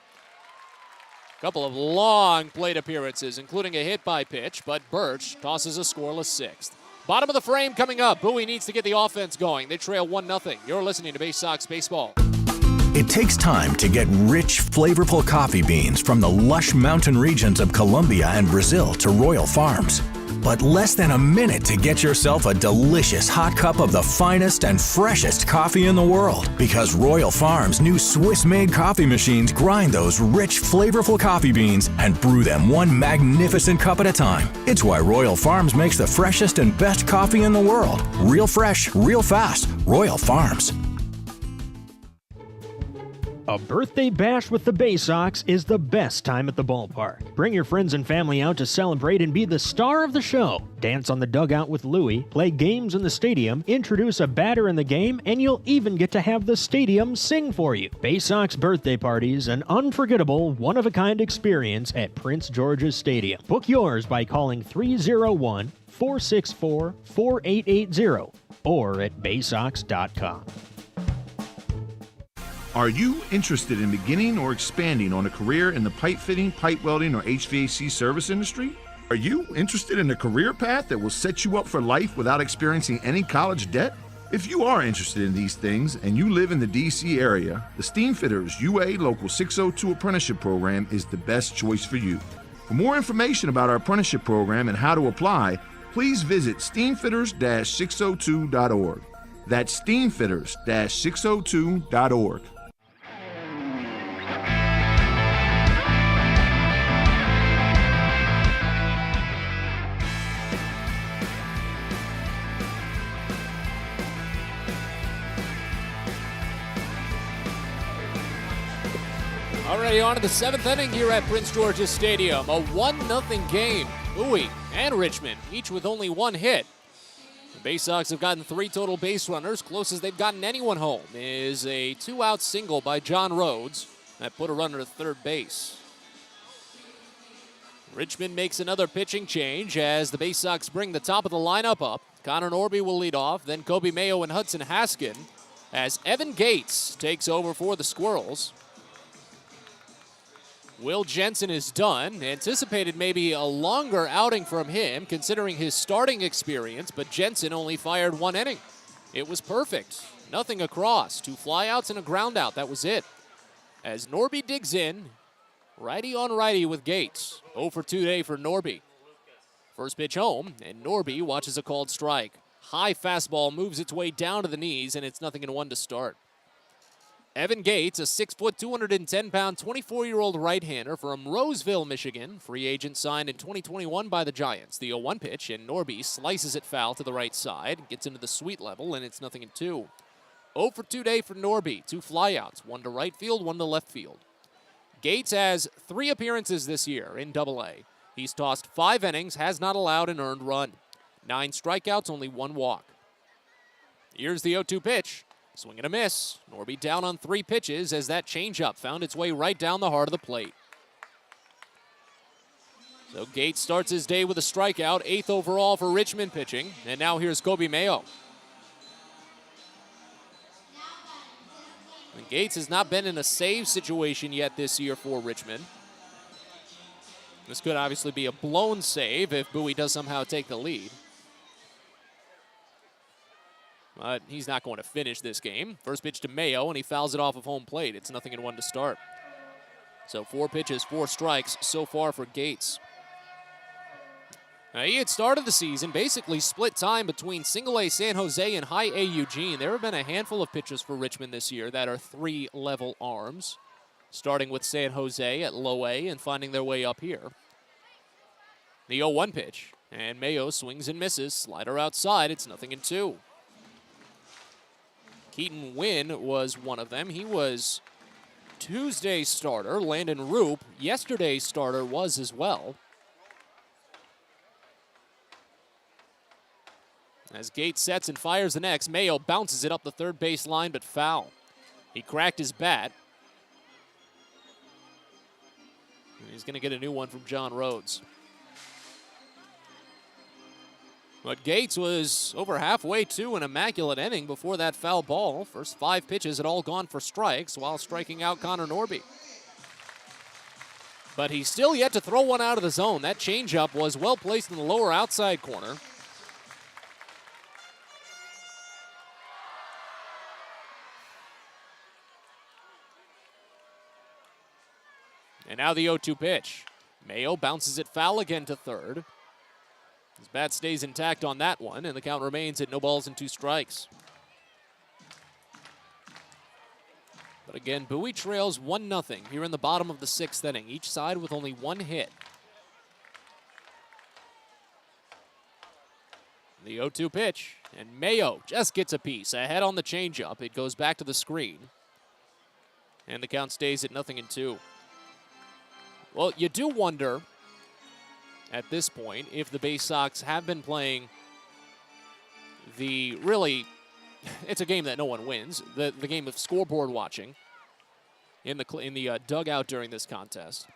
A couple of long plate appearances, including a hit by pitch, but Birch tosses a scoreless 6th. Bottom of the frame coming up. Bowie needs to get the offense going. They trail 1-0. You're listening to Baysox Baseball. It takes time to get rich, flavorful coffee beans from the lush mountain regions of Colombia and Brazil to Royal Farms. But less than a minute to get yourself a delicious hot cup of the finest and freshest coffee in the world. Because Royal Farms' new Swiss-made coffee machines grind those rich, flavorful coffee beans and brew them one magnificent cup at a time. It's why Royal Farms makes the freshest and best coffee in the world. Real fresh, real fast. Royal Farms. A birthday bash with the Baysox is the best time at the ballpark. Bring your friends and family out to celebrate and be the star of the show. Dance on the dugout with Louie, play games in the stadium, introduce a batter in the game, and you'll even get to have the stadium sing for you. Baysox birthday parties, an unforgettable, one-of-a-kind experience at Prince George's Stadium. Book yours by calling 301-464-4880 or at baysox.com. Are you interested in beginning or expanding on a career in the pipe fitting, pipe welding, or HVAC service industry? Are you interested in a career path that will set you up for life without experiencing any college debt? If you are interested in these things and you live in the D.C. area, the Steamfitters UA Local 602 Apprenticeship Program is the best choice for you. For more information about our apprenticeship program and how to apply, please visit steamfitters-602.org. That's steamfitters-602.org. Already on to the 7th inning here at Prince George's Stadium. A 1-0 game. Bowie and Richmond, each with only one hit. The Baysox have gotten 3 total base runners. Closest they've gotten anyone home is a 2-out single by John Rhodes that put a runner to third base. Richmond makes another pitching change as the Baysox bring the top of the lineup up. Connor Norby will lead off, then Kobe Mayo and Hudson Haskin as Evan Gates takes over for the Squirrels. Will Jensen is done. Anticipated maybe a longer outing from him considering his starting experience, but Jensen only fired 1 inning. It was perfect. Nothing across. 2 flyouts and a ground out. That was it. As Norby digs in, righty on righty with Gates. 0 for 2 today for Norby. First pitch home, and Norby watches a called strike. high fastball moves its way down to the knees, and it's 0-1 to start. Evan Gates, a 6-foot, 210-pound, 24-year-old right-hander from Roseville, Michigan. Free agent signed in 2021 by the Giants. The 0-1 pitch, and Norby slices it foul to the right side. Gets into the sweet level, and it's 0-2. 0 for 2 day for Norby. 2 flyouts, 1 to right field, 1 to left field. Gates has 3 appearances this year in Double-A. He's tossed 5 innings, has not allowed an earned run. 9 strikeouts, only 1 walk. Here's the 0-2 pitch. Swing and a miss. Norby down on 3 pitches as that changeup found its way right down the heart of the plate. So Gates starts his day with a strikeout, 8th overall for Richmond pitching. And now here's Kobe Mayo. And Gates has not been in a save situation yet this year for Richmond. This could obviously be a blown save if Bowie does somehow take the lead. But he's not going to finish this game. First pitch to Mayo, and he fouls it off of home plate. It's 0-1 to start. So 4 pitches, 4 strikes so far for Gates. Now, he had started the season basically split time between Single-A San Jose and High-A Eugene. There have been a handful of pitchers for Richmond this year that are 3-level arms, starting with San Jose at Low-A and finding their way up here. The 0-1 pitch, and Mayo swings and misses. Slider outside, it's 0-2. Keaton Wynn was one of them. He was Tuesday's starter. Landon Roop, yesterday's starter, was as well. As Gates sets and fires the next, Mayo bounces it up the third base line, but foul. He cracked his bat. And he's going to get a new one from John Rhodes. But Gates was over halfway to an immaculate inning before that foul ball. First 5 pitches had all gone for strikes while striking out Connor Norby. But he's still yet to throw one out of the zone. That changeup was well placed in the lower outside corner. And now the 0-2 pitch. Mayo bounces it foul again to third. His bat stays intact on that one, and the count remains at 0-2 strikes. But again, Bowie trails 1-0 here in the bottom of the 6th inning, each side with only 1 hit. The 0-2 pitch, and Mayo just gets a piece. Ahead on the changeup, it goes back to the screen. And the count stays at 0-2. Well, you do wonder at this point if the Baysox have been playing the really, it's a game that no one wins, the game of scoreboard watching in the dugout during this contest.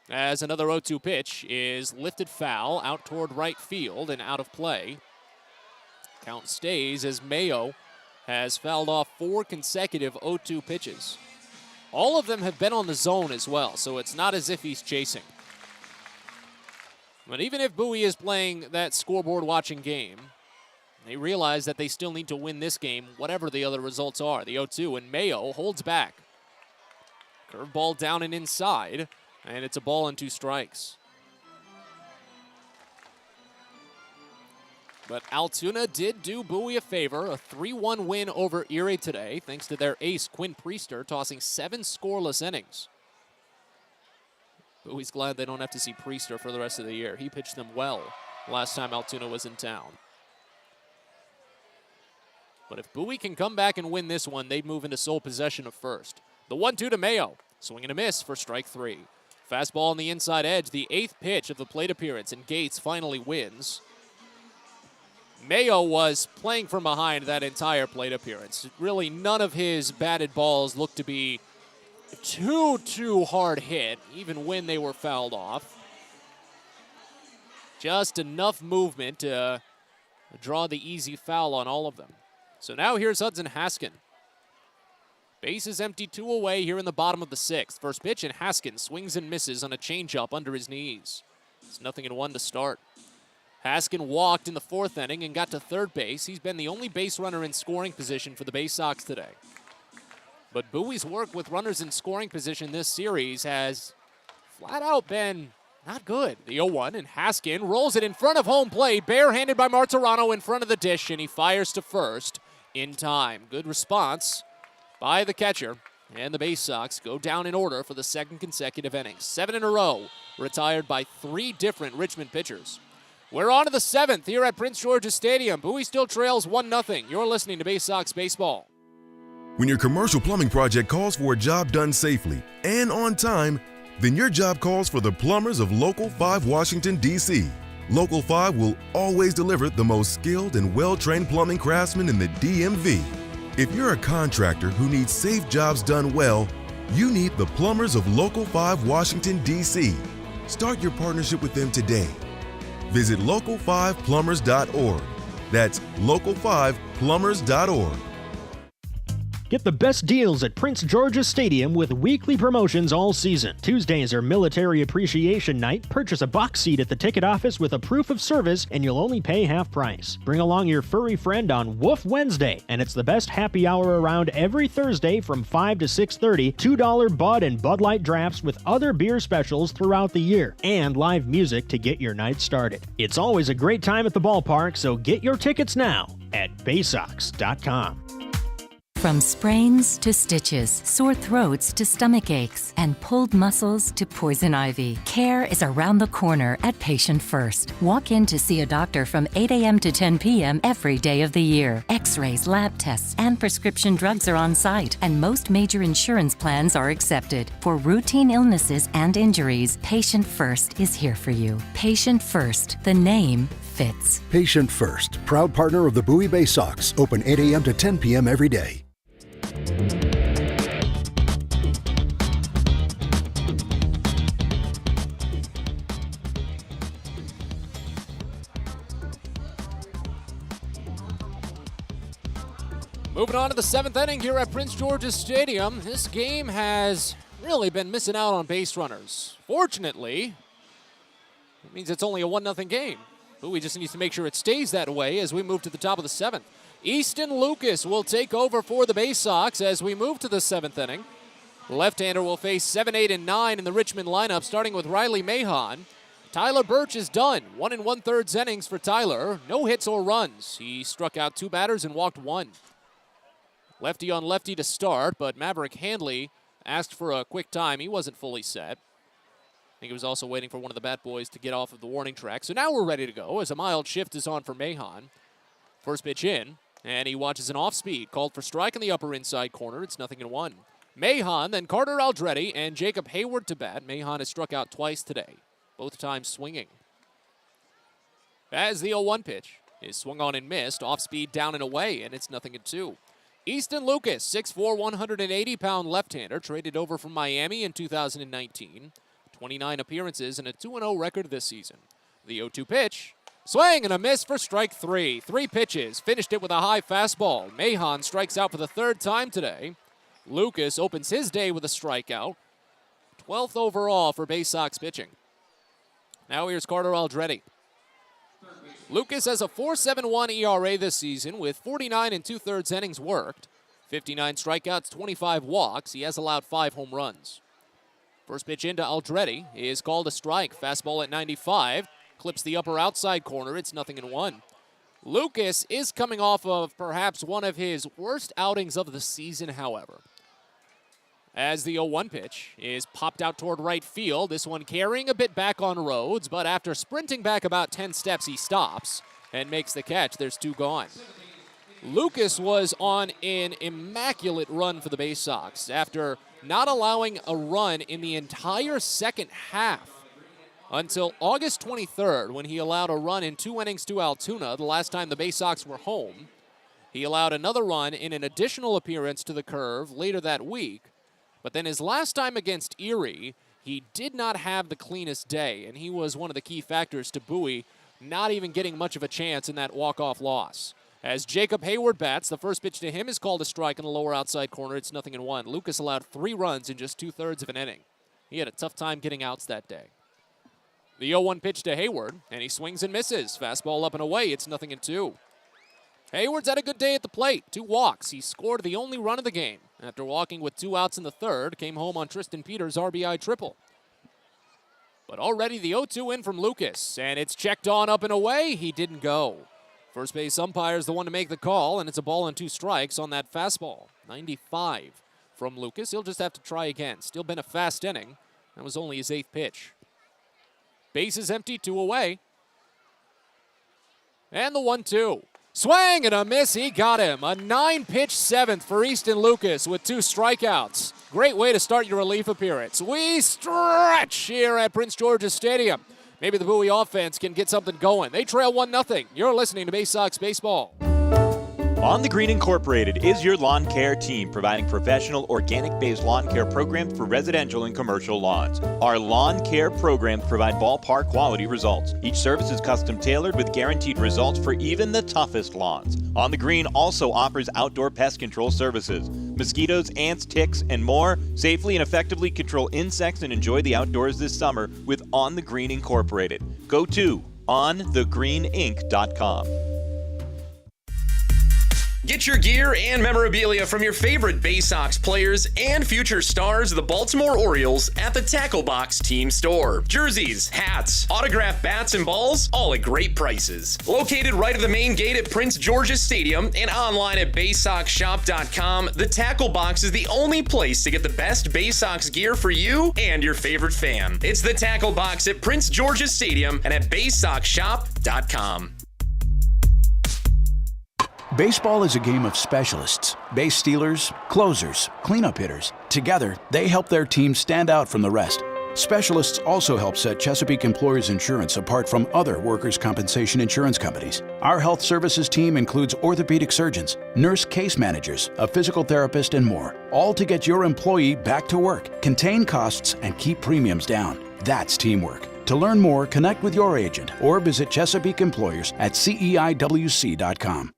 As another 0-2 pitch is lifted foul out toward right field and out of play. Count stays as Mayo has fouled off 4 consecutive 0-2 pitches. All of them have been on the zone as well, so it's not as if he's chasing. But even if Bowie is playing that scoreboard watching game, they realize that they still need to win this game, whatever the other results are. The 0-2, and Mayo holds back. Curveball down and inside, and it's a ball and 2 strikes. But Altoona did do Bowie a favor, a 3-1 win over Erie today, thanks to their ace, Quinn Priester, tossing 7 scoreless innings. Bowie's glad they don't have to see Priester for the rest of the year. He pitched them well last time Altoona was in town. But if Bowie can come back and win this one, they'd move into sole possession of first. The 1-2 to Mayo. Swing and a miss for strike 3. Fastball on the inside edge, the 8th pitch of the plate appearance, and Gates finally wins. Mayo was playing from behind that entire plate appearance. Really, none of his batted balls looked to be too hard hit, even when they were fouled off. Just enough movement to draw the easy foul on all of them. So now here's Hudson Haskin. Base is empty, 2 away here in the bottom of the 6th. First pitch, and Haskin swings and misses on a changeup under his knees. It's 0-1 to start. Haskin walked in the 4th inning and got to third base. He's been the only base runner in scoring position for the Baysox today. But Bowie's work with runners in scoring position this series has flat out been Not good. The 0-1, and Haskin rolls it in front of home plate, barehanded by Martirano in front of the dish, and he fires to first in time. Good response by the catcher, and the Baysox go down in order for the second consecutive inning. 7 in a row, retired by 3 different Richmond pitchers. We're on to the 7th here at Prince George's Stadium. Bowie still trails 1-0. You're listening to Baysox Baseball. When your commercial plumbing project calls for a job done safely and on time, then your job calls for the plumbers of Local 5 Washington, D.C. Local 5 will always deliver the most skilled and well-trained plumbing craftsmen in the DMV. If you're a contractor who needs safe jobs done well, you need the plumbers of Local 5 Washington, D.C. Start your partnership with them today. Visit local5plumbers.org. That's local5plumbers.org. Get the best deals at Prince George's Stadium with weekly promotions all season. Tuesdays are Military Appreciation Night. Purchase a box seat at the ticket office with a proof of service and you'll only pay half price. Bring along your furry friend on Woof Wednesday, and it's the best happy hour around every Thursday from 5 to 6:30. $2 Bud and Bud Light drafts with other beer specials throughout the year, and live music to get your night started. It's always a great time at the ballpark, so get your tickets now at Baysox.com. From sprains to stitches, sore throats to stomach aches, and pulled muscles to poison ivy, care is around the corner at Patient First. Walk in to see a doctor from 8 a.m. to 10 p.m. every day of the year. X-rays, lab tests, and prescription drugs are on site, and most major insurance plans are accepted. For routine illnesses and injuries, Patient First is here for you. Patient First, the name fits. Patient First, proud partner of the Bowie Baysox, open 8 a.m. to 10 p.m. every day. Moving on to the 7th inning here at Prince George's Stadium. This game has really been missing out on base runners. Fortunately, it means it's only a 1-0 game. Bowie just needs to make sure it stays that way as we move to the top of the 7th. Easton Lucas will take over for the Baysox as we move to the 7th inning. The left-hander will face 7, 8, and 9 in the Richmond lineup, starting with Riley Mahon. Tyler Birch is done. 1 1/3 innings for Tyler. No hits or runs. He struck out 2 batters and walked 1. Lefty on lefty to start, but Maverick Handley asked for a quick time. He wasn't fully set. I think he was also waiting for one of the bat boys to get off of the warning track. So now we're ready to go as a mild shift is on for Mahon. First pitch in. And he watches an off-speed, called for strike in the upper inside corner. It's 0-1. Mahon, then Carter Aldrete, and Jacob Hayward to bat. Mahon has struck out twice today, both times swinging. As the 0-1 pitch is swung on and missed, off-speed down and away, and it's 0-2. Easton Lucas, 6'4", 180-pound left-hander, traded over from Miami in 2019. 29 appearances and a 2-0 record this season. The 0-2 pitch. Swing and a miss for strike 3. 3 pitches. Finished it with a high fastball. Mahon strikes out for the 3rd time today. Lucas opens his day with a strikeout. 12th overall for Baysox pitching. Now here's Carter Aldrete. Lucas has a 4.71 ERA this season with 49 2/3 innings worked. 59 strikeouts, 25 walks. He has allowed 5 home runs. First pitch into Aldrete is called a strike. Fastball at 95. Clips the upper outside corner. It's 0-1. Lucas is coming off of perhaps one of his worst outings of the season, however. As the 0-1 pitch is popped out toward right field. This one carrying a bit back on Rhodes, but after sprinting back about 10 steps, he stops and makes the catch. There's 2 gone. Lucas was on an immaculate run for the Baysox after not allowing a run in the entire second half until August 23rd, when he allowed a run in 2 innings to Altoona, the last time the Baysox were home. He allowed another run in an additional appearance to the Curve later that week. But then his last time against Erie, he did not have the cleanest day, and he was one of the key factors to Bowie not even getting much of a chance in that walk-off loss. As Jacob Hayward bats, the first pitch to him is called a strike in the lower outside corner. It's 0-1. Lucas allowed 3 runs in just 2/3 of an inning. He had a tough time getting outs that day. The 0-1 pitch to Hayward, and he swings and misses. Fastball up and away. It's 0-2. Hayward's had a good day at the plate. 2 walks. He scored the only run of the game. After walking with 2 outs in the 3rd, came home on Tristan Peters' RBI triple. But already the 0-2 in from Lucas, and it's checked on up and away. He didn't go. First base umpire's the one to make the call, and it's a ball and 2 strikes on that fastball. 95 from Lucas. He'll just have to try again. Still been a fast inning. That was only his 8th pitch. Base is empty, 2 away. And the 1-2. Swing and a miss. He got him. A 9-pitch 7th for Easton Lucas with 2 strikeouts. Great way to start your relief appearance. We stretch here at Prince George's Stadium. Maybe the Bowie offense can get something going. They trail 1-0. You're listening to Baysox Baseball. On the Green Incorporated is your lawn care team, providing professional organic-based lawn care programs for residential and commercial lawns. Our lawn care programs provide ballpark quality results. Each service is custom tailored with guaranteed results for even the toughest lawns. On the Green also offers outdoor pest control services. Mosquitoes, ants, ticks, and more. Safely and effectively control insects and enjoy the outdoors this summer with On the Green Incorporated. Go to onthegreeninc.com. Get your gear and memorabilia from your favorite Baysox players and future stars of the Baltimore Orioles at the Tackle Box Team Store. Jerseys, hats, autographed bats and balls, all at great prices. Located right at the main gate at Prince George's Stadium and online at BaysoxShop.com, the Tackle Box is the only place to get the best Baysox gear for you and your favorite fan. It's the Tackle Box at Prince George's Stadium and at BaysoxShop.com. Baseball is a game of specialists. Base stealers, closers, cleanup hitters. Together, they help their team stand out from the rest. Specialists also help set Chesapeake Employers Insurance apart from other workers' compensation insurance companies. Our health services team includes orthopedic surgeons, nurse case managers, a physical therapist, and more, all to get your employee back to work, contain costs, and keep premiums down. That's teamwork. To learn more, connect with your agent or visit Chesapeake Employers at CEIWC.com.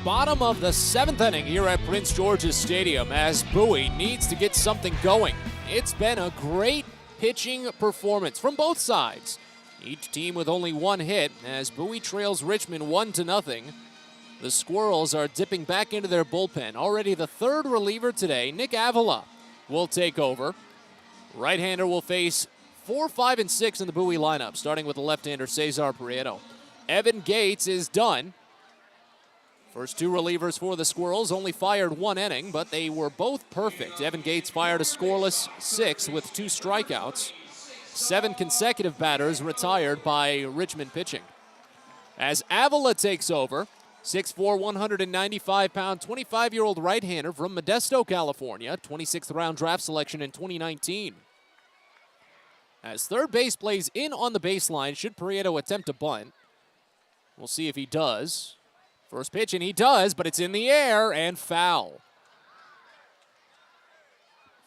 Bottom of the 7th inning here at Prince George's Stadium as Bowie needs to get something going. It's been a great pitching performance from both sides. Each team with only 1 hit as Bowie trails Richmond 1-0. The Squirrels are dipping back into their bullpen. Already the 3rd reliever today, Nick Avila, will take over. Right-hander will face 4, 5, and 6 in the Bowie lineup, starting with the left-hander Cesar Prieto. Evan Gates is done. First 2 relievers for the Squirrels only fired 1 inning, but they were both perfect. Evan Gates fired a scoreless 6th with 2 strikeouts. 7 consecutive batters retired by Richmond pitching. As Avila takes over, 6'4", 195-pound, 25-year-old right-hander from Modesto, California, 26th round draft selection in 2019. As third base plays in on the baseline, should Prieto attempt a bunt? We'll see if he does. First pitch, and he does, but it's in the air and foul.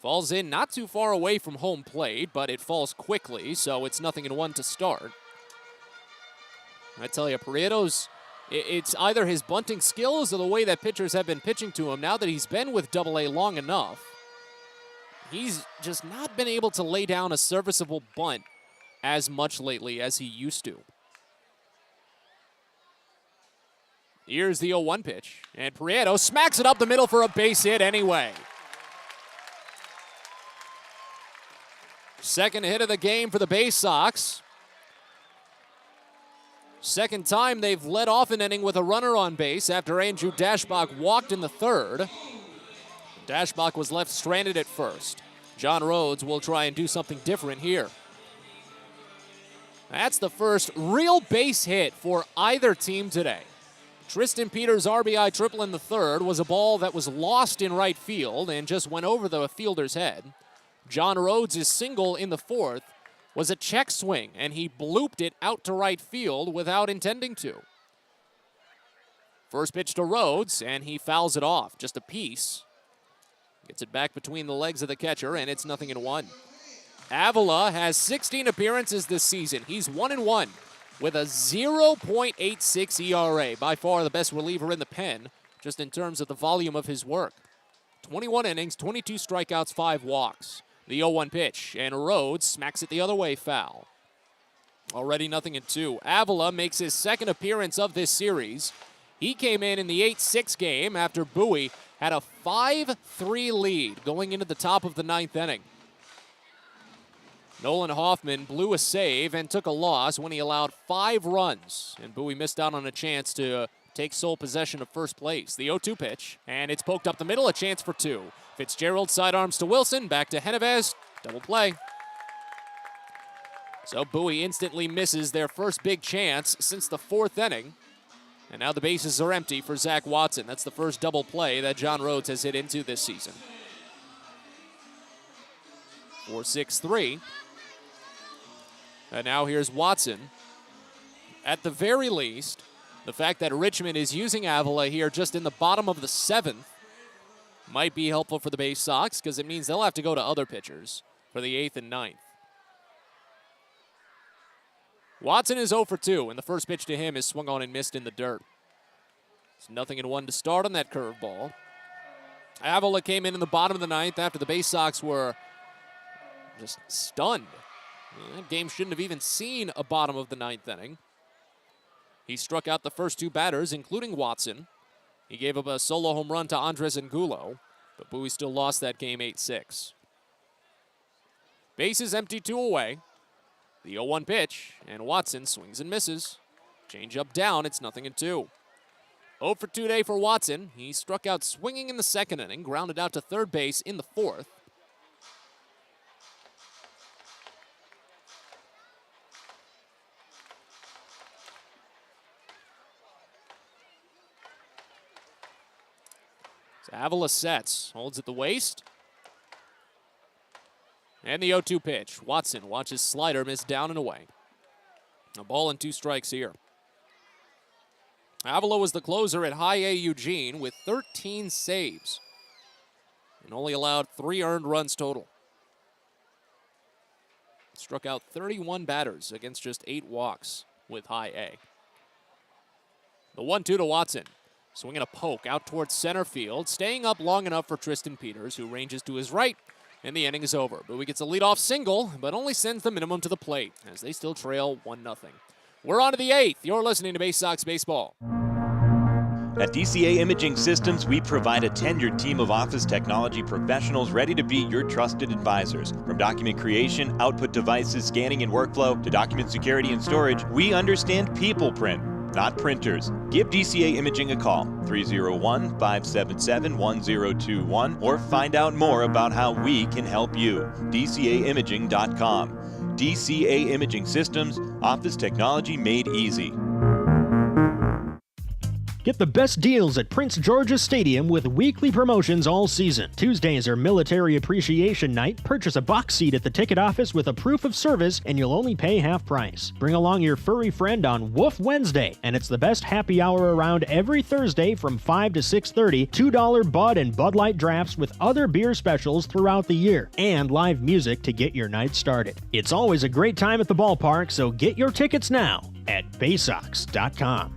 Falls in not too far away from home plate, but it falls quickly, so it's 0-1 to start. I tell you, Prieto's, it's either his bunting skills or the way that pitchers have been pitching to him now that he's been with AA long enough. He's just not been able to lay down a serviceable bunt as much lately as he used to. Here's the 0-1 pitch, and Prieto smacks it up the middle for a base hit anyway. Second hit of the game for the Baysox. Second time they've led off an inning with a runner on base after Andrew Dashbach walked in the 3rd. Dashbach was left stranded at first. John Rhodes will try and do something different here. That's the first real base hit for either team today. Tristan Peters' RBI triple in the 3rd was a ball that was lost in right field and just went over the fielder's head. John Rhodes' single in the 4th was a check swing, and he blooped it out to right field without intending to. First pitch to Rhodes, and he fouls it off, just a piece. Gets it back between the legs of the catcher, and it's 0-1. Avila has 16 appearances this season. He's 1-1 with a 0.86 ERA, by far the best reliever in the pen, just in terms of the volume of his work. 21 innings, 22 strikeouts, 5 walks. The 0-1 pitch, and Rhodes smacks it the other way, foul. Already 0-2. Avila makes his second appearance of this series. He came in the 8-6 game after Bowie had a 5-3 lead going into the top of the 9th inning. Nolan Hoffman blew a save and took a loss when he allowed 5 runs, and Bowie missed out on a chance to take sole possession of first place. The 0-2 pitch, and it's poked up the middle, a chance for 2. Fitzgerald sidearms to Wilson, back to Genovez, double play. So Bowie instantly misses their first big chance since the 4th inning. And now the bases are empty for Zach Watson. That's the first double play that John Rhodes has hit into this season. 4-6-3. And now here's Watson. At the very least, the fact that Richmond is using Avila here just in the bottom of the 7th might be helpful for the Baysox because it means they'll have to go to other pitchers for the 8th and 9th. Watson is 0 for 2, and the first pitch to him is swung on and missed in the dirt. It's 0-1 to start on that curveball. Avila came in the bottom of the 9th after the Baysox were just stunned. That game shouldn't have even seen a bottom of the 9th inning. He struck out the first 2 batters, including Watson. He gave up a solo home run to Andres Angulo, but Bowie still lost that game 8-6. Bases empty, 2 away. The 0-1 pitch, and Watson swings and misses. Change up down, it's 0-2. 0 for 2 day for Watson. He struck out swinging in the 2nd inning, grounded out to third base in the 4th. So Avila sets, holds at the waist. And the 0-2 pitch. Watson watches slider miss down and away. A ball and 2 strikes here. Avila was the closer at High A Eugene with 13 saves and only allowed 3 earned runs total. Struck out 31 batters against just 8 walks with High A. The 1-2 to Watson. Swinging a poke out towards center field, staying up long enough for Tristan Peters, who ranges to his right. And the inning is over. Bowie gets a leadoff single, but only sends the minimum to the plate as they still trail 1-0. We're on to the 8th. You're listening to Baysox Baseball. At DCA Imaging Systems, we provide a tenured team of office technology professionals ready to be your trusted advisors. From document creation, output devices, scanning and workflow, to document security and storage, we understand people print, not printers. Give DCA Imaging a call, 301-577-1021, or find out more about how we can help you. DCAimaging.com. DCA Imaging Systems, office technology made easy. Get the best deals at Prince George's Stadium with weekly promotions all season. Tuesdays are Military Appreciation Night. Purchase a box seat at the ticket office with a proof of service and you'll only pay half price. Bring along your furry friend on Woof Wednesday, and it's the best happy hour around every Thursday from 5 to 6:30. $2 Bud and Bud Light drafts with other beer specials throughout the year, and live music to get your night started. It's always a great time at the ballpark, so get your tickets now at Baysox.com.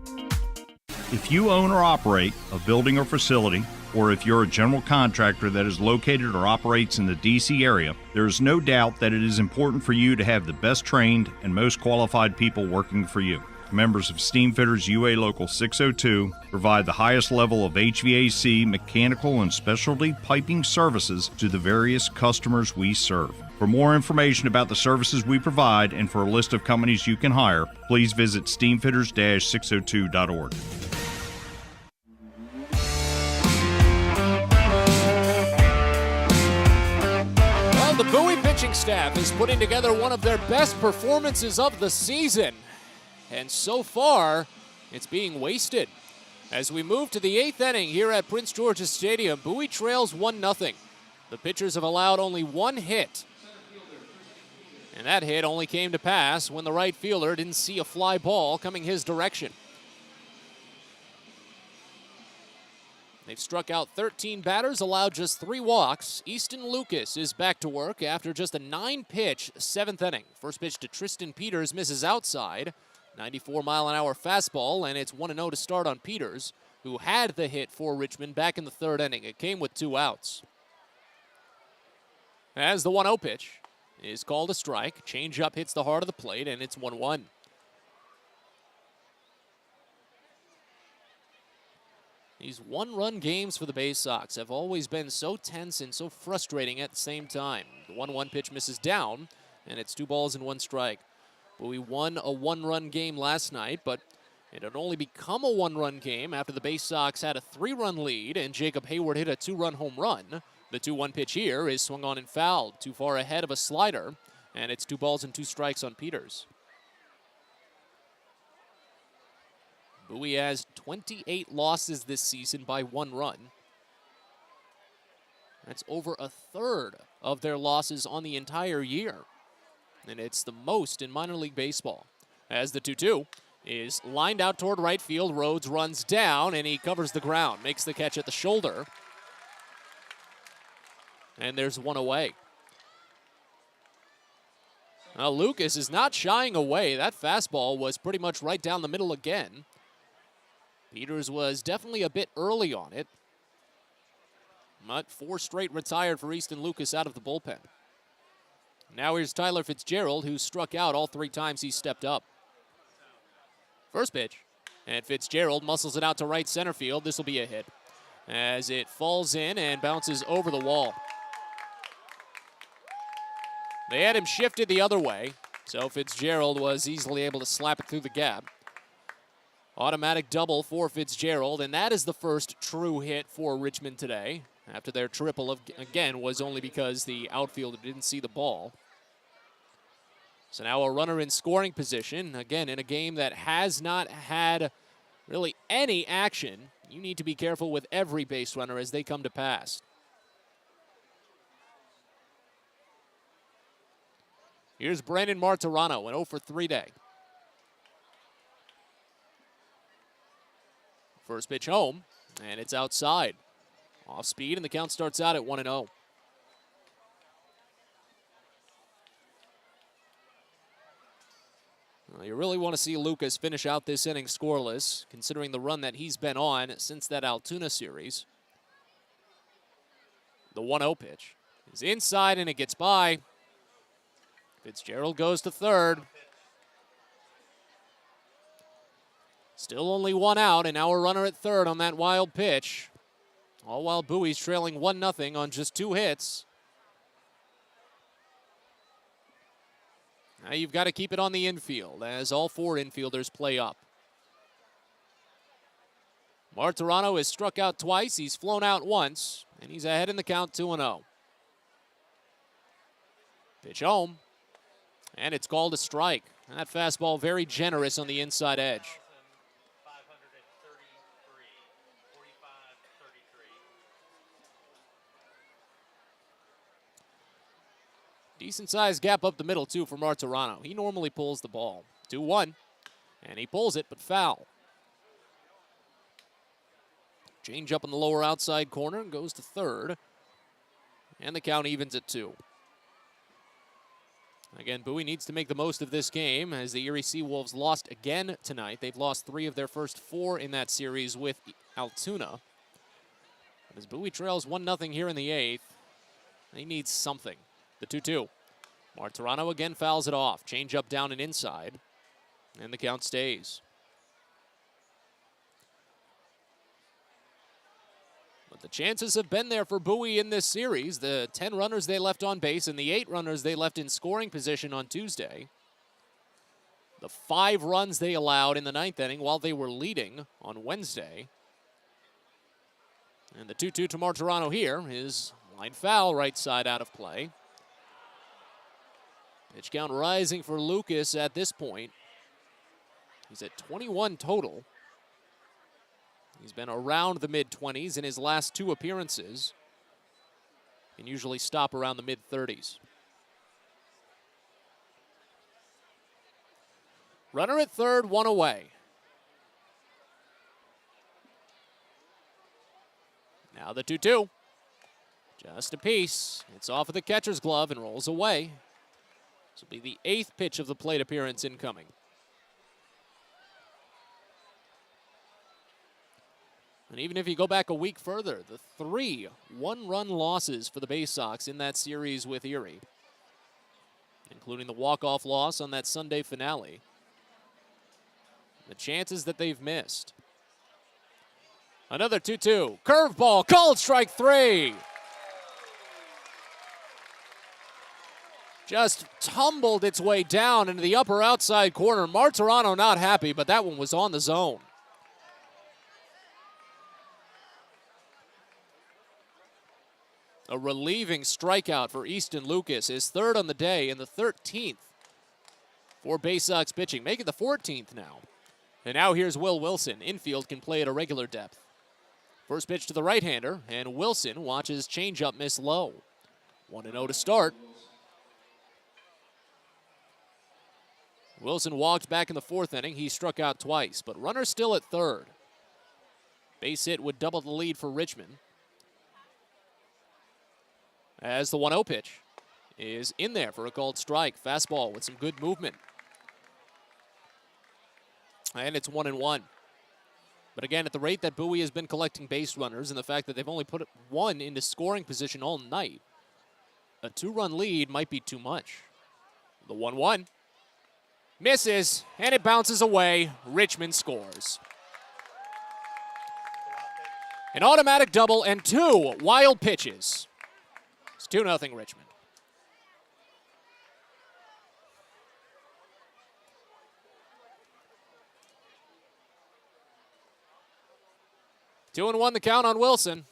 If you own or operate a building or facility, or if you're a general contractor that is located or operates in the D.C. area, there is no doubt that it is important for you to have the best trained and most qualified people working for you. Members of Steamfitters UA Local 602 provide the highest level of HVAC, mechanical, and specialty piping services to the various customers we serve. For more information about the services we provide and for a list of companies you can hire, please visit steamfitters-602.org. The Bowie pitching staff is putting together one of their best performances of the season. And so far, it's being wasted. As we move to the 8th inning here at Prince George's Stadium, Bowie trails 1-0. The pitchers have allowed only 1 hit. And that hit only came to pass when the right fielder didn't see a fly ball coming his direction. They've struck out 13 batters, allowed just 3 walks. Easton Lucas is back to work after just a 9-pitch 7th inning. First pitch to Tristan Peters misses outside. 94-mile-an-hour fastball, and it's 1-0 to start on Peters, who had the hit for Richmond back in the 3rd inning. It came with 2 outs. As the 1-0 pitch, is called a strike. Changeup hits the heart of the plate, and it's 1-1. These one-run games for the Baysox have always been so tense and so frustrating at the same time. The 1-1 pitch misses down, and it's 2 balls and 1 strike. Bowie won a one-run game last night, but it had only become a one-run game after the Baysox had a 3-run lead, and Jacob Hayward hit a 2-run home run. The 2-1 pitch here is swung on and fouled, too far ahead of a slider, and it's 2 balls and 2 strikes on Peters. Bowie has 28 losses this season by 1 run. That's over a third of their losses on the entire year. And it's the most in minor league baseball. As the 2-2 is lined out toward right field, Rhodes runs down and he covers the ground, makes the catch at the shoulder. And there's 1 away. Now Lucas is not shying away. That fastball was pretty much right down the middle again. Peters was definitely a bit early on it. But 4 straight retired for Easton Lucas out of the bullpen. Now here's Tyler Fitzgerald, who struck out all 3 times he stepped up. First pitch, and Fitzgerald muscles it out to right center field. This will be a hit as it falls in and bounces over the wall. They had him shifted the other way, so Fitzgerald was easily able to slap it through the gap. Automatic double for Fitzgerald, and that is the first true hit for Richmond today. After their triple, again, was only because the outfielder didn't see the ball. So now a runner in scoring position. Again, in a game that has not had really any action, you need to be careful with every base runner as they come to pass. Here's Brandon Martirano, an 0 for 3 day. First pitch home, and it's outside. Off speed, and the count starts out at 1-0. Well, you really want to see Lucas finish out this inning scoreless, considering the run that he's been on since that Altoona series. The 1-0 pitch is inside, and it gets by. Fitzgerald goes to third. Still only 1 out, and now a runner at third on that wild pitch. All while Bowie's trailing 1-0 on just 2 hits. Now you've got to keep it on the infield as all 4 infielders play up. Martirano has struck out twice, he's flown out once, and he's ahead in the count 2-0. Pitch home, and it's called a strike. That fastball very generous on the inside edge. Decent sized gap up the middle, too, for Martirano. He normally pulls the ball. 2-1, and he pulls it, but foul. Change up in the lower outside corner and goes to third. And the count evens at 2. Again, Bowie needs to make the most of this game as the Erie Seawolves lost again tonight. They've lost 3 of their first 4 in that series with Altoona. As Bowie trails 1-0 here in the 8th, he needs something. The 2-2. Martirano again fouls it off. Change up down and inside. And the count stays. But the chances have been there for Bowie in this series. The 10 runners they left on base and the 8 runners they left in scoring position on Tuesday. The 5 runs they allowed in the 9th inning while they were leading on Wednesday. And the 2-2 to Martirano here is line foul, right side out of play. Pitch count rising for Lucas at this point. He's at 21 total. He's been around the mid-20s in his last 2 appearances. Can usually stop around the mid-30s. Runner at third, 1 away. Now the 2-2. Just a piece. It's off of the catcher's glove and rolls away. This will be the 8th pitch of the plate appearance incoming. And even if you go back a week further, the 3 one-run losses for the Baysox in that series with Erie. including the walk-off loss on that Sunday finale. The chances that they've missed. Another 2-2. Curveball, called strike 3. Just tumbled its way down into the upper outside corner. Martirano not happy, but that one was on the zone. A relieving strikeout for Easton Lucas, his third on the day and the 13th for Baysox pitching, making the 14th now. And now here's Will Wilson. Infield can play at a regular depth. First pitch to the right-hander, and Wilson watches changeup miss low. 1-0 to start. Wilson walked back in the 4th inning. He struck out twice, but runner still at third. Base hit would double the lead for Richmond. As the 1-0 pitch is in there for a called strike. Fastball with some good movement. And it's 1-1. But again, at the rate that Bowie has been collecting base runners and the fact that they've only put one into scoring position all night, a 2-run lead might be too much. The 1-1. Misses, and it bounces away. Richmond scores. An automatic double and 2 wild pitches. It's 2-0 Richmond. Two and 1 the count on Wilson.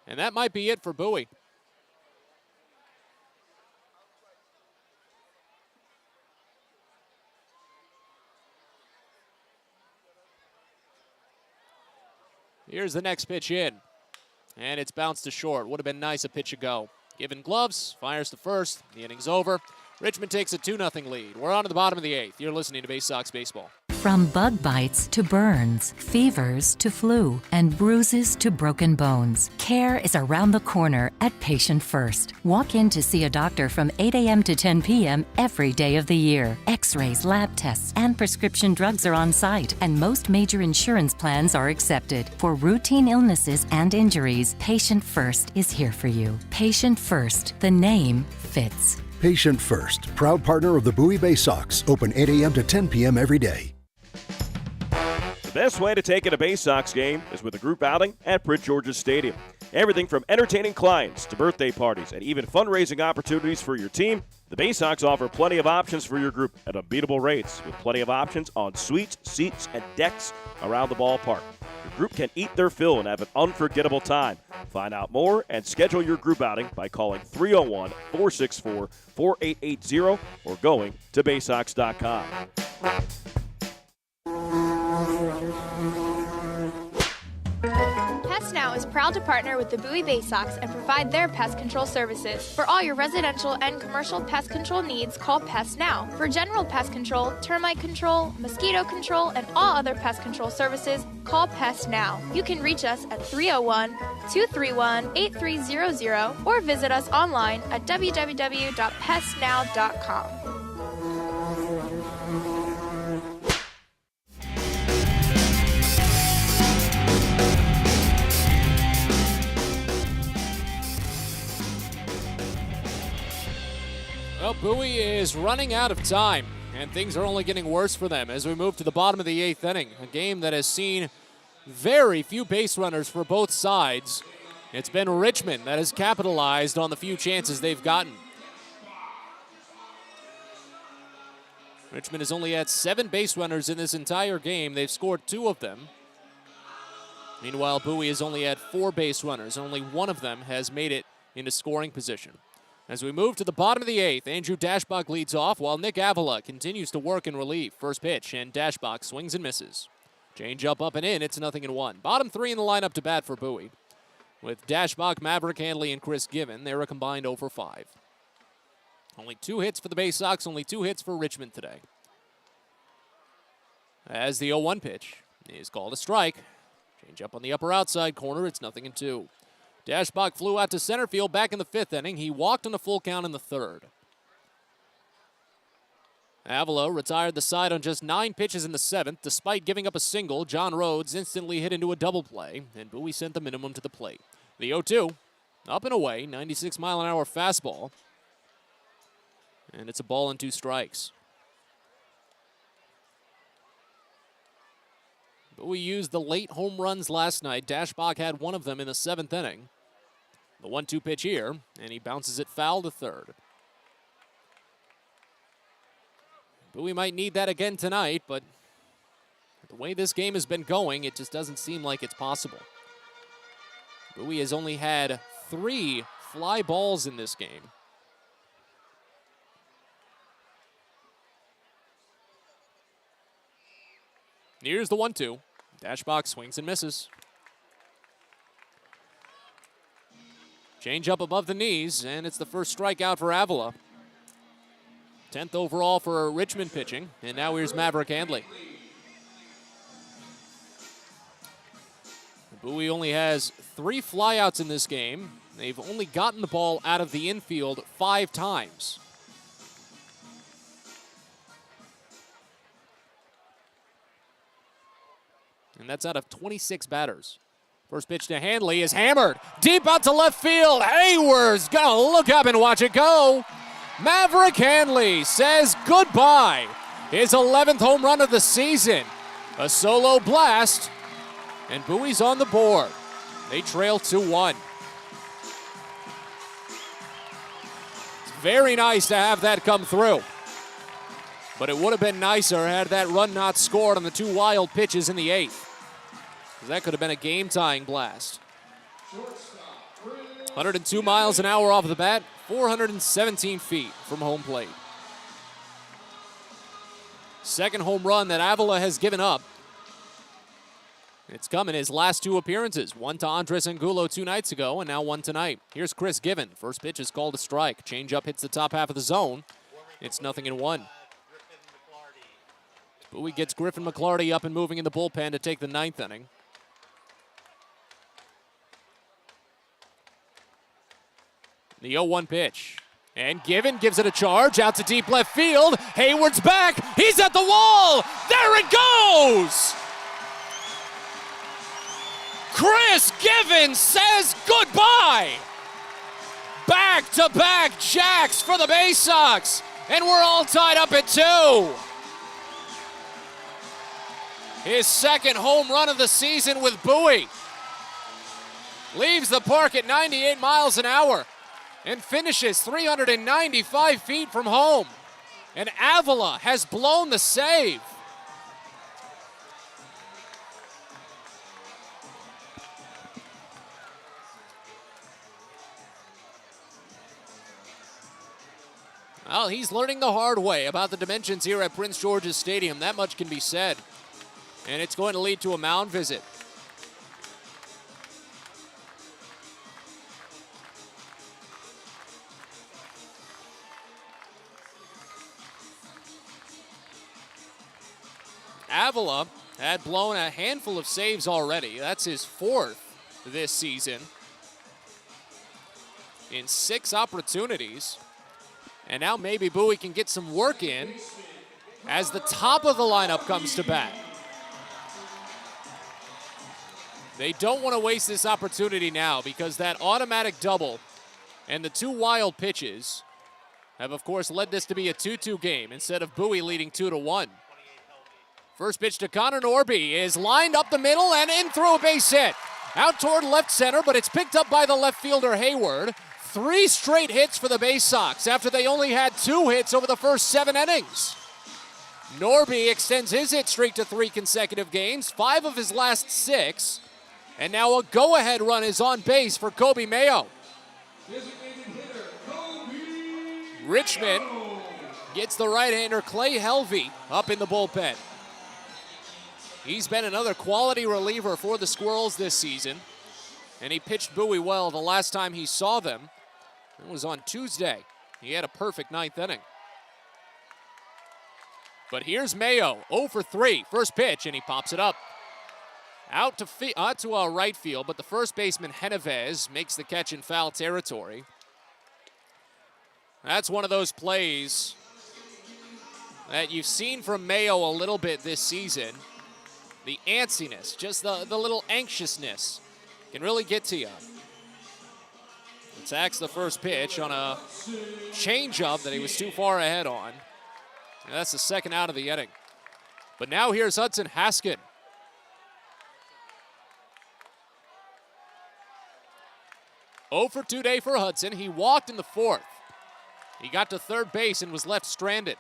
And that might be it for Bowie. Here's the next pitch in. And it's bounced to short. Would have been nice a pitch ago. Given gloves, fires to first. The inning's over. Richmond takes a 2-0 lead. We're on to the bottom of the 8th. You're listening to Baysox Baseball. From bug bites to burns, fevers to flu, and bruises to broken bones, care is around the corner at Patient First. Walk in to see a doctor from 8 a.m. to 10 p.m. every day of the year. X-rays, lab tests, and prescription drugs are on site, and most major insurance plans are accepted. For routine illnesses and injuries, Patient First is here for you. Patient First, the name fits. Patient First, proud partner of the Bowie Baysox, open 8 a.m. to 10 p.m. every day. The best way to take in a Baysox game is with a group outing at Prince George's Stadium. Everything from entertaining clients to birthday parties and even fundraising opportunities for your team, the Baysox offer plenty of options for your group at unbeatable rates with plenty of options on suites, seats, and decks around the ballpark. Your group can eat their fill and have an unforgettable time. Find out more and schedule your group outing by calling 301-464-4880 or going to baysox.com. Pest Now is proud to partner with the Bowie Baysox and provide their pest control services. For all your residential and commercial pest control needs, call Pest Now. For general pest control, termite control, mosquito control, and all other pest control services, call Pest Now. You can reach us at 301-231-8300 or visit us online at www.pestnow.com. Well, Bowie is running out of time, and things are only getting worse for them as we move to the bottom of the 8th inning, a game that has seen very few base runners for both sides. It's been Richmond that has capitalized on the few chances they've gotten. Richmond has only had 7 base runners in this entire game. They've scored 2 of them. Meanwhile, Bowie has only had 4 base runners. Only 1 of them has made it into scoring position. As we move to the bottom of the 8th, Andrew Dashbach leads off while Nick Avila continues to work in relief. First pitch, and Dashbach swings and misses. Change up and in, it's 0-1. Bottom 3 in the lineup to bat for Bowie. With Dashbach, Maverick Handley, and Chris Given, they're a combined 0-for-5. Only 2 hits for the Baysox, only 2 hits for Richmond today. As the 0-1 pitch is called a strike. Change up on the upper outside corner, it's 0-2. Dashbach flew out to center field back in the 5th inning. He walked on a full count in the 3rd. Avila retired the side on just 9 pitches in the 7th. Despite giving up a single, John Rhodes instantly hit into a double play, and Bowie sent the minimum to the plate. The 0-2 Up and away, 96-mile-an-hour fastball. And it's a ball and 2 strikes. But we used the late home runs last night. Dashbach had one of them in the 7th inning. The 1-2 pitch here, and he bounces it foul to third. But we might need that again tonight, but the way this game has been going, it just doesn't seem like it's possible. Bowie has only had 3 fly balls in this game. Here's the 1-2. Dashbach swings and misses. Change up above the knees, and it's the first strikeout for Avila. 10th overall for Richmond pitching, and now here's Maverick Handley. Bowie only has 3 flyouts in this game. They've only gotten the ball out of the infield 5 times. And that's out of 26 batters. First pitch to Handley is hammered. Deep out to left field. Hayward's gonna look up and watch it go. Maverick Handley says goodbye. His 11th home run of the season. A solo blast. And Bowie's on the board. They trail 2-1. It's very nice to have that come through. But it would have been nicer had that run not scored on the 2 wild pitches in the 8th. That could have been a game-tying blast. 102 miles an hour off the bat, 417 feet from home plate. Second home run that Avila has given up. It's come in his last 2 appearances. One to Andres Angulo 2 nights ago, and now one tonight. Here's Chris Given. First pitch is called a strike. Changeup hits the top half of the zone. It's 0-1. Bowie gets Griffin McClarty up and moving in the bullpen to take the 9th inning. The 0-1 pitch. And Given gives it a charge out to deep left field. Hayward's back. He's at the wall. There it goes. Chris Given says goodbye. Back-to-back jacks for the Baysox. And we're all tied up at 2. His 2nd home run of the season with Bowie. Leaves the park at 98 miles an hour and finishes 395 feet from home. And Avila has blown the save. Well, he's learning the hard way about the dimensions here at Prince George's Stadium. That much can be said. And it's going to lead to a mound visit. Avila had blown a handful of saves already. That's his 4th this season in 6 opportunities. And now maybe Bowie can get some work in as the top of the lineup comes to bat. They don't want to waste this opportunity now because that automatic double and the 2 wild pitches have, of course, led this to be a 2-2 game instead of Bowie leading 2-1. First pitch to Connor Norby is lined up the middle and in through a base hit. Out toward left center, but it's picked up by the left fielder Hayward. 3 straight hits for the Baysox after they only had 2 hits over the first 7 innings. Norby extends his hit streak to 3 consecutive games, 5 of his last 6. And now a go-ahead run is on base for Kobe Mayo. Richmond gets the right-hander Clay Helvey up in the bullpen. He's been another quality reliever for the Squirrels this season. And he pitched Bowie well the last time he saw them. It was on Tuesday. He had a perfect 9th inning. But here's Mayo, 0 for 3. First pitch, and he pops it up. Out to right field, but the first baseman, Genovez, makes the catch in foul territory. That's one of those plays that you've seen from Mayo a little bit this season. The antsiness, just the little anxiousness can really get to you. Attacks the first pitch on a changeup that he was too far ahead on. And that's the second out of the inning. But now here's Hudson Haskin. Oh for 2 day for Hudson. He walked in the fourth. He got to third base and was left stranded.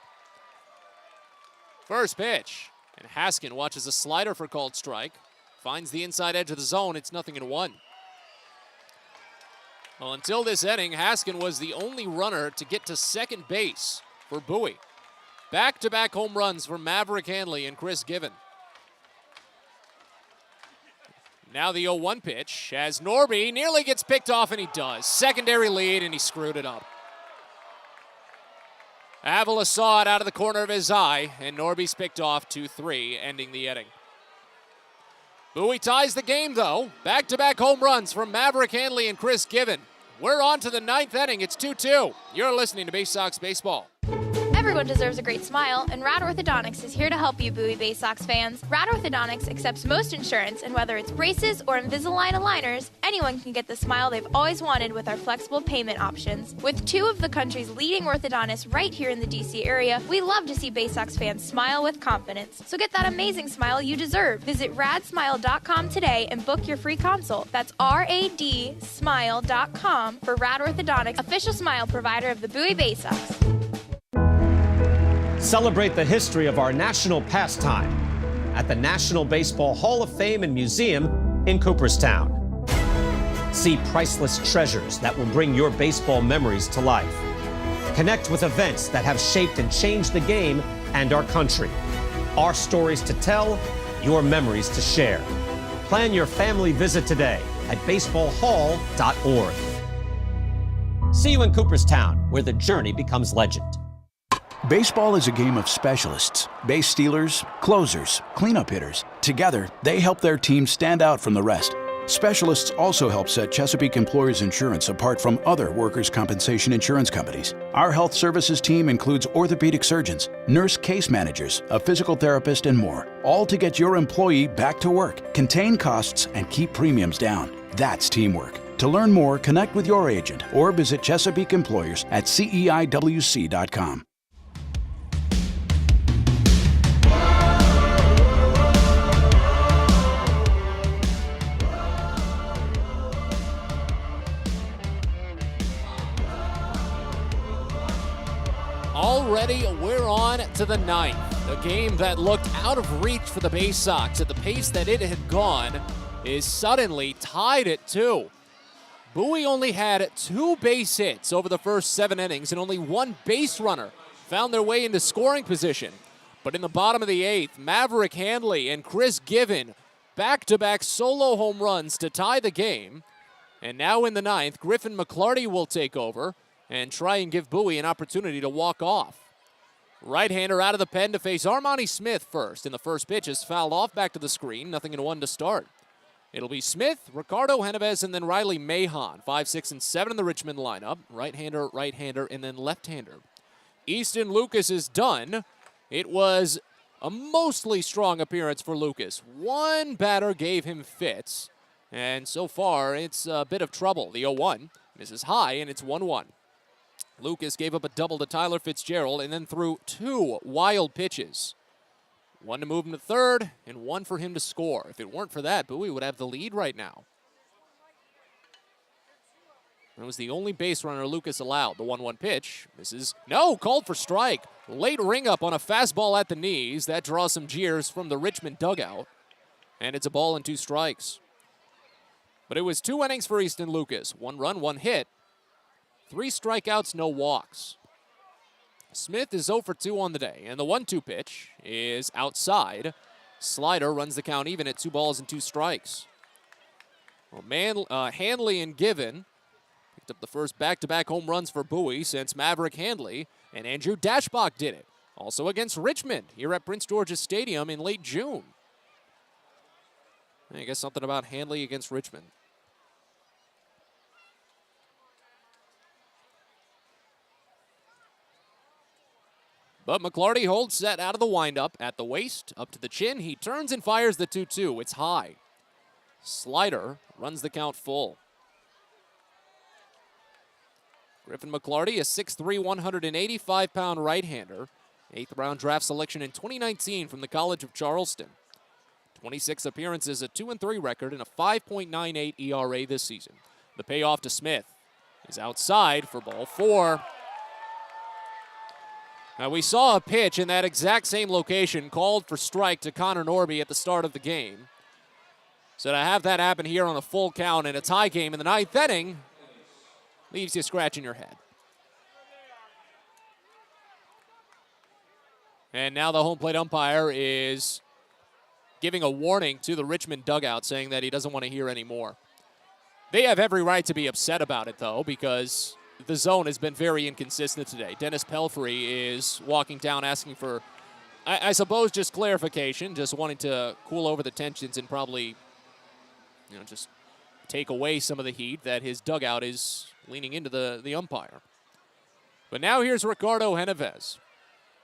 First pitch. And Haskin watches a slider for called strike. Finds the inside edge of the zone. It's 0-1. Well, until this inning, Haskin was the only runner to get to second base for Bowie. Back-to-back home runs for Maverick Handley and Chris Given. Now the 0-1 pitch as Norby nearly gets picked off, and he does. Secondary lead, and he screwed it up. Avila saw it out of the corner of his eye, and Norby's picked off 2-3, ending the inning. Bowie ties the game, though. Back-to-back home runs from Maverick Handley and Chris Given. We're on to the ninth inning. It's 2-2. You're listening to Baysox Baseball. Everyone deserves a great smile, and Rad Orthodontics is here to help you, Bowie Baysox fans. Rad Orthodontics accepts most insurance, and whether it's braces or Invisalign aligners, anyone can get the smile they've always wanted with our flexible payment options. With 2 of the country's leading orthodontists right here in the D.C. area, we love to see Baysox fans smile with confidence. So get that amazing smile you deserve. Visit radsmile.com today and book your free consult. That's radsmile.com for Rad Orthodontics, official smile provider of the Bowie Baysox. Celebrate the history of our national pastime at the National Baseball Hall of Fame and Museum in Cooperstown. See priceless treasures that will bring your baseball memories to life. Connect with events that have shaped and changed the game and our country. Our stories to tell, your memories to share. Plan your family visit today at baseballhall.org. See you in Cooperstown, where the journey becomes legend. Baseball is a game of specialists. Base stealers, closers, cleanup hitters. Together, they help their team stand out from the rest. Specialists also help set Chesapeake Employers Insurance apart from other workers' compensation insurance companies. Our health services team includes orthopedic surgeons, nurse case managers, a physical therapist, and more, all to get your employee back to work, contain costs, and keep premiums down. That's teamwork. To learn more, connect with your agent or visit Chesapeake Employers at CEIWC.com. Already, we're on to the ninth. A game that looked out of reach for the Baysox at the pace that it had gone is suddenly tied at 2. Bowie only had 2 base hits over the first 7 innings, and only 1 base runner found their way into scoring position. But in the bottom of the 8th, Maverick Handley and Chris Given back-to-back solo home runs to tie the game. And now in the 9th, Griffin McClarty will take over and try and give Bowie an opportunity to walk off. Right-hander out of the pen to face Armani Smith first. And the first pitch is fouled off back to the screen. 0-1 to start. It'll be Smith, Ricardo Genovez, and then Riley Mahon. 5, 6, and 7 in the Richmond lineup. Right-hander, and then left-hander. Easton Lucas is done. It was a mostly strong appearance for Lucas. 1 batter gave him fits. And so far, it's a bit of trouble. The 0-1 misses high, and it's 1-1. Lucas gave up a double to Tyler Fitzgerald and then threw 2 wild pitches. 1 to move him to third and 1 for him to score. If it weren't for that, Bowie would have the lead right now. That was the only base runner Lucas allowed. The 1-1 pitch misses. No, called for strike. Late ring up on a fastball at the knees. That draws some jeers from the Richmond dugout. And it's a ball and 2 strikes. But it was 2 innings for Easton Lucas. 1 run, 1 hit. 3 strikeouts, no walks. Smith is 0 for 2 on the day, and the 1-2 pitch is outside. Slider runs the count even at 2 balls and 2 strikes. Well, Handley and Given picked up the first back-to-back home runs for Bowie since Maverick Handley and Andrew Dashbach did it. Also against Richmond here at Prince George's Stadium in late June. I guess something about Handley against Richmond. But McClarty holds set out of the windup at the waist, up to the chin. He turns and fires the 2-2. It's high. Slider runs the count full. Griffin McClarty, a 6'3", 185-pound right-hander. 8th round draft selection in 2019 from the College of Charleston. 26 appearances, a 2-3 record, and a 5.98 ERA this season. The payoff to Smith is outside for ball 4. Now we saw a pitch in that exact same location called for strike to Connor Norby at the start of the game. So to have that happen here on a full count in a tie game in the 9th inning leaves you scratching your head. And now the home plate umpire is giving a warning to the Richmond dugout, saying that he doesn't want to hear any more. They have every right to be upset about it, though, because the zone has been very inconsistent today. Dennis Pelfrey is walking down asking for, I suppose, just clarification, just wanting to cool over the tensions and probably, just take away some of the heat that his dugout is leaning into the umpire. But now here's Ricardo Genovez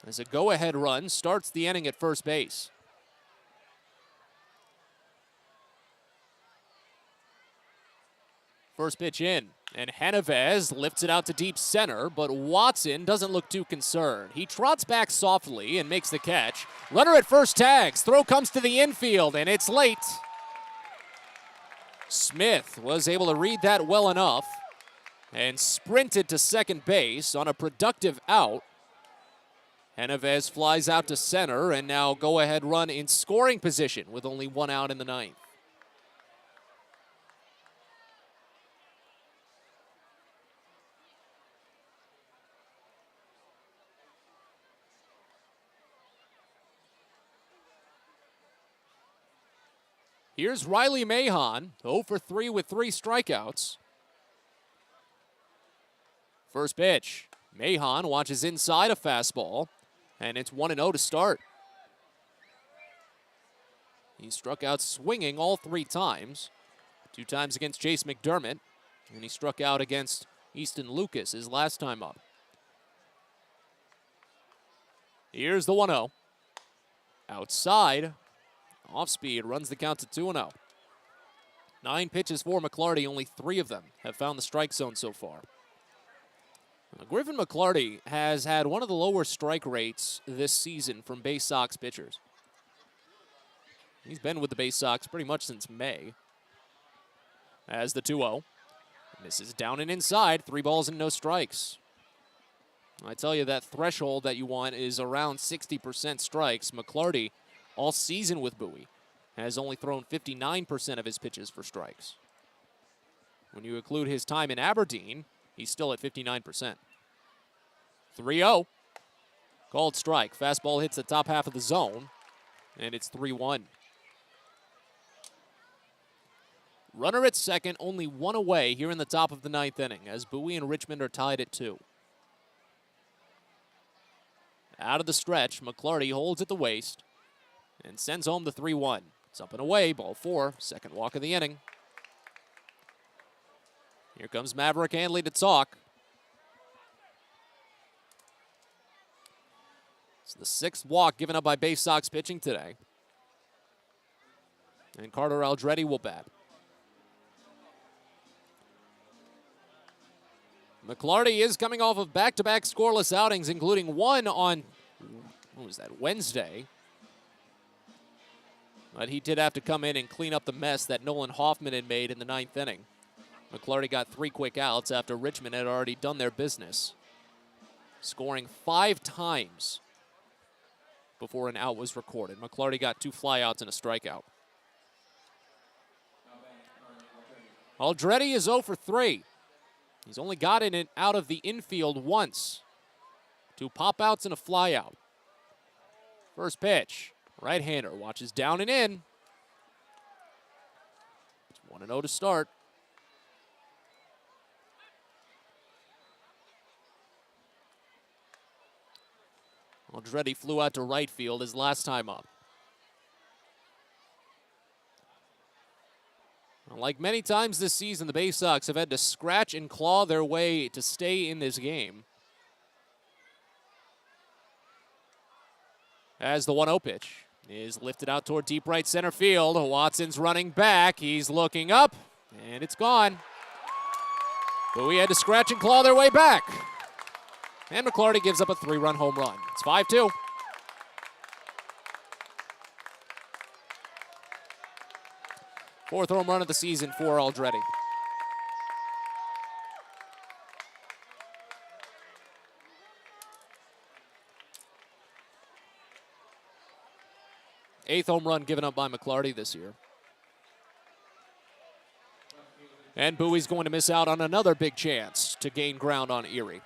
as a go-ahead run starts the inning at first base. First pitch in, and Genovez lifts it out to deep center, but Watson doesn't look too concerned. He trots back softly and makes the catch. Runner at first tags. Throw comes to the infield, and it's late. Smith was able to read that well enough and sprinted to second base on a productive out. Genovez flies out to center, and now go-ahead run in scoring position with only 1 out in the 9th. Here's Riley Mahon, 0 for 3 with 3 strikeouts. First pitch, Mahon watches inside a fastball, and it's 1-0 to start. He struck out swinging all 3 times. 2 times against Chase McDermott, and he struck out against Easton Lucas his last time up. Here's the 1-0. Outside. Off speed, runs the count to 2-0. 9 pitches for McClarty, only 3 of them have found the strike zone so far. Griffin McClarty has had one of the lower strike rates this season from Baysox pitchers. He's been with the Baysox pretty much since May. As the 2-0. Misses down and inside, 3 balls and no strikes. I tell you, that threshold that you want is around 60% strikes. McClarty, all season with Bowie, has only thrown 59% of his pitches for strikes. When you include his time in Aberdeen, he's still at 59%. 3-0. Called strike. Fastball hits the top half of the zone, and it's 3-1. Runner at second, only 1 away here in the top of the 9th inning, as Bowie and Richmond are tied at 2. Out of the stretch, McClarty holds at the waist and sends home the 3-1. It's up and away, ball 4, second walk of the inning. Here comes Maverick Handley to talk. It's the 6th walk given up by Baysox pitching today. And Carter Aldrete will bat. McClarty is coming off of back-to-back scoreless outings, including one on, Wednesday. But he did have to come in and clean up the mess that Nolan Hoffman had made in the 9th inning. McClarty got 3 quick outs after Richmond had already done their business, scoring 5 times before an out was recorded. McClarty got 2 flyouts and a strikeout. Aldrete is 0 for 3. He's only gotten it out of the infield once. 2 pop-outs and a flyout. First pitch. Right-hander watches down and in. It's 1-0 to start. Aldrete flew out to right field his last time up. Like many times this season, the Baysox have had to scratch and claw their way to stay in this game. As the 1-0 pitch is lifted out toward deep right center field. Watson's running back. He's looking up, and it's gone. Bowie had to scratch and claw their way back. And McClarty gives up a 3-run home run. It's 5-2. Fourth home run of the season for Aldrete. Eighth home run given up by McClarty this year. And Bowie's going to miss out on another big chance to gain ground on Erie.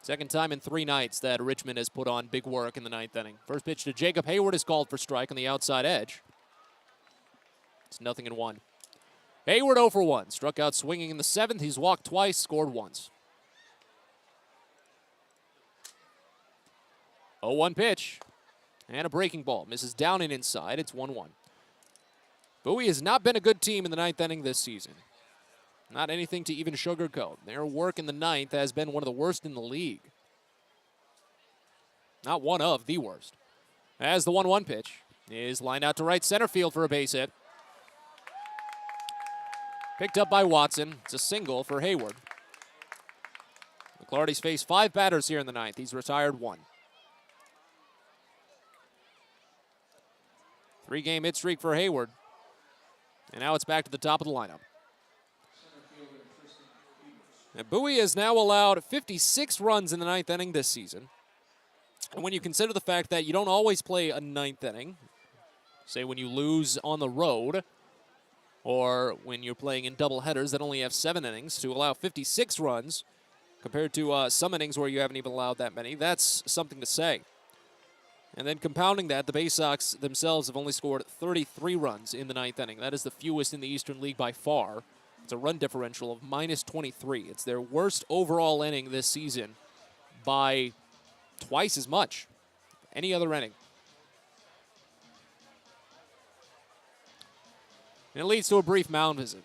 Second time in 3 nights that Richmond has put on big work in the 9th inning. First pitch to Jacob Hayward is called for strike on the outside edge. It's 0-1. Hayward 0 for 1. Struck out swinging in the 7th. He's walked twice, scored once. 0-1 pitch. And a breaking ball. Misses down and inside. It's 1-1. Bowie has not been a good team in the 9th inning this season. Not anything to even sugarcoat. Their work in the 9th has been one of the worst in the league. Not one of the worst. As the 1-1 pitch is lined out to right center field for a base hit. Picked up by Watson. It's a single for Hayward. McClarty's faced 5 batters here in the 9th. He's retired 1. 3-game hit streak for Hayward. And now it's back to the top of the lineup. And Bowie has now allowed 56 runs in the 9th inning this season. And when you consider the fact that you don't always play a 9th inning, say when you lose on the road, or when you're playing in doubleheaders that only have 7 innings, to allow 56 runs compared to some innings where you haven't even allowed that many, that's something to say. And then compounding that, the Baysox themselves have only scored 33 runs in the 9th inning. That is the fewest in the Eastern League by far. It's a run differential of -23. It's their worst overall inning this season by twice as much. Any other inning. And it leads to a brief mound visit.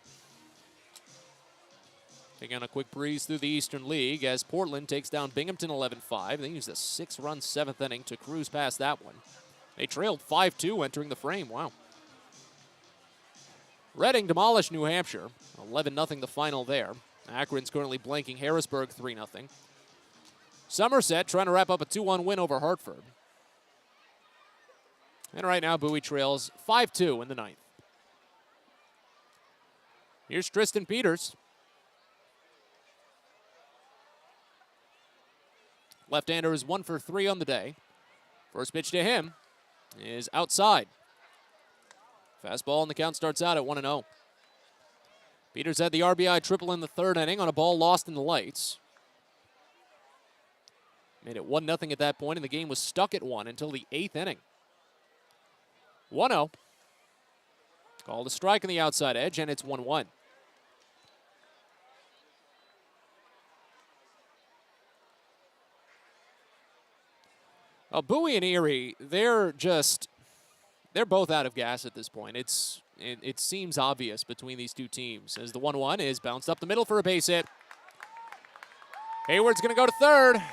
Taking on a quick breeze through the Eastern League as Portland takes down Binghamton 11-5. They use a 6-run 7th inning to cruise past that one. They trailed 5-2 entering the frame. Wow. Reading demolished New Hampshire. 11-0 the final there. Akron's currently blanking Harrisburg 3-0. Somerset trying to wrap up a 2-1 win over Hartford. And right now Bowie trails 5-2 in the 9th. Here's Tristan Peters. Left-hander is 1 for 3 on the day. First pitch to him is outside. Fastball, and the count starts out at 1-0. Peters had the RBI triple in the 3rd inning on a ball lost in the lights. Made it 1-0 at that point, and the game was stuck at 1 until the 8th inning. 1-0. Called a strike on the outside edge, and it's 1-1. Bowie and Erie, they're both out of gas at this point. It seems obvious between these two teams as the 1-1 is bounced up the middle for a base hit. Hayward's going to go to 3rd.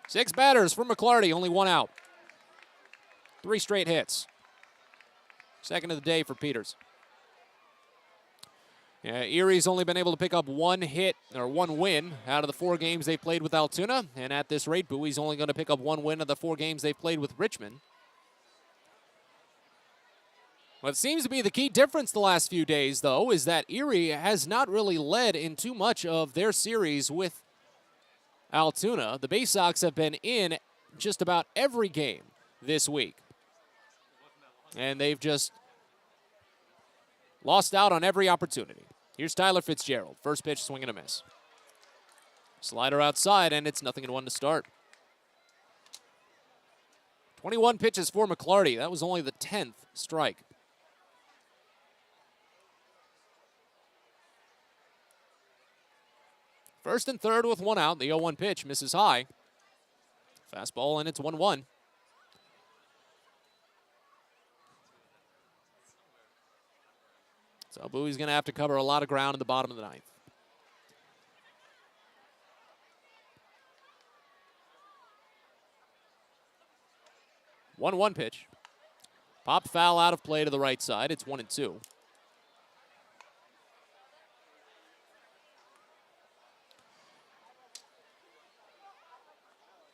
6 batters for McClarty, only 1 out. 3 straight hits. Second of the day for Peters. Erie's only been able to pick up 1 hit or 1 win out of the 4 games they've played with Altoona. And at this rate, Bowie's only going to pick up 1 win of the 4 games they've played with Richmond. What seems to be the key difference the last few days, though, is that Erie has not really led in too much of their series with Altoona. The Baysox have been in just about every game this week. And they've just lost out on every opportunity. Here's Tyler Fitzgerald. First pitch, swing and a miss. Slider outside, and it's 0-1 to start. 21 pitches for McClarty. That was only the 10th strike. First and 3rd with 1 out. The 0-1 pitch misses high. Fastball, and it's 1-1. So Bowie's going to have to cover a lot of ground in the bottom of the 9th. 1-1 pitch. Pop foul out of play to the right side. It's 1-2.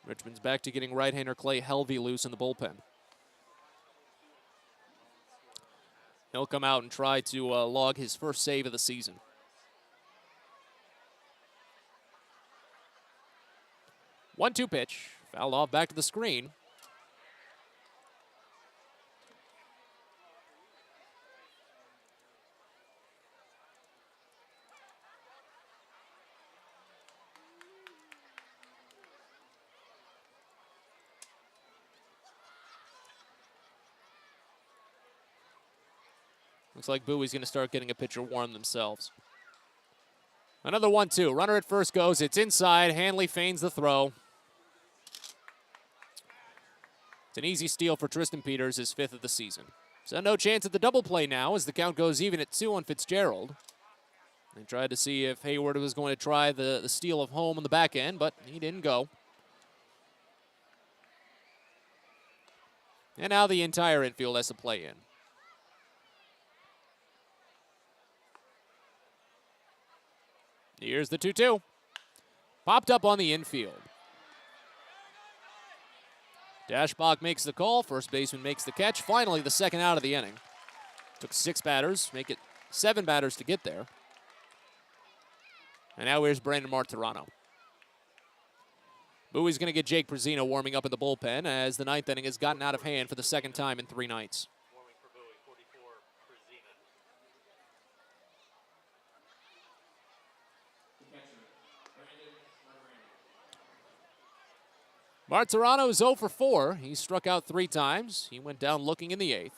Richmond's back to getting right-hander Clay Helvey loose in the bullpen. He'll come out and try to log his first save of the season. 1-2 pitch. Fouled off back to the screen. Looks like Bowie's going to start getting a pitcher warm themselves. Another 1-2. Runner at first goes. It's inside. Handley feigns the throw. It's an easy steal for Tristan Peters, his 5th of the season. So no chance at the double play now as the count goes even at 2 on Fitzgerald. They tried to see if Hayward was going to try the steal of home on the back end, but he didn't go. And now the entire infield has to play in. Here's the 2-2. Popped up on the infield. Dashbach makes the call. First baseman makes the catch. Finally, the second out of the inning. Took 6 batters, make it 7 batters to get there. And now here's Brandon Martirano. Bowie's going to get Jake Prezino warming up in the bullpen as the 9th inning has gotten out of hand for the second time in 3 nights. Martirano is 0 for 4. He struck out 3 times. He went down looking in the 8th.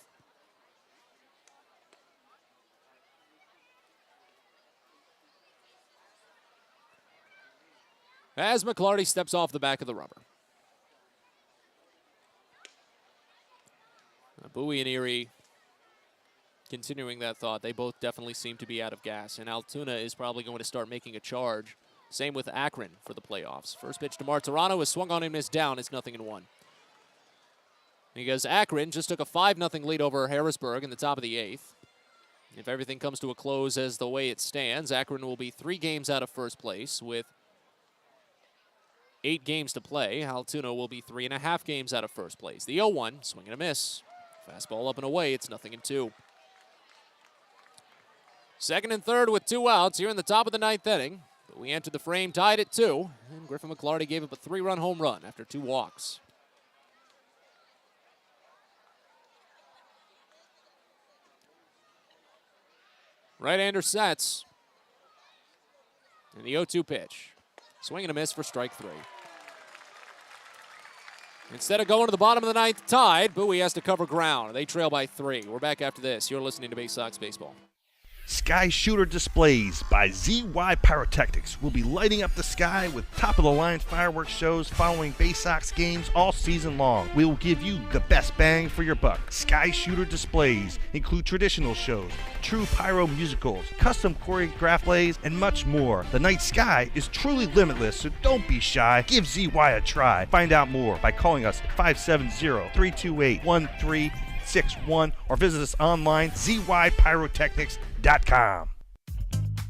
As McClarty steps off the back of the rubber. Bowie and Erie continuing that thought. They both definitely seem to be out of gas. And Altoona is probably going to start making a charge. Same with Akron for the playoffs. First pitch to Martirano is swung on him and is down. It's 0-1. Because Akron just took a 5-0 lead over Harrisburg in the top of the 8th. If everything comes to a close as the way it stands, Akron will be 3 games out of first place with 8 games to play. Altoona will be 3.5 games out of first place. The 0-1, swing and a miss. Fastball up and away, it's 0-2. Second and third with 2 outs here in the top of the 9th inning. But we entered the frame tied at 2, and Griffin McClarty gave up a 3-run home run after 2 walks. Right-hander sets. And the 0-2 pitch. Swing and a miss for strike 3. Instead of going to the bottom of the 9th tied, Bowie has to cover ground. They trail by 3. We're back after this. You're listening to Baysox Baseball. Sky Shooter Displays by ZY Pyrotechnics will be lighting up the sky with top-of-the-line fireworks shows following Baysox games all season long. We will give you the best bang for your buck. Sky Shooter Displays include traditional shows, true pyro musicals, custom choreographed plays, and much more. The night sky is truly limitless, so don't be shy. Give ZY a try. Find out more by calling us at 570-328-1361 or visit us online, zypyrotechnics.com.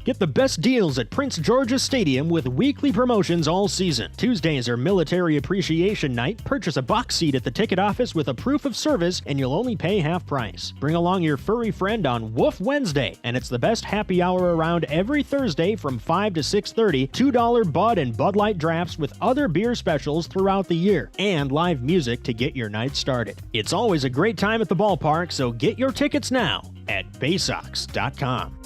Get the best deals at Prince George's Stadium with weekly promotions all season. Tuesdays are Military Appreciation Night. Purchase a box seat at the ticket office with a proof of service and you'll only pay half price. Bring along your furry friend on Woof Wednesday, and it's the best happy hour around every Thursday from 5 to 6:30. $2 Bud and Bud Light drafts with other beer specials throughout the year, and live music to get your night started. It's always a great time at the ballpark, so get your tickets now at Baysox.com.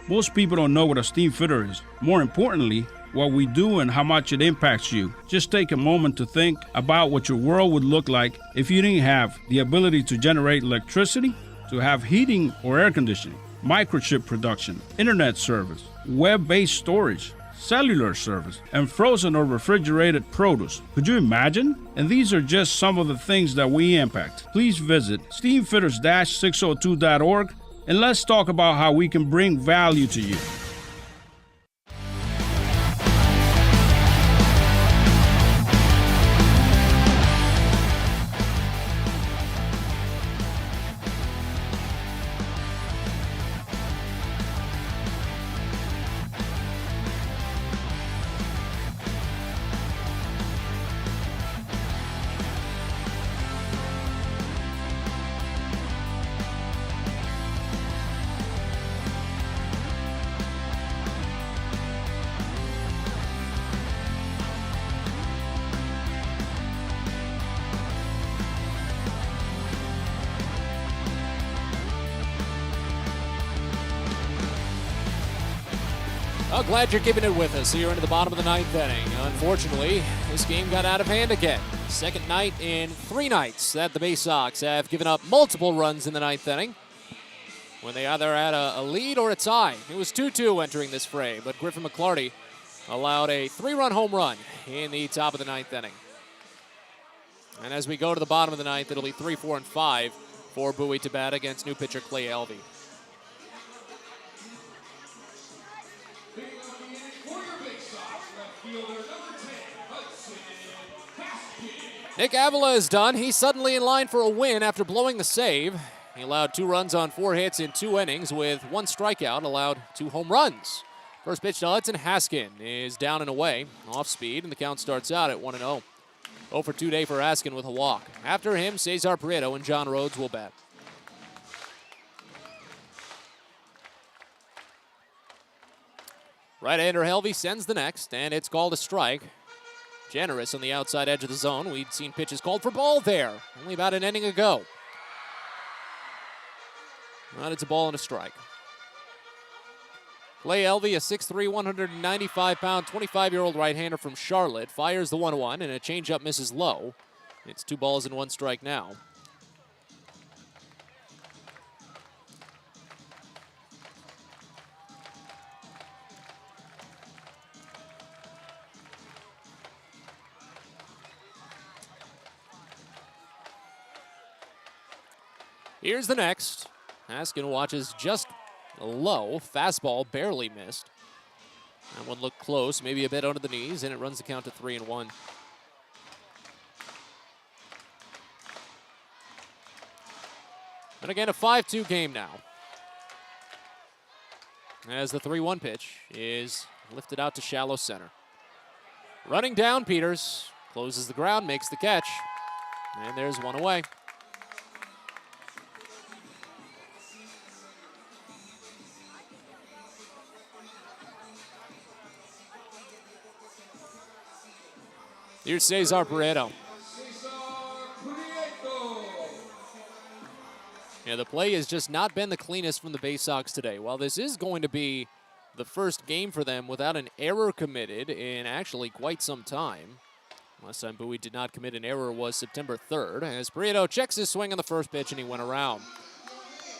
Most people don't know what a steam fitter is. More importantly, what we do and how much it impacts you. Just take a moment to think about what your world would look like if you didn't have the ability to generate electricity, to have heating or air conditioning, microchip production, internet service, web-based storage, cellular service, and frozen or refrigerated produce. Could you imagine? And these are just some of the things that we impact. Please visit steamfitters-602.org and let's talk about how we can bring value to you. Oh, glad you're keeping it with us here into the bottom of the ninth inning. Unfortunately, this game got out of hand again. Second night in 3 nights that the Baysox have given up multiple runs in the ninth inning when they either had a lead or a tie. It was 2-2 entering this fray, but Griffin McClarty allowed a 3-run home run in the top of the ninth inning. And as we go to the bottom of the ninth, it'll be 3, 4, and 5 for Bowie to bat against new pitcher Clay Elvey. Nick Avila is done. He's suddenly in line for a win after blowing the save. He allowed 2 runs on 4 hits in 2 innings with 1 strikeout, allowed 2 home runs. First pitch to Hudson Haskin is down and away, off speed, and the count starts out at 1-0. 0 for 2 day for Haskin with a walk. After him, Cesar Prieto and John Rhodes will bat. Right-hander Helvey sends the next, and it's called a strike. Generous on the outside edge of the zone. We'd seen pitches called for ball there only about an inning ago. But it's a ball and a strike. Clay Elvey, a 6'3", 195-pound, 25-year-old right-hander from Charlotte, fires the 1-1, and a changeup misses low. It's 2 balls and 1 strike now. Here's the next. Haskin watches just low. Fastball barely missed. That one looked close, maybe a bit under the knees, and it runs the count to 3-1. And again, a 5-2 game now. As the 3-1 pitch is lifted out to shallow center. Running down, Peters closes the ground, makes the catch, and there's 1 away. Here's Cesar Prieto. Yeah, the play has just not been the cleanest from the Baysox today. While this is going to be the first game for them without an error committed in actually quite some time. Last time Bowie did not commit an error was September 3rd, as Prieto checks his swing on the first pitch and he went around.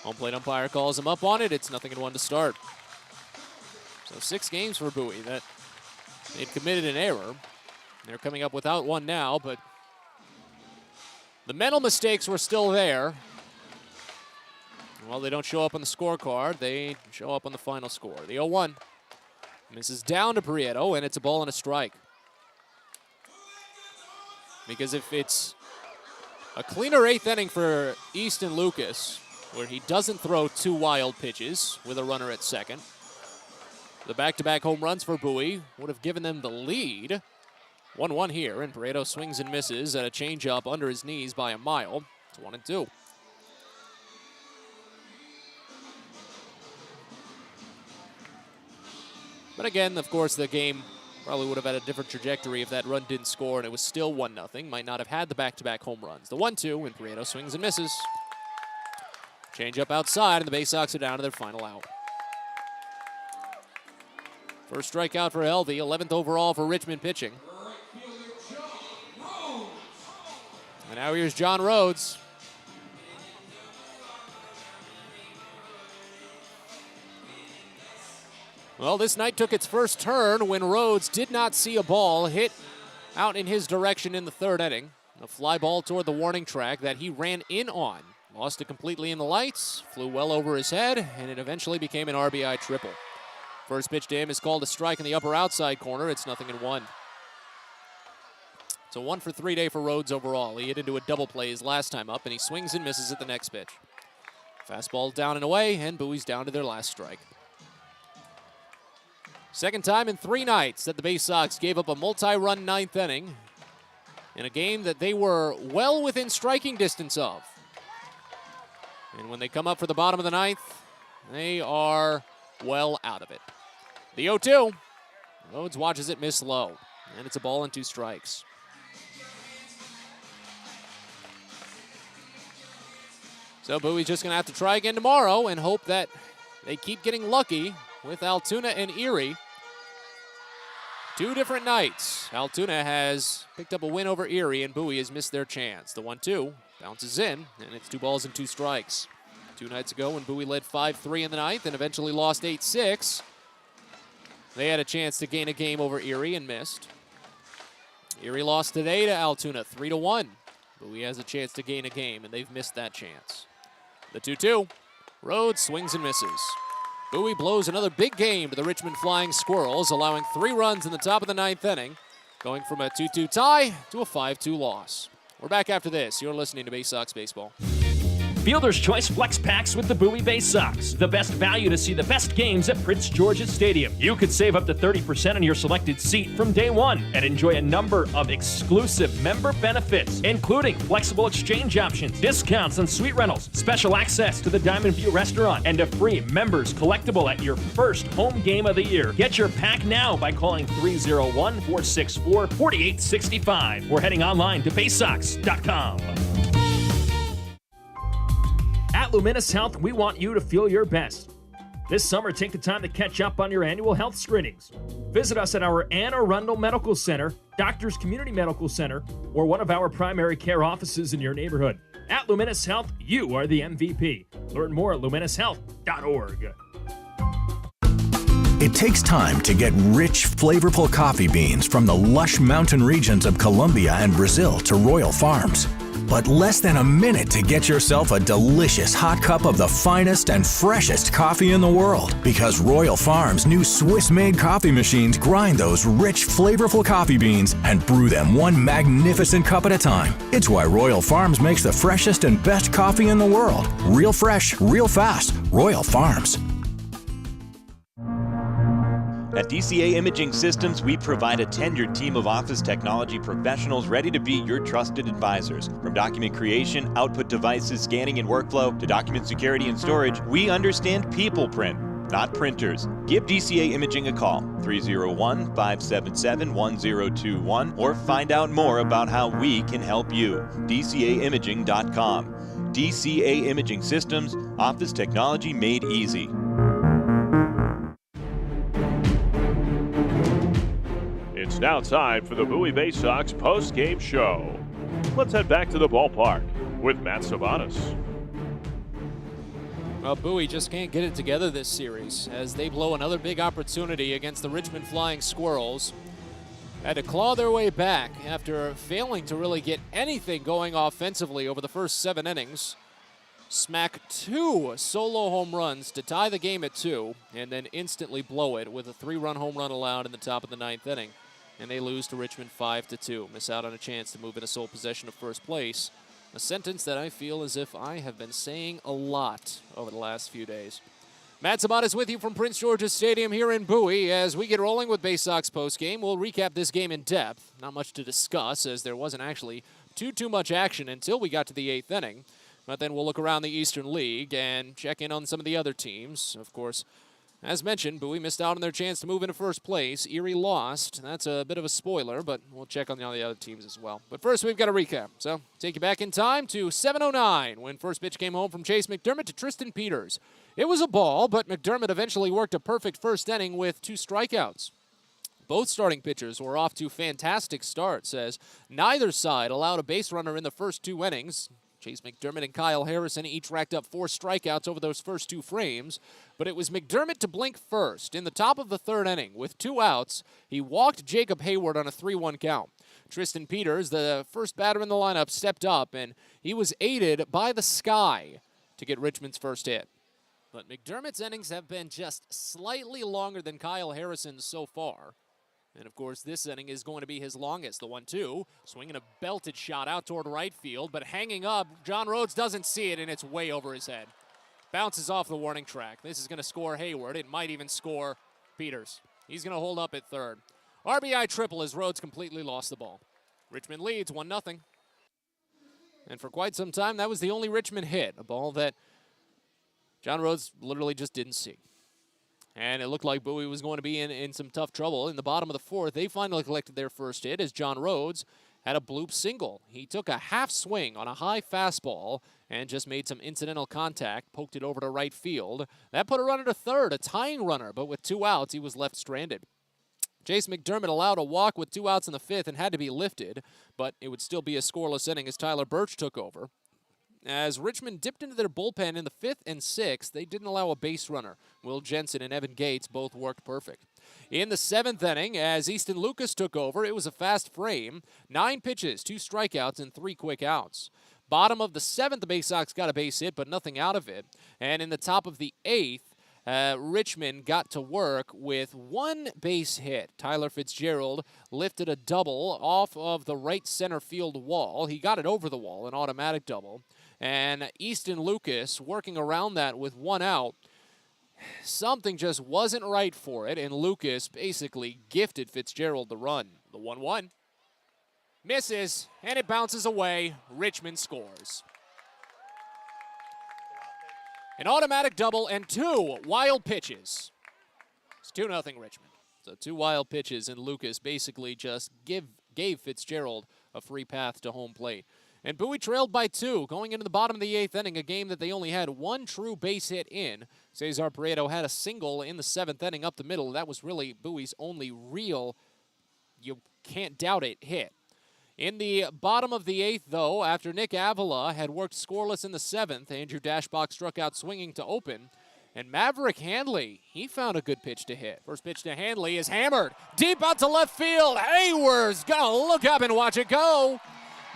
Home plate umpire calls him up on it. It's 0-1 to start. So 6 games for Bowie that they'd committed an error. They're coming up without one now, but the mental mistakes were still there. Well, they don't show up on the scorecard. They show up on the final score. The 0-1 misses down to Prieto, and it's a ball and a strike. Because if it's a cleaner 8th inning for Easton Lucas, where he doesn't throw 2 wild pitches with a runner at second, the back-to-back home runs for Bowie would have given them the lead. 1-1 here, and Prieto swings and misses at a changeup under his knees by a mile. It's 1-2. But again, of course, the game probably would have had a different trajectory if that run didn't score and it was still 1-0. Might not have had the back-to-back home runs. The 1-2, and Prieto swings and misses. Changeup outside, and the Baysox are down to their final out. First strikeout for Helvey, 11th overall for Richmond pitching. And now here's John Rhodes. Well, this night took its first turn when Rhodes did not see a ball hit out in his direction in the 3rd inning. A fly ball toward the warning track that he ran in on. Lost it completely in the lights, flew well over his head, and it eventually became an RBI triple. First pitch to him is called a strike in the upper outside corner. It's 0-1. It's a 1 for 3 day for Rhodes overall. He hit into a double play his last time up, and he swings and misses at the next pitch. Fastball down and away, and Bowie's down to their last strike. Second time in 3 nights that the Baysox gave up a multi-run 9th inning in a game that they were well within striking distance of. And when they come up for the bottom of the 9th, they are well out of it. The 0-2. Rhodes watches it miss low, and it's a ball and 2 strikes. So Bowie's just going to have to try again tomorrow and hope that they keep getting lucky with Altoona and Erie Two different nights. Altoona has picked up a win over Erie, and Bowie has missed their chance. The 1-2 bounces in, and it's 2 balls and 2 strikes. 2 nights ago when Bowie led 5-3 in the ninth and eventually lost 8-6, they had a chance to gain a game over Erie and missed. Erie lost today to Altoona 3-1. Bowie has a chance to gain a game, and they've missed that chance. The 2-2. Rhodes swings and misses. Bowie blows another big game to the Richmond Flying Squirrels, allowing 3 runs in the top of the 9th inning, going from a 2-2 tie to a 5-2 loss. We're back after this. You're listening to Baysox Baseball. Fielder's Choice Flex Packs with the Bowie Baysox. The best value to see the best games at Prince George's Stadium. You could save up to 30% on your selected seat from day one and enjoy a number of exclusive member benefits, including flexible exchange options, discounts on suite rentals, special access to the Diamond View restaurant, and a free members collectible at your first home game of the year. Get your pack now by calling 301-464-4865 or heading online to baysox.com. At Luminous Health, we want you to feel your best. This summer, take the time to catch up on your annual health screenings. Visit us at our Anne Arundel Medical Center, Doctors Community Medical Center, or one of our primary care offices in your neighborhood. At Luminous Health, you are the MVP. Learn more at luminoushealth.org. It takes time to get rich, flavorful coffee beans from the lush mountain regions of Colombia and Brazil to Royal Farms. But less than a minute to get yourself a delicious hot cup of the finest and freshest coffee in the world. Because Royal Farms' new Swiss-made coffee machines grind those rich, flavorful coffee beans and brew them one magnificent cup at a time. It's why Royal Farms makes the freshest and best coffee in the world. Real fresh, real fast. Royal Farms. At DCA Imaging Systems, we provide a tenured team of office technology professionals ready to be your trusted advisors. From document creation, output devices, scanning and workflow, to document security and storage, we understand people print, not printers. Give DCA Imaging a call, 301-577-1021, or find out more about how we can help you. DCAimaging.com. DCA Imaging Systems, office technology made easy. It's now time for the Bowie Baysox post-game show. Let's head back to the ballpark with Matt Sabanas. Well, Bowie just can't get it together this series as they blow another big opportunity against the Richmond Flying Squirrels. Had to claw their way back after failing to really get anything going offensively over the first 7 innings. Smack 2 solo home runs to tie the game at 2 and then instantly blow it with a 3-run home run allowed in the top of the 9th inning. And they lose to Richmond 5-2. Miss out on a chance to move into sole possession of first place. A sentence that I feel as if I have been saying a lot over the last few days. Matt Sabat is with you from Prince George's Stadium here in Bowie. As we get rolling with Baysox postgame, we'll recap this game in depth. Not much to discuss as there wasn't actually too much action until we got to the 8th inning. But then we'll look around the Eastern League and check in on some of the other teams. Of course, as mentioned, Bowie missed out on their chance to move into first place. Erie lost. That's a bit of a spoiler, but we'll check on all the other teams as well. But first, we've got a recap. So, take you back in time to 7:09 when first pitch came home from Chase Mcdermott to Tristan Peters. It was a ball, but Mcdermott eventually worked a perfect first inning with 2 strikeouts. Both starting pitchers were off to fantastic starts as neither side allowed a base runner in the first 2 innings. Chase Mcdermott and Kyle Harrison each racked up 4 strikeouts over those first 2 frames, but it was Mcdermott to blink first. In the top of the 3rd inning, with 2 outs, he walked Jacob Hayward on a 3-1 count. Tristan Peters, the first batter in the lineup, stepped up, and he was aided by the sky to get Richmond's first hit. But McDermott's innings have been just slightly longer than Kyle Harrison's so far. And, of course, this inning is going to be his longest. The 1-2, swinging a belted shot out toward right field, but hanging up, John Rhodes doesn't see it, and it's way over his head. Bounces off the warning track. This is going to score Hayward. It might even score Peters. He's going to hold up at 3rd. RBI triple as Rhodes completely lost the ball. Richmond leads 1-0. And for quite some time, that was the only Richmond hit, a ball that John Rhodes literally just didn't see. And it looked like Bowie was going to be in some tough trouble. In the bottom of the 4th, they finally collected their first hit as John Rhodes had a bloop single. He took a half swing on a high fastball and just made some incidental contact, poked it over to right field. That put a runner to 3rd, a tying runner, but with 2 outs, he was left stranded. Chase Mcdermott allowed a walk with 2 outs in the 5th and had to be lifted, but it would still be a scoreless inning as Tyler Birch took over. As Richmond dipped into their bullpen in the 5th and 6th, they didn't allow a base runner. Will Jensen and Evan Gates both worked perfect. In the 7th inning, as Easton Lucas took over, it was a fast frame. 9 pitches, 2 strikeouts, and 3 quick outs. Bottom of the 7th, the Baysox got a base hit, but nothing out of it. And in the top of the 8th, Richmond got to work with 1 base hit. Tyler Fitzgerald lifted a double off of the right center field wall. He got it over the wall, an automatic double. And Easton Lucas working around that with 1 out. Something just wasn't right for it, and Lucas basically gifted Fitzgerald the run. The 1-1. Misses, and it bounces away. Richmond scores. An automatic double and 2 wild pitches. It's 2-0 Richmond. So 2 wild pitches, and Lucas basically just gave Fitzgerald a free path to home plate. And Bowie trailed by 2 going into the bottom of the 8th inning, a game that they only had 1 true base hit in. Cesar Prieto had a single in the 7th inning up the middle. That was really Bowie's only real, you can't doubt it, hit. In the bottom of the 8th, though, after Nick Avila had worked scoreless in the 7th, Andrew Dashbach struck out swinging to open. And Maverick Handley, he found a good pitch to hit. First pitch to Handley is hammered deep out to left field. Hayward's gonna look up and watch it go.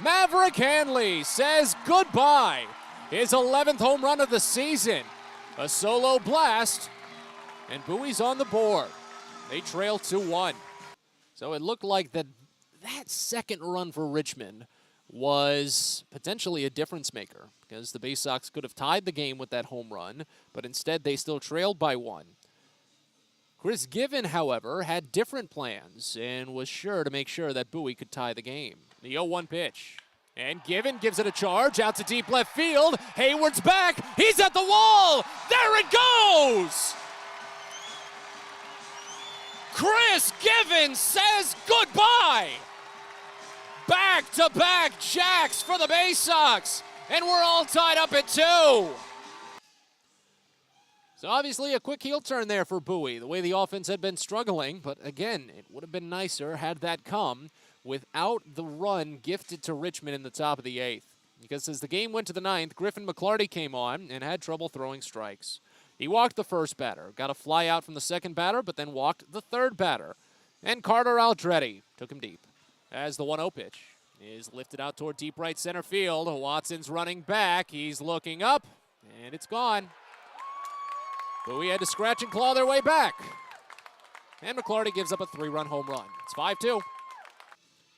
Maverick Handley says goodbye. His 11th home run of the season. A solo blast, and Bowie's on the board. They trail 2-1. So it looked like that second run for Richmond was potentially a difference maker because the Baysox could have tied the game with that home run, but instead they still trailed by 1. Chris Given, however, had different plans and was sure to make sure that Bowie could tie the game. The 0-1 pitch. And Given gives it a charge out to deep left field. Hayward's back. He's at the wall. There it goes. Chris Given says goodbye. Back-to-back jacks for the Baysox. And we're all tied up at 2. So obviously a quick heel turn there for Bowie, the way the offense had been struggling. But again, it would have been nicer had that come without the run gifted to Richmond in the top of the 8th. Because as the game went to the 9th, Griffin McClarty came on and had trouble throwing strikes. He walked the first batter, got a fly out from the second batter, but then walked the third batter. And Carter Aldrete took him deep. As the 1-0 pitch is lifted out toward deep right center field. Watson's running back. He's looking up, and it's gone. Bowie had to scratch and claw their way back. And McClarty gives up a 3-run home run. It's 5-2.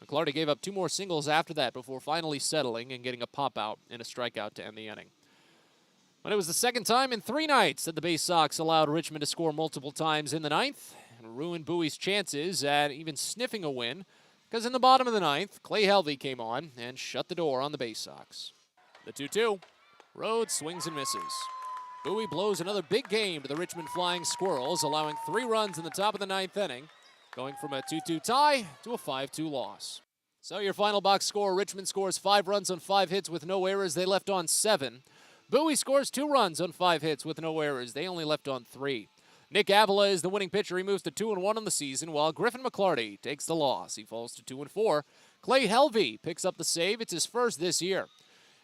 McClarty gave up 2 more singles after that before finally settling and getting a pop-out and a strikeout to end the inning. But it was the second time in 3 nights that the Baysox allowed Richmond to score multiple times in the 9th and ruined Bowie's chances at even sniffing a win, because in the bottom of the 9th, Clay Helvey came on and shut the door on the Baysox. The 2-2. Rhodes swings and misses. Bowie blows another big game to the Richmond Flying Squirrels, allowing 3 runs in the top of the 9th inning, going from a 2-2 tie to a 5-2 loss. So your final box score, Richmond scores 5 runs on 5 hits with no errors. They left on 7. Bowie scores 2 runs on 5 hits with no errors. They only left on 3. Nick Avila is the winning pitcher. He moves to 2-1 on the season, while Griffin McClarty takes the loss. He falls to 2-4. Clay Helvey picks up the save. It's his first this year.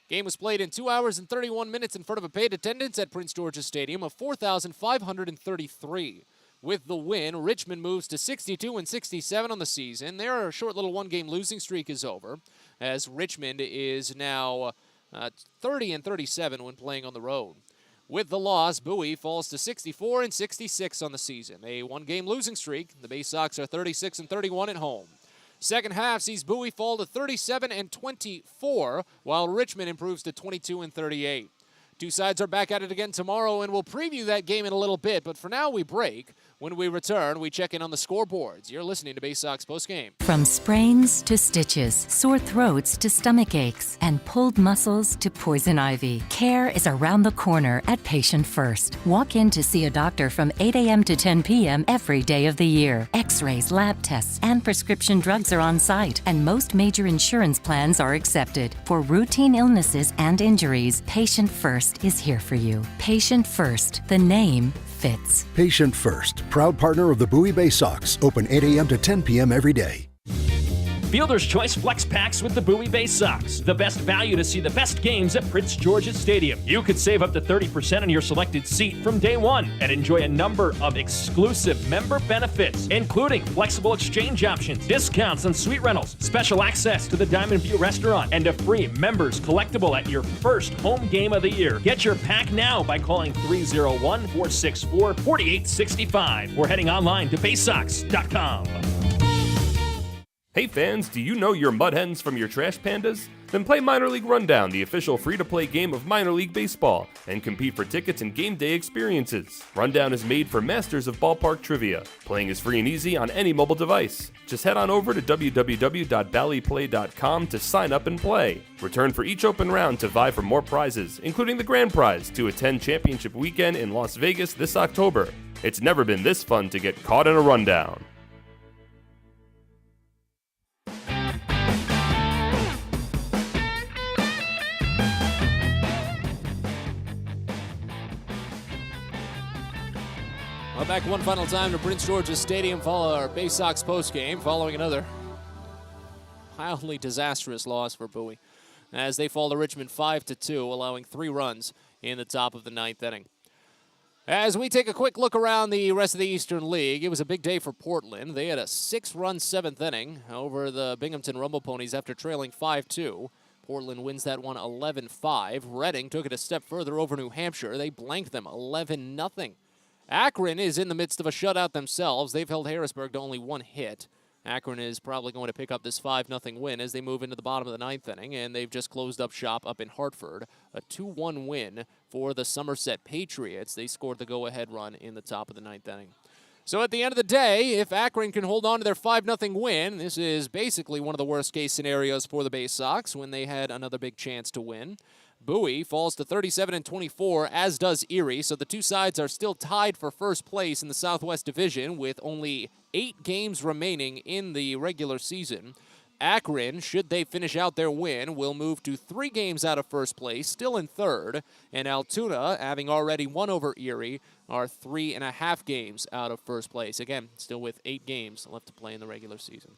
Game was played in 2 hours and 31 minutes in front of a paid attendance at Prince George's Stadium of 4,533. With the win, Richmond moves to 62-67 on the season. Their short little 1-game losing streak is over, as Richmond is now 30-37 when playing on the road. With the loss, Bowie falls to 64-66 on the season. A 1-game losing streak. The Baysox are 36-31 at home. Second half sees Bowie fall to 37-24, while Richmond improves to 22-38. Two sides are back at it again tomorrow, and we'll preview that game in a little bit. But for now, we break. When we return, we check in on the scoreboards. You're listening to Baysox Postgame. From sprains to stitches, sore throats to stomach aches, and pulled muscles to poison ivy, care is around the corner at Patient First. Walk in to see a doctor from 8 a.m. to 10 p.m. every day of the year. X-rays, lab tests, and prescription drugs are on site, and most major insurance plans are accepted. For routine illnesses and injuries, Patient First is here for you. Patient First, the name fits. Patient First, proud partner of the Bowie Baysox, open 8 a.m. to 10 p.m. every day. Fielder's Choice Flex Packs with the Bowie Baysox. The best value to see the best games at Prince George's Stadium. You could save up to 30% on your selected seat from day one and enjoy a number of exclusive member benefits, including flexible exchange options, discounts on suite rentals, special access to the Diamond View restaurant, and a free members collectible at your first home game of the year. Get your pack now by calling 301-464-4865 or heading online to baysox.com. Hey fans, do you know your mud hens from your trash pandas? Then play Minor League Rundown, the official free-to-play game of minor league baseball, and compete for tickets and game day experiences. Rundown is made for masters of ballpark trivia. Playing is free and easy on any mobile device. Just head on over to www.ballyplay.com to sign up and play. Return for each open round to vie for more prizes, including the grand prize to attend championship weekend in Las Vegas this October. It's never been this fun to get caught in a rundown. Back one final time to Prince George's Stadium, follow our Baysox postgame, following another wildly disastrous loss for Bowie, as they fall to Richmond 5-2, allowing 3 runs in the top of the 9th inning. As we take a quick look around the rest of the Eastern League, it was a big day for Portland. They had a 6-run 7th inning over the Binghamton Rumble Ponies after trailing 5-2. Portland wins that one 11-5. Reading took it a step further over New Hampshire. They blanked them 11-0. Akron is in the midst of a shutout themselves. They've held Harrisburg to only 1 hit. Akron is probably going to pick up this 5-0 win as they move into the bottom of the 9th inning, and they've just closed up shop up in Hartford. A 2-1 win for the Somerset Patriots. They scored the go-ahead run in the top of the 9th inning. So at the end of the day, if Akron can hold on to their 5-0 win, this is basically one of the worst-case scenarios for the Baysox when they had another big chance to win. Bowie falls to 37-24, as does Erie, so the two sides are still tied for first place in the Southwest Division with only 8 games remaining in the regular season. Akron, should they finish out their win, will move to 3 games out of first place, still in third, and Altoona, having already won over Erie, are 3.5 games out of first place. Again, still with 8 games left to play in the regular season.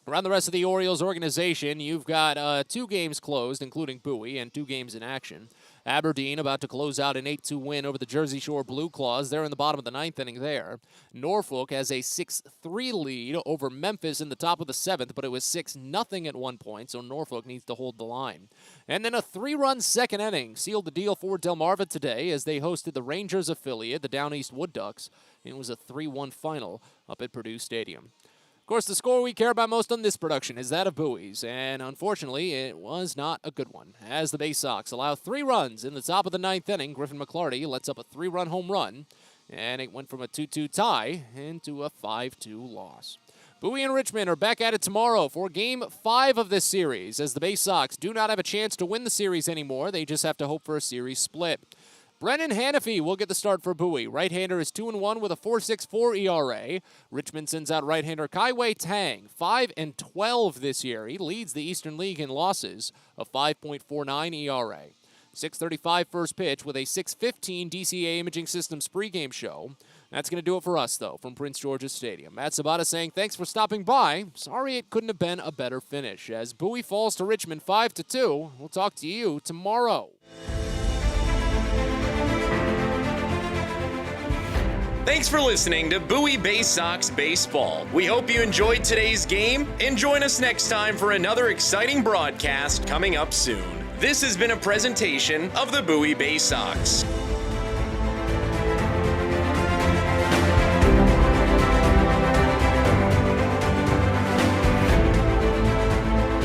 Around the rest of the Orioles organization, you've got 2 games closed, including Bowie, and 2 games in action. Aberdeen about to close out an 8-2 win over the Jersey Shore Blue Claws. They're in the bottom of the 9th inning there. Norfolk has a 6-3 lead over Memphis in the top of the 7th, but it was 6-0 at one point, so Norfolk needs to hold the line. And then a 3-run second inning sealed the deal for Delmarva today as they hosted the Rangers affiliate, the Down East Wood Ducks. It was a 3-1 final up at Purdue Stadium. Of course, the score we care about most on this production is that of Bowie's, and unfortunately, it was not a good one. As the Baysox allow 3 runs in the top of the 9th inning, Griffin McClarty lets up a 3-run home run, and it went from a 2-2 tie into a 5-2 loss. Bowie and Richmond are back at it tomorrow for Game 5 of this series, as the Baysox do not have a chance to win the series anymore. They just have to hope for a series split. Brennan Hanafy will get the start for Bowie. Right-hander is 2-1 with a 4.64 ERA. Richmond sends out right-hander Kaiwei Tang, 5-12 this year. He leads the Eastern League in losses, a 5.49 ERA. 6:35 first pitch with a 6:15 DCA Imaging Systems pregame show. That's going to do it for us, though, from Prince George's Stadium. Matt Sabata saying thanks for stopping by. Sorry it couldn't have been a better finish. As Bowie falls to Richmond 5-2, we'll talk to you tomorrow. Thanks for listening to Bowie Baysox Baseball. We hope you enjoyed today's game, and join us next time for another exciting broadcast coming up soon. This has been a presentation of the Bowie Baysox.